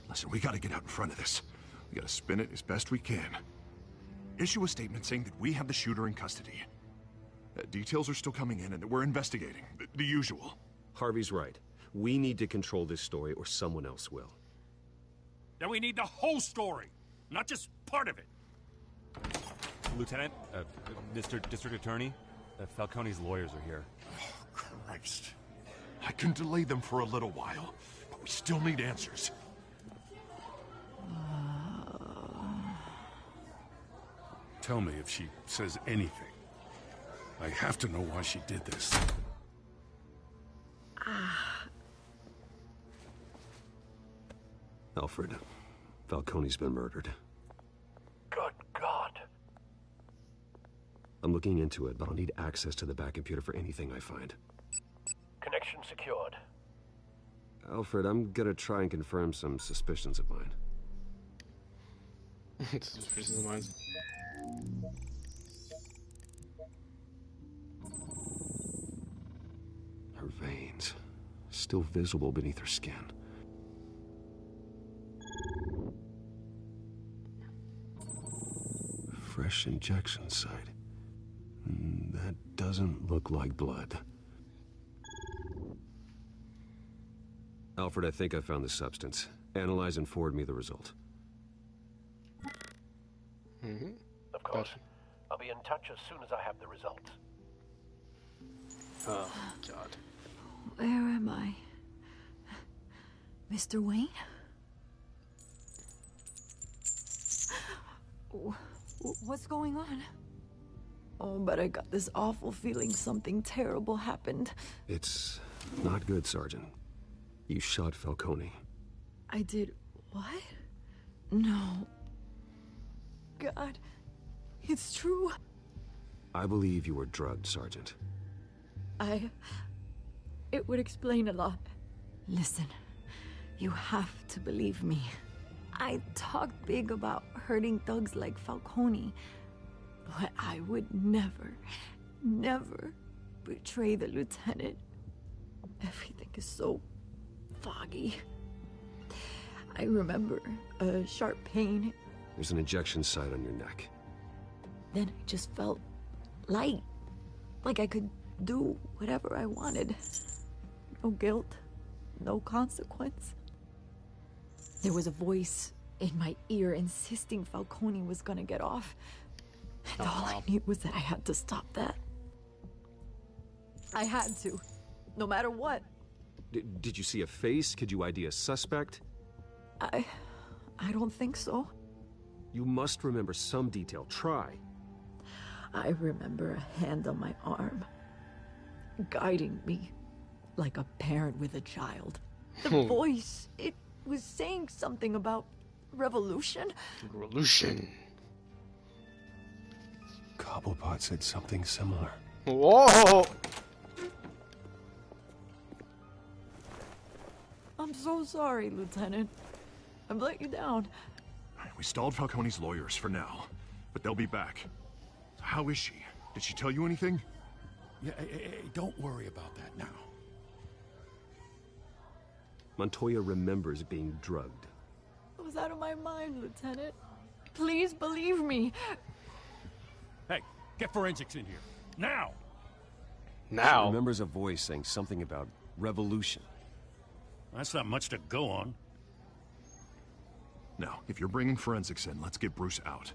Listen, we gotta get out in front of this. We gotta spin it as best we can. Issue a statement saying that we have the shooter in custody. Details are still coming in and that we're investigating. The usual. Harvey's right. We need to control this story or someone else will. Then we need the whole story, not just part of it. Lieutenant, Mr. District Attorney, Falcone's lawyers are here. Oh, Christ. I can delay them for a little while, but we still need answers. Tell me if she says anything. I have to know why she did this. Alfred, Falcone's been murdered. Good God. I'm looking into it, but I'll need access to the back computer for anything I find. Connection secured. Alfred, I'm gonna try and confirm some suspicions of mine. Suspicions of mine. Her veins, still visible beneath her skin. fresh injection site. That doesn't look like blood. Alfred, I think I found the substance. Analyze and forward me the result. Of course. I'll be in touch as soon as I have the results. Oh, God. Where am I? Mr. Wayne? What's going on? Oh, but I got this awful feeling something terrible happened. It's not good, Sergeant. You shot Falcone. I did what? No. God, it's true. I believe you were drugged, Sergeant. It would explain a lot. Listen, you have to believe me. I talked big about hurting thugs like Falcone, but I would never, never betray the lieutenant. Everything is so foggy. I remember a sharp pain. There's an injection site on your neck. Then I just felt light, like I could do whatever I wanted. No guilt, no consequence. There was a voice in my ear insisting Falcone was gonna get off. And all I knew was that I had to stop that. I had to, no matter what. Did you see a face? Could you ID a suspect? I don't think so. You must remember some detail. Try. I remember a hand on my arm, guiding me like a parent with a child. The voice, it was saying something about revolution. Revolution. Cobblepot said something similar. Whoa! I'm so sorry, Lieutenant. I've let you down. We stalled Falcone's lawyers for now, but they'll be back. So how is she? Did she tell you anything? Yeah, hey, don't worry about that now. Montoya remembers being drugged. I was out of my mind, Lieutenant. Please believe me. Hey, get forensics in here. Now! She remembers a voice saying something about revolution. That's not much to go on. Now, if you're bringing forensics in, let's get Bruce out.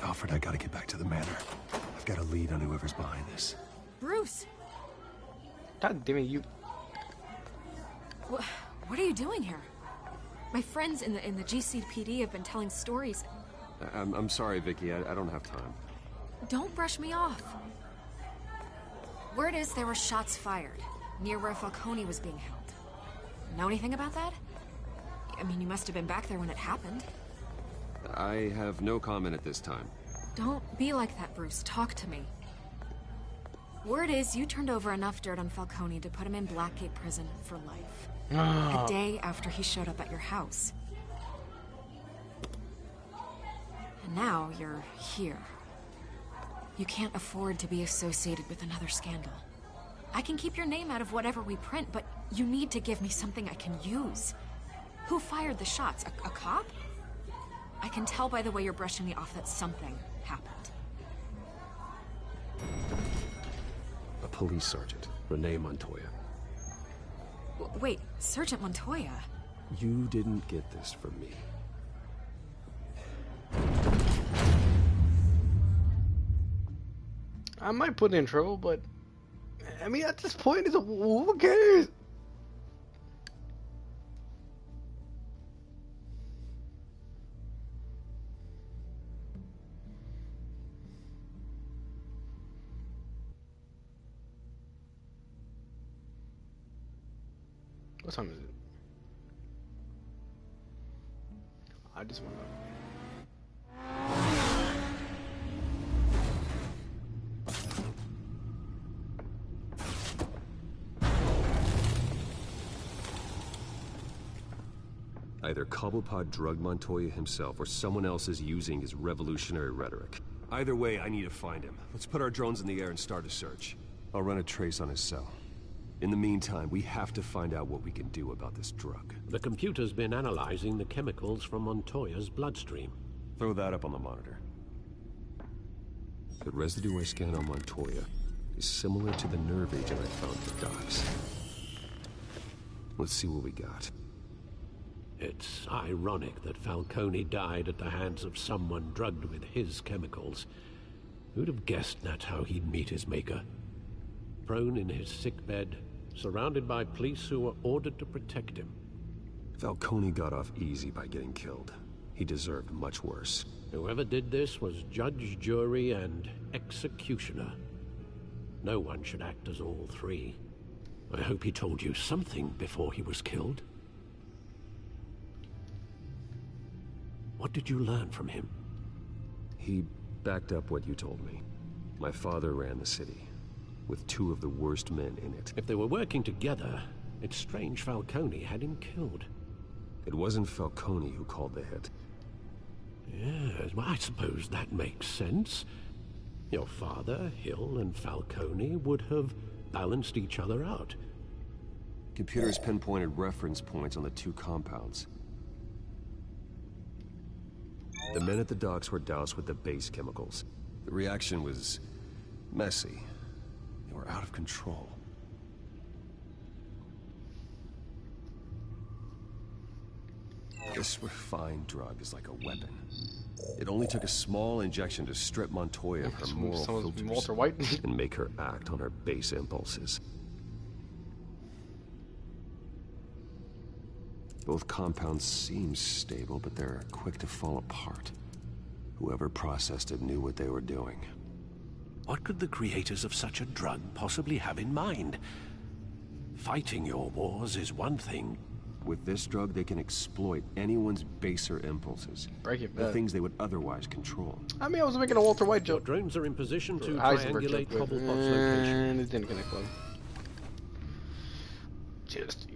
Alfred, I gotta get back to the manor. I've got a lead on whoever's behind this. Bruce! God damn it, you... What are you doing here? My friends in the GCPD have been telling stories. I'm sorry, Vicky. I don't have time. Don't brush me off. Word is there were shots fired near where Falcone was being held. Know anything about that? I mean, you must have been back there when it happened. I have no comment at this time. Don't be like that, Bruce. Talk to me. Word is you turned over enough dirt on Falcone to put him in Blackgate Prison for life. A day after he showed up at your house. And now you're here. You can't afford to be associated with another scandal. I can keep your name out of whatever we print, but you need to give me something I can use. Who fired the shots? A cop? I can tell by the way you're brushing me off that something happened. A police sergeant, Renee Montoya. Wait, Sergeant Montoya? You didn't get this from me. I might put in trouble, but... I mean, at this point, who cares? What time is it? I just want to... Either Cobblepot drugged Montoya himself, or someone else is using his revolutionary rhetoric. Either way, I need to find him. Let's put our drones in the air and start a search. I'll run a trace on his cell. In the meantime, we have to find out what we can do about this drug. The computer's been analyzing the chemicals from Montoya's bloodstream. Throw that up on the monitor. The residue I scanned on Montoya is similar to the nerve agent I found at the docks. Let's see what we got. It's ironic that Falcone died at the hands of someone drugged with his chemicals. Who'd have guessed that's how he'd meet his maker? Prone in his sickbed, surrounded by police who were ordered to protect him. Falcone got off easy by getting killed. He deserved much worse. Whoever did this was judge, jury, and executioner. No one should act as all three. I hope he told you something before he was killed. What did you learn from him? He backed up what you told me. My father ran the city, with two of the worst men in it. If they were working together, it's strange Falcone had him killed. It wasn't Falcone who called the hit. Yes, well, I suppose that makes sense. Your father, Hill, and Falcone would have balanced each other out. Computers pinpointed reference points on the two compounds. The men at the docks were doused with the base chemicals. The reaction was messy. They were out of control. This refined drug is like a weapon. It only took a small injection to strip Montoya of her moral filters Walter White. and make her act on her base impulses. Both compounds seem stable, but they're quick to fall apart. Whoever processed it knew what they were doing. What could the creators of such a drug possibly have in mind? Fighting your wars is one thing. With this drug, they can exploit anyone's baser impulses. The things they would otherwise control. I mean, I was making a Walter White joke. Drones are in position to Heisenberg triangulate joke, Cobblepot's location. And it didn't connect well. Just...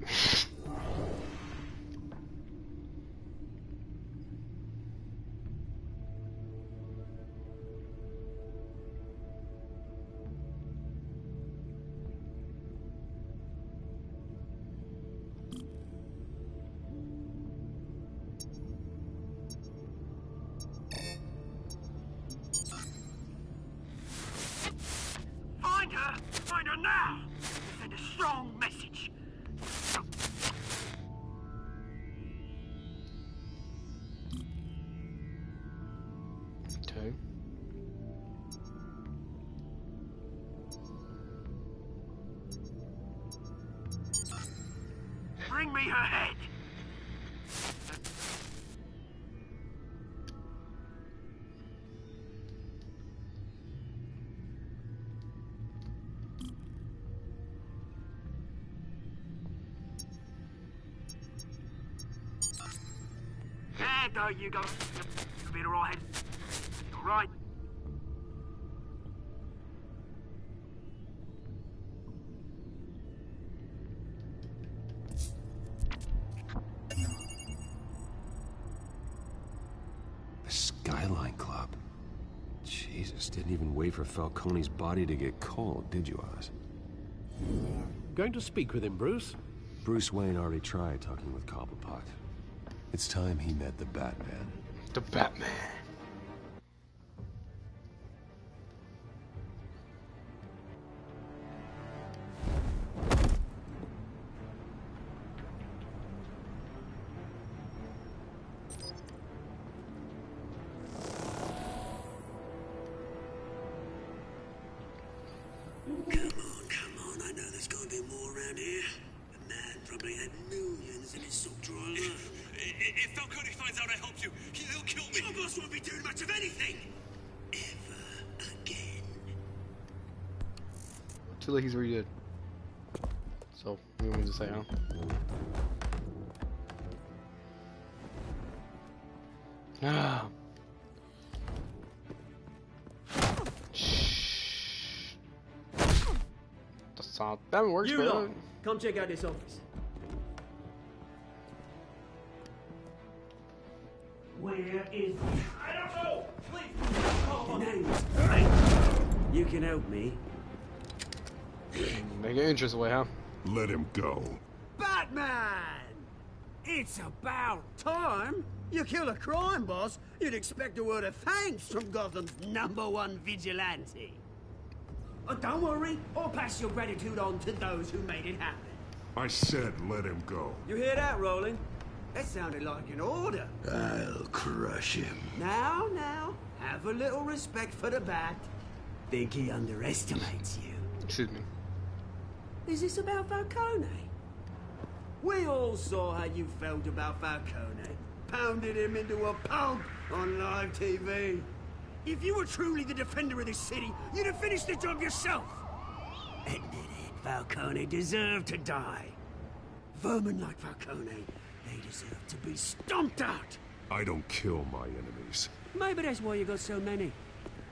Find her now! Send a strong message. Okay. Bring me her head. There you go. You'll be all right. All right. The Skyline Club. Jesus, didn't even wait for Falcone's body to get cold, did you, Oz? Going to speak with him, Bruce? Bruce Wayne already tried talking with Cobblepot. It's time he met the Batman. The Batman. Come on, I know there's gonna be more around here. The man probably had millions in his sock drawer alone. If Falcone finds out I helped you, he'll kill me. Your boss won't be doing much of anything. Ever again. Too late, he's already dead. So, what do you want me to say, huh? Ah. Shh. That's not... That works, You but... lot, come check out this office. Where is... I don't know! Please! Your name's Frank. You can help me. Make it interesting way, huh? Let him go. Batman! It's about time! You kill a crime boss, you'd expect a word of thanks from Gotham's #1 vigilante. Oh, don't worry, I'll pass your gratitude on to those who made it happen. I said let him go. You hear that, Roland? That sounded like an order. I'll crush him. Now, have a little respect for the Bat. Think he underestimates you. Excuse me. Is this about Falcone? We all saw how you felt about Falcone. Pounded him into a pulp on live TV. If you were truly the defender of this city, you'd have finished the job yourself. Admit it, Falcone deserved to die. Vermin like Falcone, they deserve to be stomped out. I don't kill my enemies. Maybe that's why you got so many.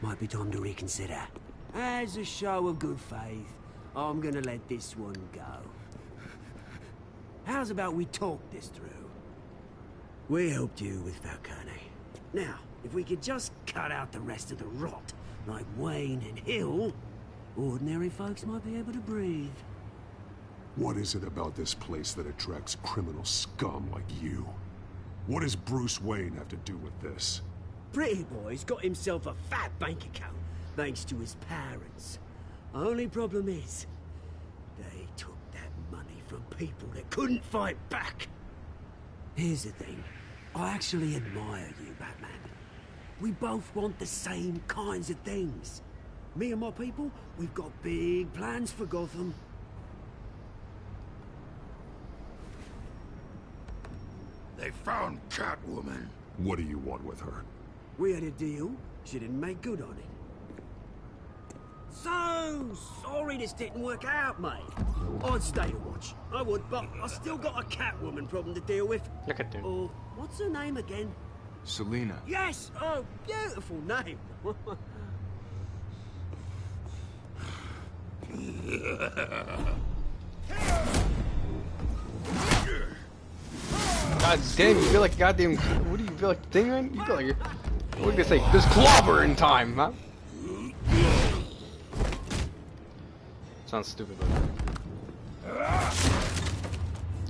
Might be time to reconsider. As a show of good faith, I'm gonna let this one go. How's about we talk this through? We helped you with Falcone. Now, if we could just cut out the rest of the rot, like Wayne and Hill, ordinary folks might be able to breathe. What is it about this place that attracts criminal scum like you? What does Bruce Wayne have to do with this? Pretty Boy's got himself a fat bank account, thanks to his parents. Only problem is, they took that money from people that couldn't fight back. Here's the thing. I actually admire you, Batman. We both want the same kinds of things. Me and my people, we've got big plans for Gotham. They found Catwoman. What do you want with her? We had a deal. She didn't make good on it. So sorry this didn't work out, mate. I'd stay to watch. I would, but I still got a Catwoman problem to deal with. Look at that. Oh, what's her name again? Selina. Yes! Oh, beautiful name. God damn, you feel like a goddamn. What do you feel like the thing on? You feel like you're. What are you gonna say? There's clobber in time, huh? Sounds stupid, but.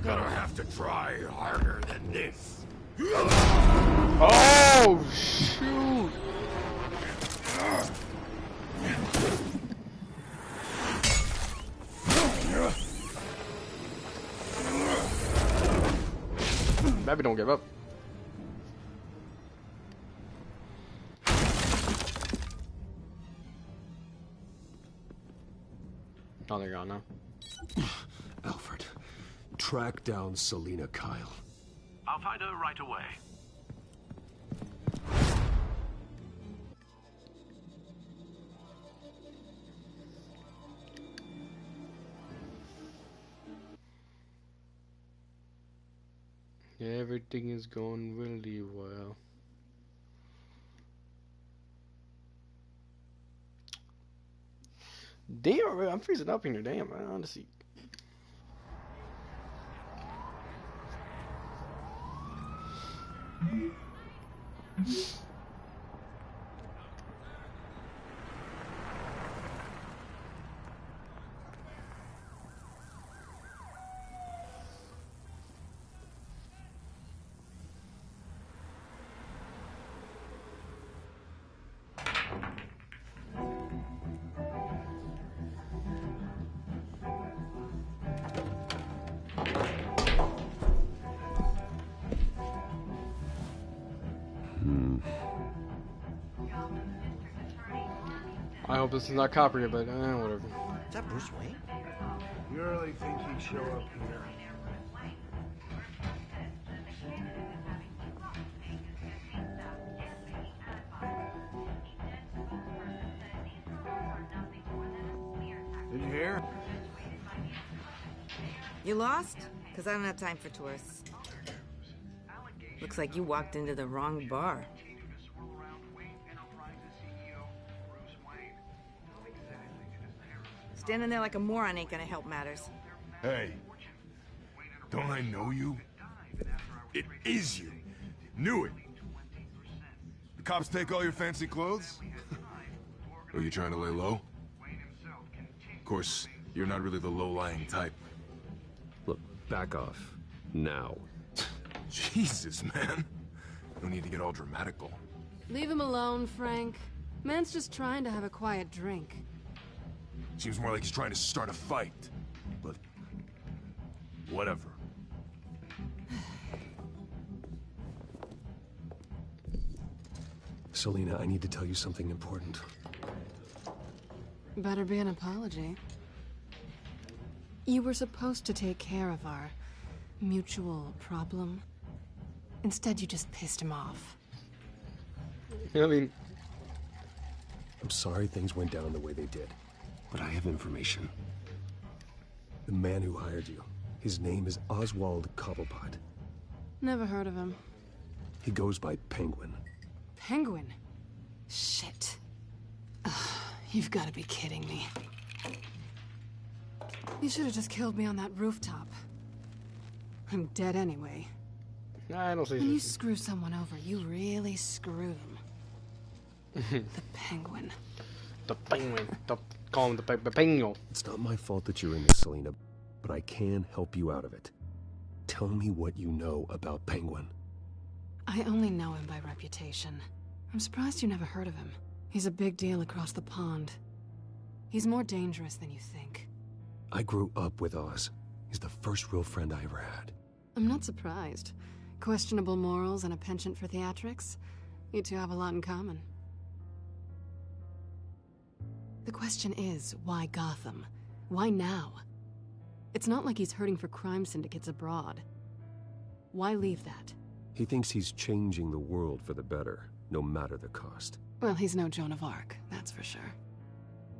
Gonna have to try harder than this. Oh, shoot! Maybe don't give up. Oh, they're gone now. Alfred, track down Selina Kyle. I'll find her right away. Everything is going really well. Damn, I'm freezing up in here. Damn, I honestly. I hope this is not copyrighted, but whatever. Is that Bruce Wayne? You really think he'd show up here? Did you hear? You lost? Because I don't have time for tourists. Looks like you walked into the wrong bar. Standing there like a moron ain't gonna help matters. Hey, don't I know you? It is you. Knew it. The cops take all your fancy clothes? Are you trying to lay low? Of course, you're not really the low-lying type. Look, back off. Now. Jesus, man. No need to get all dramatical. Leave him alone, Frank. Man's just trying to have a quiet drink. Seems more like he's trying to start a fight. But... whatever. Selina, I need to tell you something important. Better be an apology. You were supposed to take care of our mutual problem. Instead, you just pissed him off. I mean... I'm sorry things went down the way they did, but I have information. The man who hired you, his name is Oswald Cobblepot. Never heard of him. He goes by Penguin. Penguin? Shit. Ugh, you've got to be kidding me. You should have just killed me on that rooftop. I'm dead anyway. I don't see. When you screw someone over, you really screw them. The Penguin. The Penguin. Call him the Penguin. It's not my fault that you're in this, Selina, but I can help you out of it. Tell me what you know about Penguin. I only know him by reputation. I'm surprised you never heard of him. He's a big deal across the pond. He's more dangerous than you think. I grew up with Oz. He's the first real friend I ever had. I'm not surprised. Questionable morals and a penchant for theatrics. You two have a lot in common. The question is, why Gotham? Why now? It's not like he's hurting for crime syndicates abroad. Why leave that? He thinks he's changing the world for the better, no matter the cost. Well, he's no Joan of Arc, that's for sure.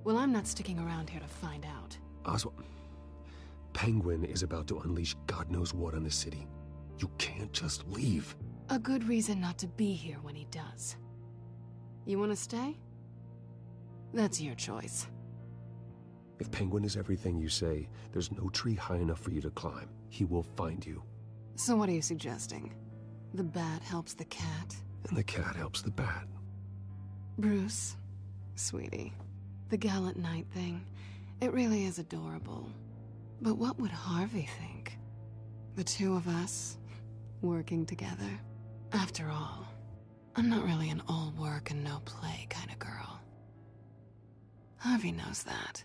Well, I'm not sticking around here to find out. Oswald, Penguin is about to unleash God knows what on the city. You can't just leave. A good reason not to be here when he does. You want to stay? That's your choice. If Penguin is everything you say, there's no tree high enough for you to climb. He will find you. So what are you suggesting? The bat helps the cat? And the cat helps the bat. Bruce, sweetie, the gallant knight thing, it really is adorable. But what would Harvey think? The two of us, working together? After all, I'm not really an all work and no play kind of girl. Harvey knows that.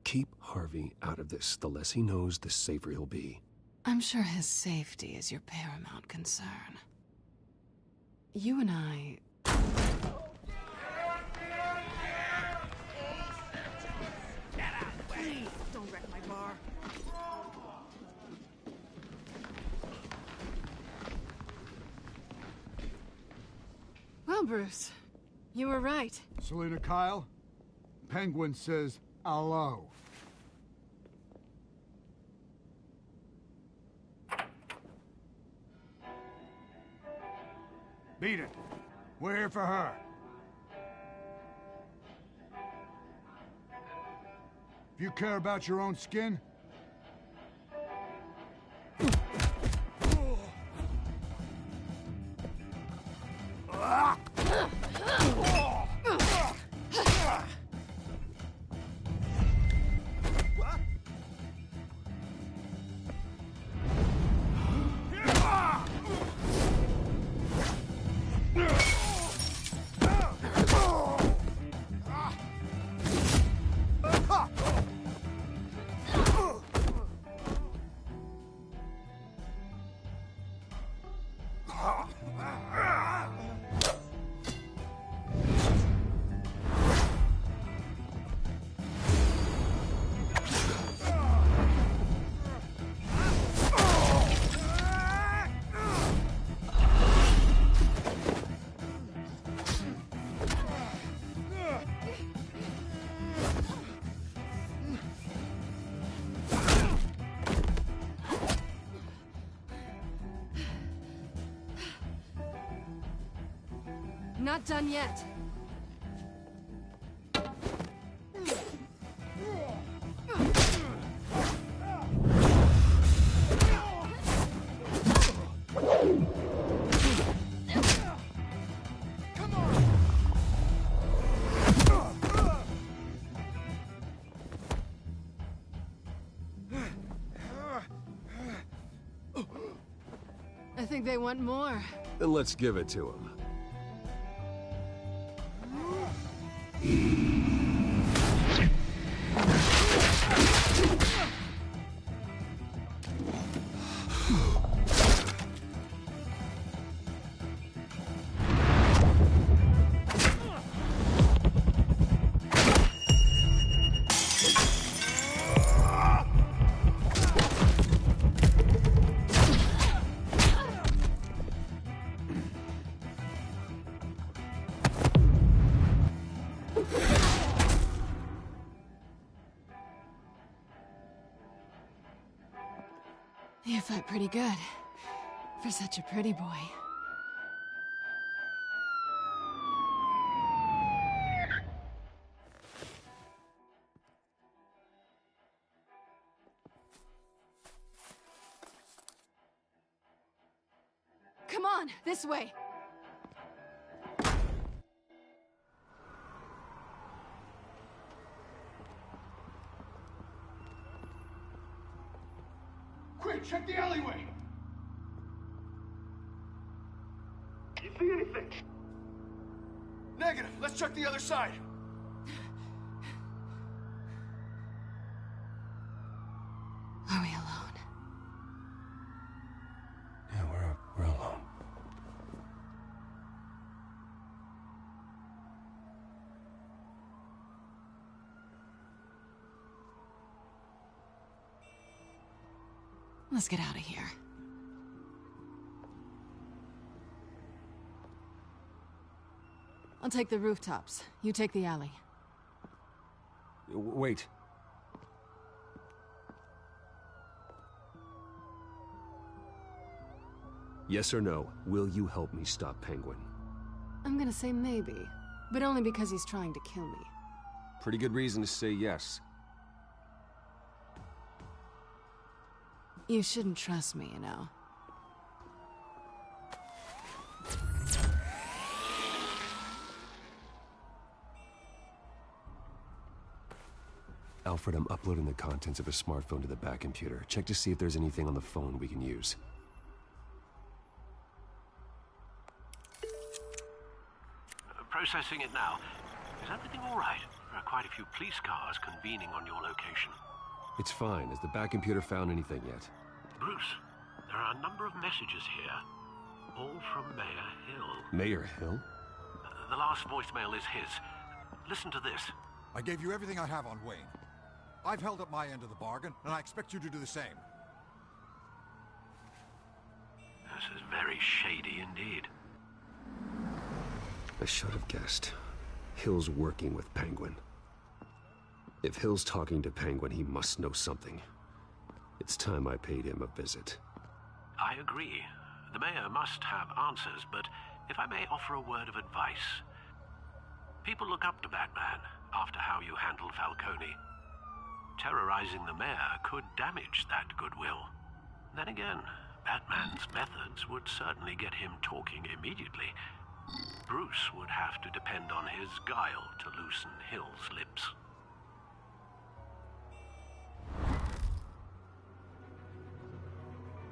Keep Harvey out of this. The less he knows, the safer he'll be. I'm sure his safety is your paramount concern. You and I... Please, don't wreck my bar. Well, Bruce, you were right. Selina Kyle, Penguin says hello. Beat it. We're here for her. If you care about your own skin, Not done yet. think they want more. Then let's give it to them. You fight pretty good. For such a pretty boy. Come on, this way. Quick, check the alleyway! You see anything? Negative. Let's check the other side. Are we alone? Yeah, we're alone. Let's get out of here. I'll take the rooftops. You take the alley. Wait. Yes or no, will you help me stop Penguin? I'm gonna say maybe, but only because he's trying to kill me. Pretty good reason to say yes. You shouldn't trust me, you know. Alfred, I'm uploading the contents of a smartphone to the back computer. Check to see if there's anything on the phone we can use. Processing it now. Is everything all right? There are quite a few police cars convening on your location. It's fine. Has the back computer found anything yet? Bruce, there are a number of messages here. All from Mayor Hill. Mayor Hill? The last voicemail is his. Listen to this. I gave you everything I have on Wayne. I've held up my end of the bargain, and I expect you to do the same. This is very shady indeed. I should have guessed. Hill's working with Penguin. If Hill's talking to Penguin, he must know something. It's time I paid him a visit. I agree. The mayor must have answers, but if I may offer a word of advice. People look up to Batman after how you handled Falcone. Terrorizing the mayor could damage that goodwill. Then again, Batman's methods would certainly get him talking immediately. Bruce would have to depend on his guile to loosen Hill's lips.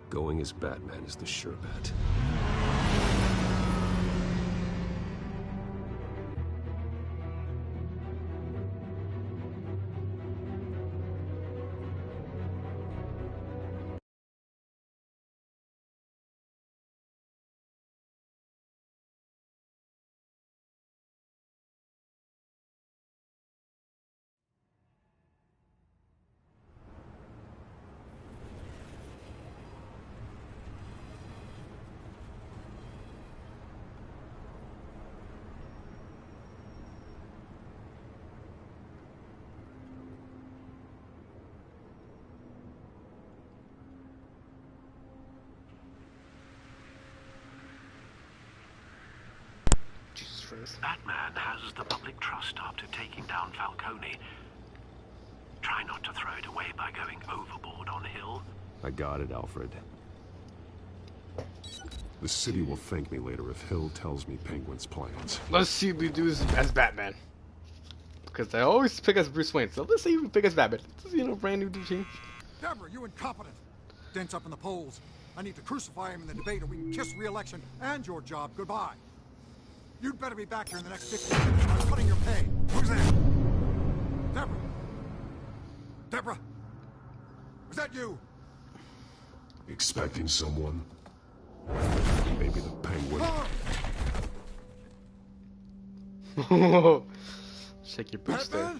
Going as Batman is the sure bet. Batman has the public trust after taking down Falcone. Try not to throw it away by going overboard on Hill. I got it, Alfred. The city will thank me later if Hill tells me Penguin's plans. Let's see if we do this as Batman. Because I always pick as Bruce Wayne, so let's see if we pick as Batman. This is, brand new team. Deborah, you incompetent! Dents up in the polls. I need to crucify him in the debate, or we can kiss re-election and your job goodbye. You'd better be back here in the next 15 minutes, or I'm cutting your pay. Who's there? Deborah? Deborah? Was that you? Expecting someone? Maybe the Penguin. Shake your boots there.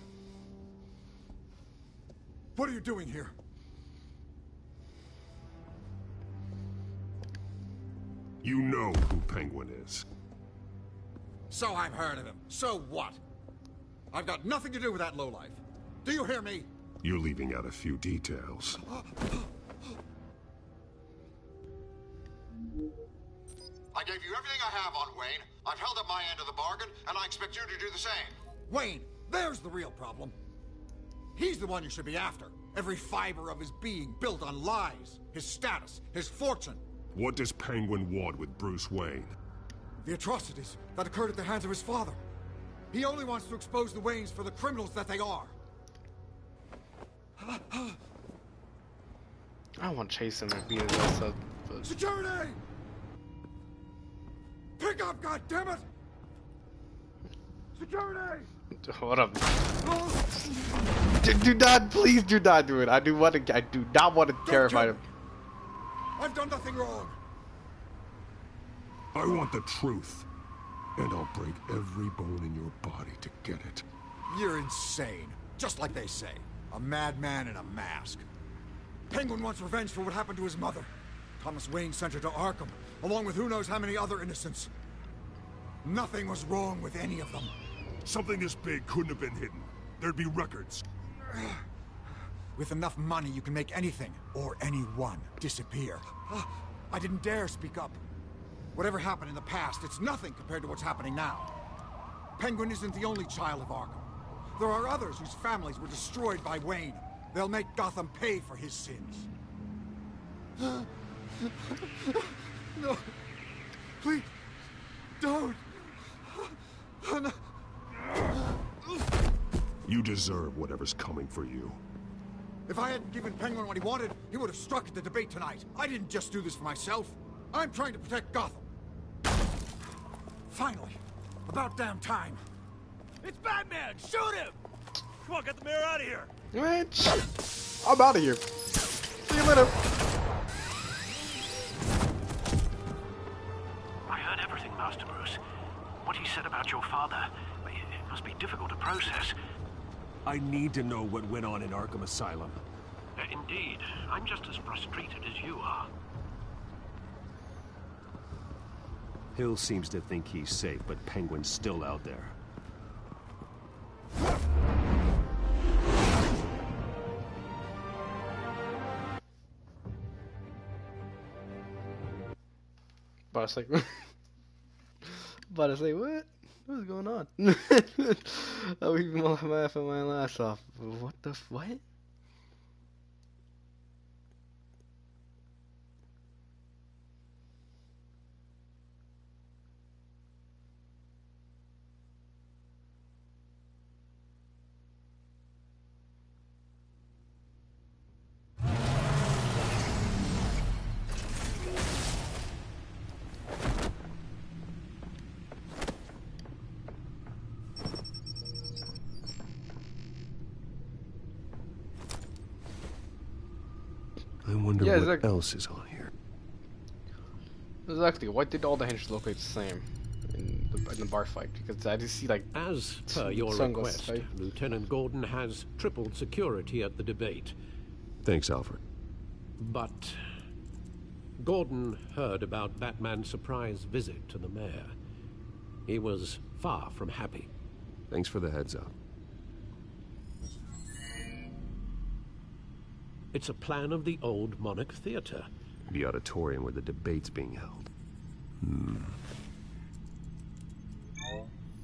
What are you doing here? You know who Penguin is. So I've heard of him. So what? I've got nothing to do with that lowlife. Do you hear me? You're leaving out a few details. I gave you everything I have on Wayne. I've held up my end of the bargain, and I expect you to do the same. Wayne, there's the real problem. He's the one you should be after. Every fiber of his being built on lies, his status, his fortune. What does Penguin want with Bruce Wayne? The atrocities that occurred at the hands of his father. He only wants to expose the Waynes for the criminals that they are. I want to chase him and beat his ass up. But... Security! Pick up, goddammit! Security! What up? Do not, please do not do it. I do not want to terrify him. I've done nothing wrong. I want the truth. And I'll break every bone in your body to get it. You're insane. Just like they say. A madman in a mask. Penguin wants revenge for what happened to his mother. Thomas Wayne sent her to Arkham, along with who knows how many other innocents. Nothing was wrong with any of them. Something this big couldn't have been hidden. There'd be records. With enough money, you can make anything, or anyone, disappear. I didn't dare speak up. Whatever happened in the past, it's nothing compared to what's happening now. Penguin isn't the only child of Arkham. There are others whose families were destroyed by Wayne. They'll make Gotham pay for his sins. No. Please. Don't. No. You deserve whatever's coming for you. If I hadn't given Penguin what he wanted, he would have struck at the debate tonight. I didn't just do this for myself. I'm trying to protect Gotham. Finally. About damn time. It's Batman! Shoot him! Come on, get the mayor out of here! What? I'm out of here. See you later. I heard everything, Master Bruce. What he said about your father, it must be difficult to process. I need to know what went on in Arkham Asylum. Indeed. I'm just as frustrated as you are. Hill seems to think he's safe, but Penguin's still out there. But it's like, what? What's going on? I was even laughing my ass off. What the what? I wonder Yeah, what exactly. else is on here. Exactly. Why did all the henchmen locate the same in the bar fight? Because I just see like As per your sunglasses, request, right? Lieutenant Gordon has tripled security at the debate. Thanks, Alfred. But Gordon heard about Batman's surprise visit to the mayor. He was far from happy. Thanks for the heads up. It's a plan of the old Monarch Theater. The auditorium where the debate's being held.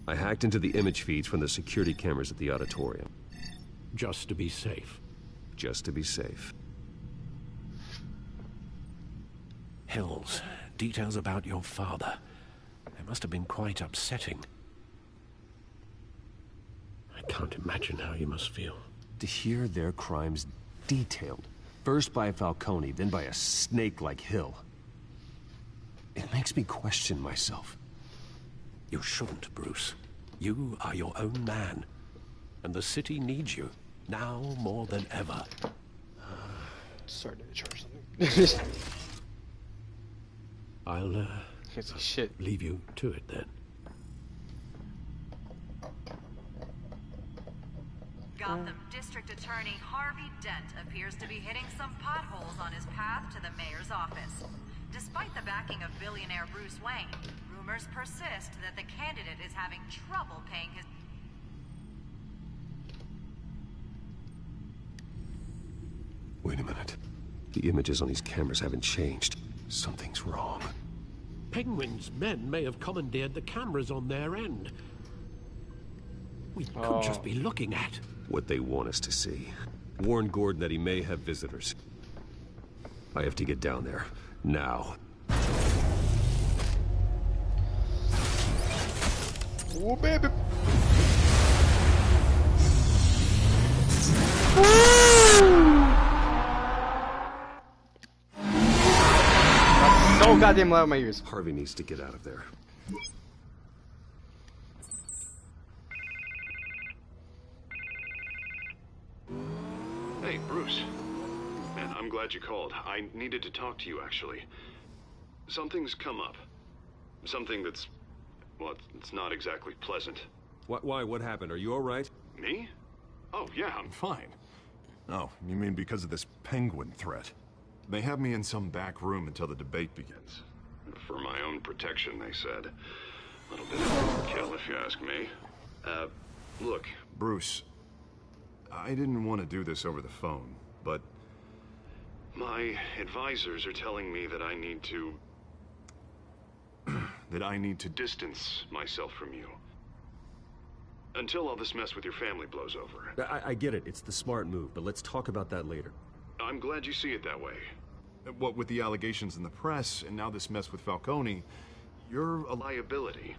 I hacked into the image feeds from the security cameras at the auditorium. Just to be safe. Just to be safe. Hills, details about your father. They must have been quite upsetting. I can't imagine how you must feel. To hear their crimes detailed First by Falcone, then by a snake like Hill. It makes me question myself. You shouldn't, Bruce. You are your own man. And the city needs you, now more than ever. Starting to charge something. I'll, shit. leave you to it then. Gotham District Attorney Harvey Dent appears to be hitting some potholes on his path to the mayor's office. Despite the backing of billionaire Bruce Wayne, rumors persist that the candidate is having trouble paying his... Wait a minute. The images on these cameras haven't changed. Something's wrong. Penguin's men may have commandeered the cameras on their end. We could just be looking at what they want us to see. Warn Gordon that he may have visitors. I have to get down there. Now. Oh, baby. So goddamn loud in my ears. Harvey needs to get out of there. Hey, Bruce. Man, I'm glad you called. I needed to talk to you, actually. Something's come up. Something that's... well, it's not exactly pleasant. Why? What happened? Are you all right? Me? Oh, yeah, I'm fine. Oh, you mean because of this penguin threat? They have me in some back room until the debate begins. For my own protection, they said. A little bit of overkill, if you ask me. Look. Bruce, I didn't want to do this over the phone, but... my advisors are telling me that I need to... that I need to distance myself from you. Until all this mess with your family blows over. I get it. It's the smart move, but let's talk about that later. I'm glad you see it that way. What with the allegations in the press, and now this mess with Falcone, you're a liability.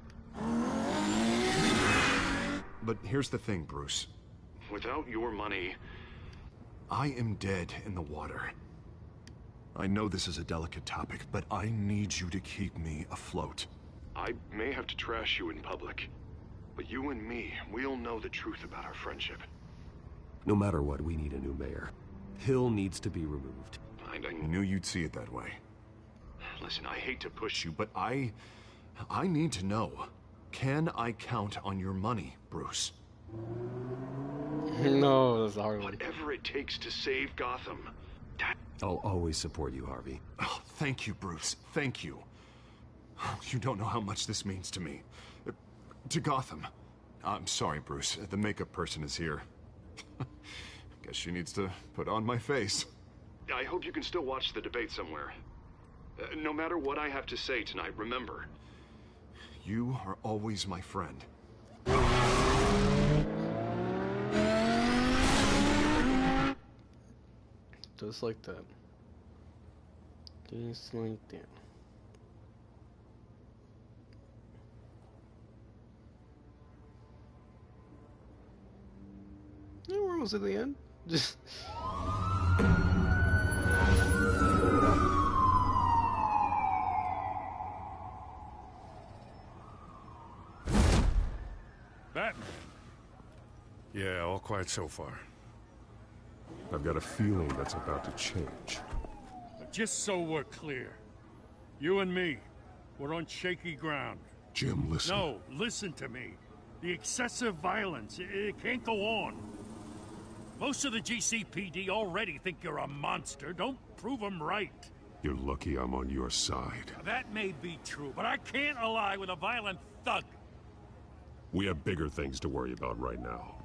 But here's the thing, Bruce. Without your money... I am dead in the water. I know this is a delicate topic, but I need you to keep me afloat. I may have to trash you in public, but you and me, we'll know the truth about our friendship. No matter what, we need a new mayor. Hill needs to be removed. I knew you'd see it that way. Listen, I hate to push you, but I need to know. Can I count on your money, Bruce? No, that's hard. Whatever it takes to save Gotham. I'll always support you, Harvey. Oh, thank you, Bruce. Thank you. You don't know how much this means to me. To Gotham. I'm sorry, Bruce. The makeup person is here. Guess she needs to put on my face. I hope you can still watch the debate somewhere. No matter what I have to say tonight, remember. You are always my friend. Just like that. Just like that. Yeah, we're almost at the end. Just... Batman. Yeah, all quiet so far. I've got a feeling that's about to change. Just so we're clear, you and me, we're on shaky ground. Jim, listen. No, listen to me. The excessive violence, it can't go on. Most of the GCPD already think you're a monster. Don't prove them right. You're lucky I'm on your side. That may be true, but I can't ally with a violent thug. We have bigger things to worry about right now.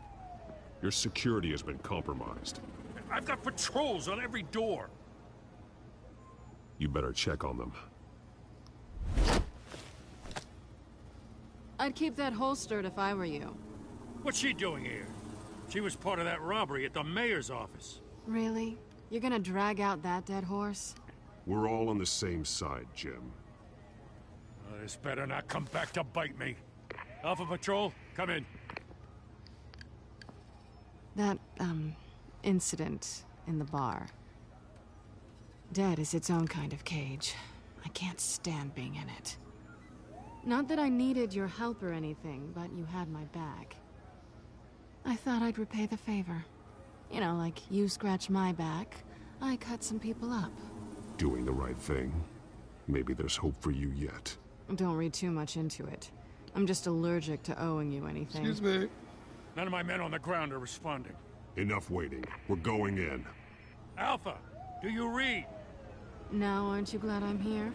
Your security has been compromised. I've got patrols on every door. You better check on them. I'd keep that holstered if I were you. What's she doing here? She was part of that robbery at the mayor's office. Really? You're gonna drag out that dead horse? We're all on the same side, Jim. This better not come back to bite me. Alpha Patrol, come in. That, incident in the bar. Dead is its own kind of cage. I can't stand being in it. Not that I needed your help or anything, but you had my back. I thought I'd repay the favor. You know, like you scratch my back, I cut some people up. Doing the right thing. Maybe there's hope for you yet. Don't read too much into it. I'm just allergic to owing you anything. Excuse me. None of my men on the ground are responding. Enough waiting. We're going in. Alpha, do you read? Now, aren't you glad I'm here?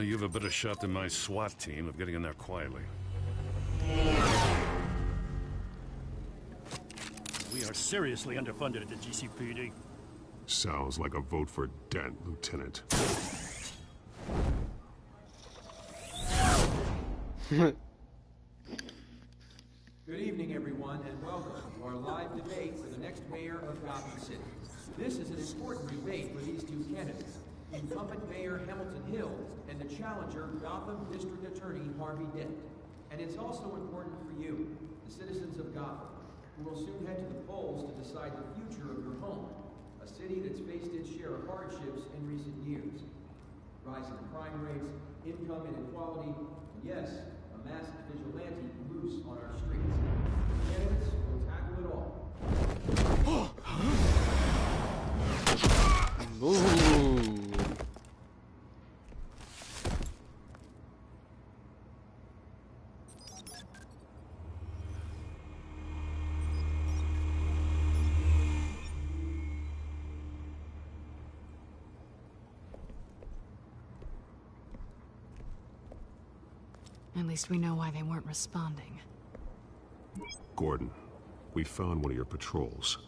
You have a better shot than my SWAT team of getting in there quietly. We are seriously underfunded at the GCPD. Sounds like a vote for Dent, Lieutenant. Good evening, everyone, and welcome to our live debate for the next mayor of Gotham City. This is an important debate for these two candidates, incumbent Mayor Hamilton Hill and the challenger Gotham District Attorney Harvey Dent. And it's also important for you, the citizens of Gotham, who will soon head to the polls to decide the future of your home, a city that's faced its share of hardships in recent years. Rising crime rates, income inequality, and yes, a masked vigilante loose on our streets. The candidates will tackle it all. Ooh. At least we know why they weren't responding. Gordon, we found one of your patrols.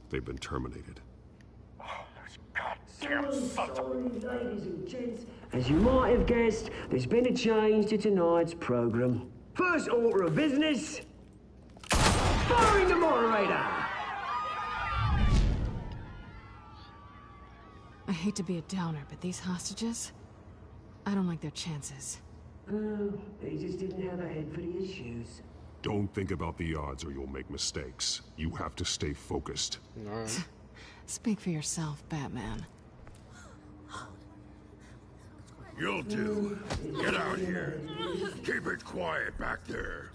They've been terminated. Sorry, ladies and gents. As you might have guessed, there's been a change to tonight's program. First order of business, firing the moderator. I hate to be a downer, but these hostages, I don't like their chances. Oh, they just didn't have a head for the issues. Don't think about the odds or you'll make mistakes. You have to stay focused. All right. Speak for yourself, Batman. You'll do. Get out here. Keep it quiet back there.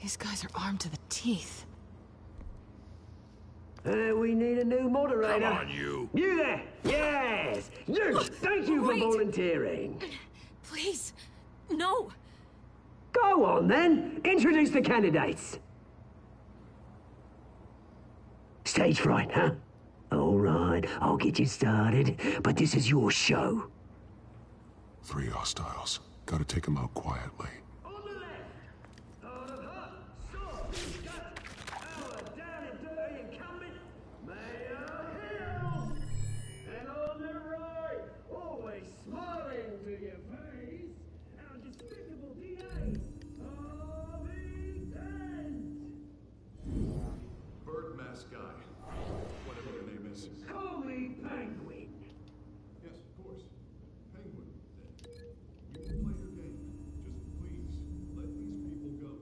These guys are armed to the teeth. We need a new moderator. Come on, you. You there? Yes. You. Thank you for Wait. volunteering. Please, no. Go on, then. Introduce the candidates. Stage fright, huh? All right, I'll get you started, but this is your show. 3 hostiles. Gotta take them out quietly. On the left, out of her, sword, gut, our down and dirty incumbent, Mayor Hill. And on the right, always smiling to your face, our despicable DA, Harvey Dent. Bird mask guy. Whatever your name is. Call me Penguin. Yes, of course. Penguin, then. You can play your game. Just please, let these people go.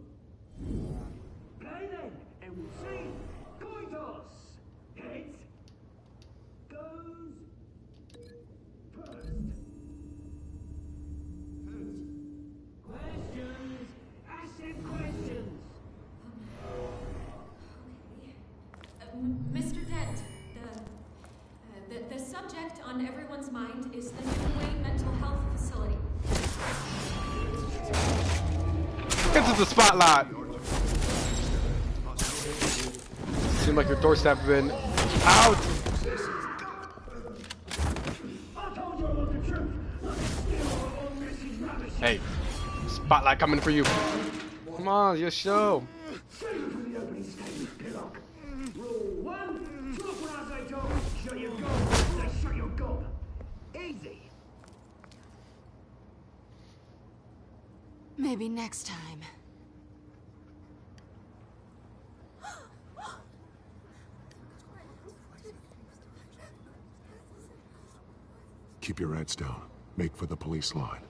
Play then, and we'll see. Coin toss. Heads goes first. Heads. Questions. Ask them questions. Mr. Dent, the subject on everyone's mind is the New Way Mental Health Facility. Get to the spotlight. Seems like your doorstep has been out. I told you I want the truth. All this is rubbish. Hey, spotlight coming for you. Come on, your show. Straight from the opening statement, Pillock. Rule 1, talk when I say talk, shut your gob. Say shut your gob. Easy. Maybe next time. Keep your heads down. Make for the police line.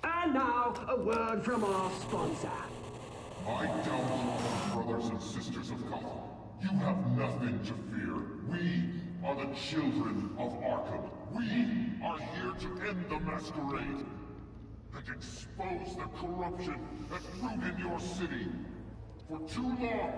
And now, a word from our sponsor. My downfall, brothers and sisters of Gotham. You have nothing to fear. We are the children of Arkham. We are here to end the masquerade and expose the corruption that grew in your city. For too long,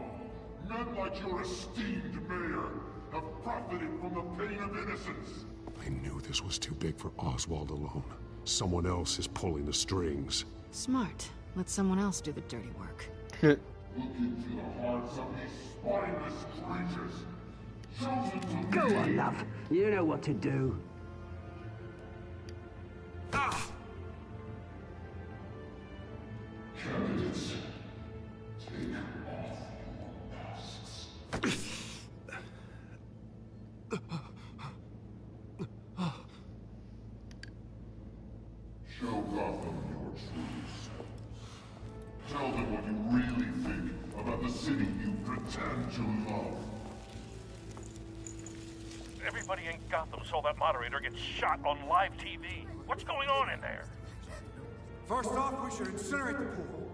men like your esteemed mayor have profited from the pain of innocence. I knew this was too big for Oswald alone. Someone else is pulling the strings. Smart. Let someone else do the dirty work. Look into the hearts of these spineless creatures. Chosen to Go on, love. You know what to do. Candidates, take off your masks. Show Gotham your true selves. Tell them what you really think about the city you pretend to love. Everybody in Gotham saw that moderator get shot on live TV. What's going on in there? First off, we should incinerate the pool.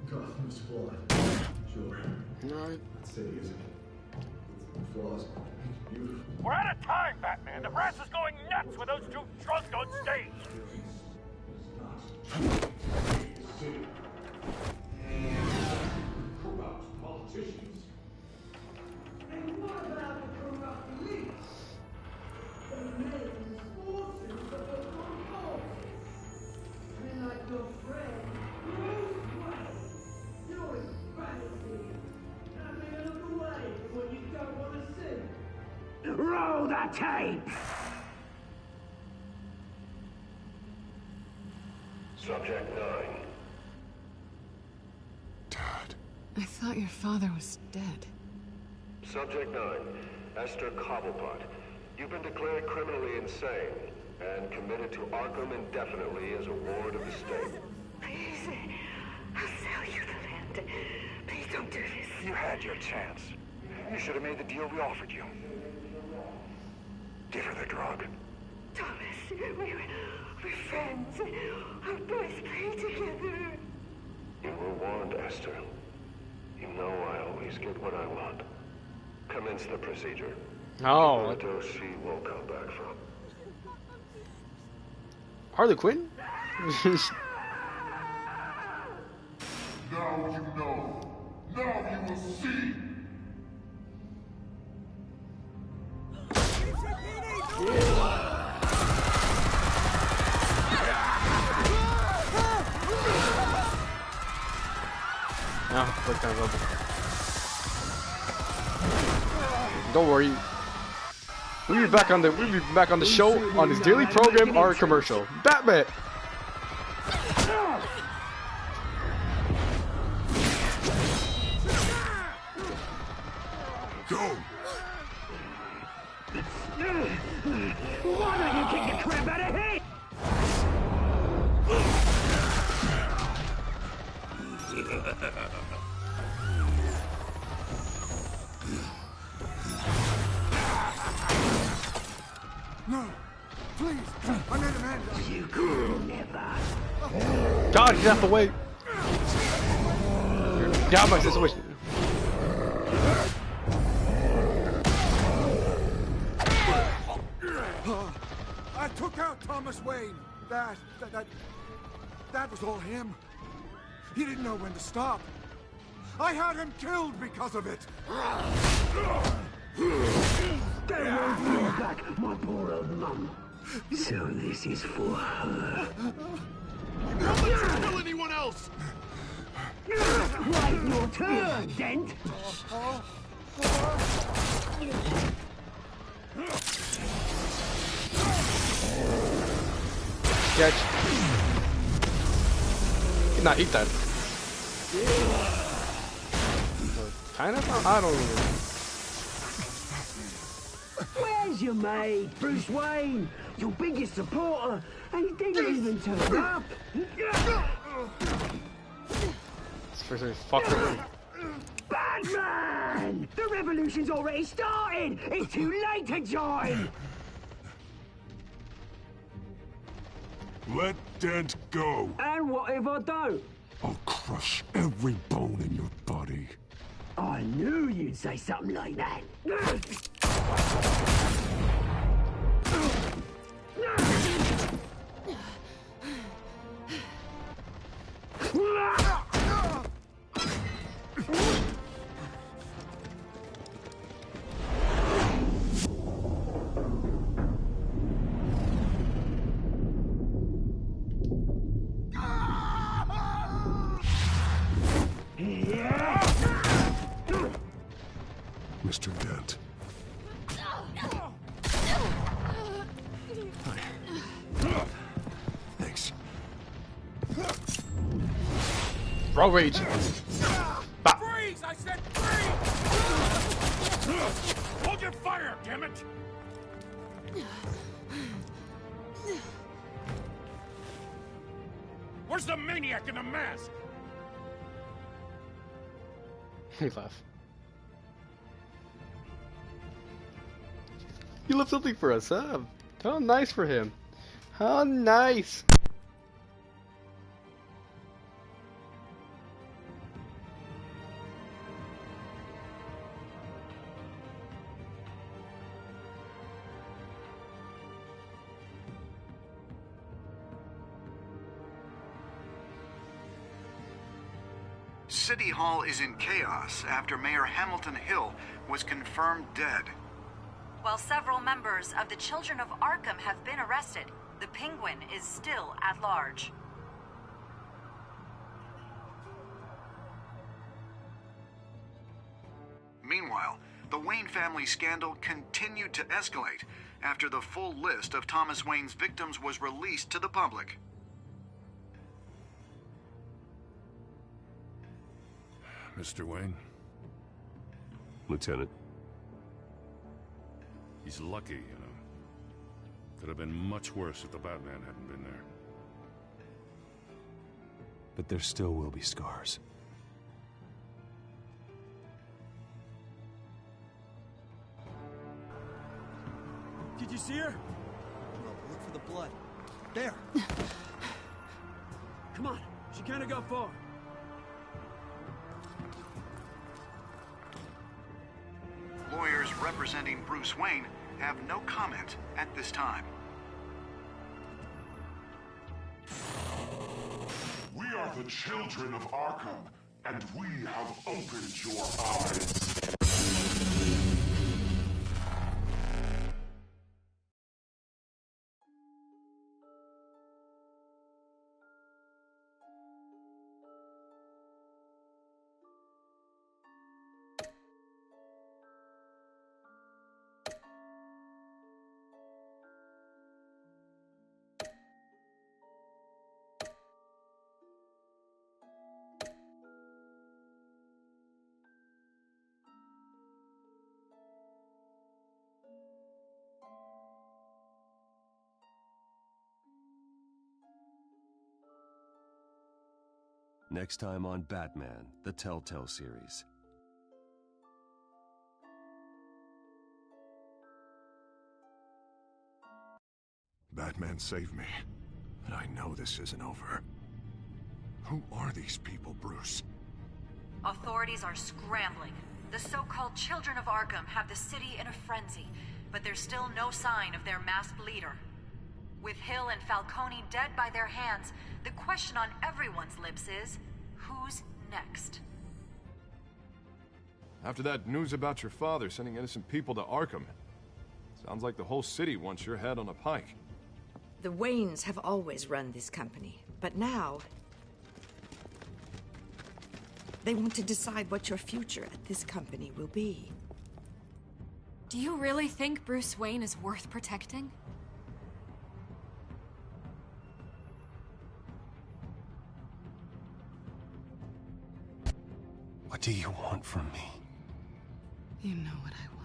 Gotham's flawed. Sure. Right. That city isn't. It's flaws. Beautiful. We're out of time, Batman. The press is going nuts with those two drunks on stage. Corrupt politicians. And what about the corrupt police? They made forces of the control. And like your friend, Bruce Wayne, you're insanity. Nothing out of the way when you don't want to see. Roll the tape! Subject 9. I thought your father was dead. Subject 9. Esther Cobblepot. You've been declared criminally insane and committed to Arkham indefinitely as a ward of the state. Please, I'll sell you the land. Please don't do this. You had your chance. You should have made the deal we offered you. Give her the drug. Thomas, we're friends. Our boys play together. You were warned, Esther. You know I always get what I want. Commence the procedure. Oh. The dose she won't come back from. Harley Quinn? Now you know. Now you will see. Now, click that level. Don't worry. We'll be back on the show on this daily program or commercial. Batman. Go. Why don't you kick the crap out of him? No, please, I made a man. You could never. God, get out the way. Get out of my situation. I took out Thomas Wayne. That was all him. He didn't know when to stop. I had him killed because of it. Don't hold me back, my poor old mum. So this is for her. Don't let her kill anyone else. Wait your turn, Dent. Catch. Did not eat that. Kind of? I don't know. Where's your mate, Bruce Wayne? Your biggest supporter, and he didn't even turn up. This person fucker. Batman! The revolution's already started! It's too late to join! Let Dent go. And what if I don't? I'll crush every bone in your body. I knew you'd say something like that. Mr. Dent. Thanks. Road rage. Freeze! I said freeze! Hold your fire, damn it! Where's the maniac in the mask? He left. He left something for us, huh? How nice for him. How nice. City Hall is in chaos after Mayor Hamilton Hill was confirmed dead. While several members of the Children of Arkham have been arrested, the Penguin is still at large. Meanwhile, the Wayne family scandal continued to escalate after the full list of Thomas Wayne's victims was released to the public. Mr. Wayne? Lieutenant. He's lucky, you know. Could have been much worse if the Batman hadn't been there. But there still will be scars. Did you see her? No, look for the blood. There! Come on, she can't have got far. Lawyers representing Bruce Wayne have no comment at this time. We are the children of Arkham, and we have opened your eyes. Next time on Batman, the Telltale series. Batman saved me, but I know this isn't over. Who are these people, Bruce? Authorities are scrambling. The so-called Children of Arkham have the city in a frenzy, but there's still no sign of their masked leader. With Hill and Falcone dead by their hands, the question on everyone's lips is, who's next? After that news about your father sending innocent people to Arkham, sounds like the whole city wants your head on a pike. The Waynes have always run this company, but now they want to decide what your future at this company will be. Do you really think Bruce Wayne is worth protecting? What do you want from me? You know what I want.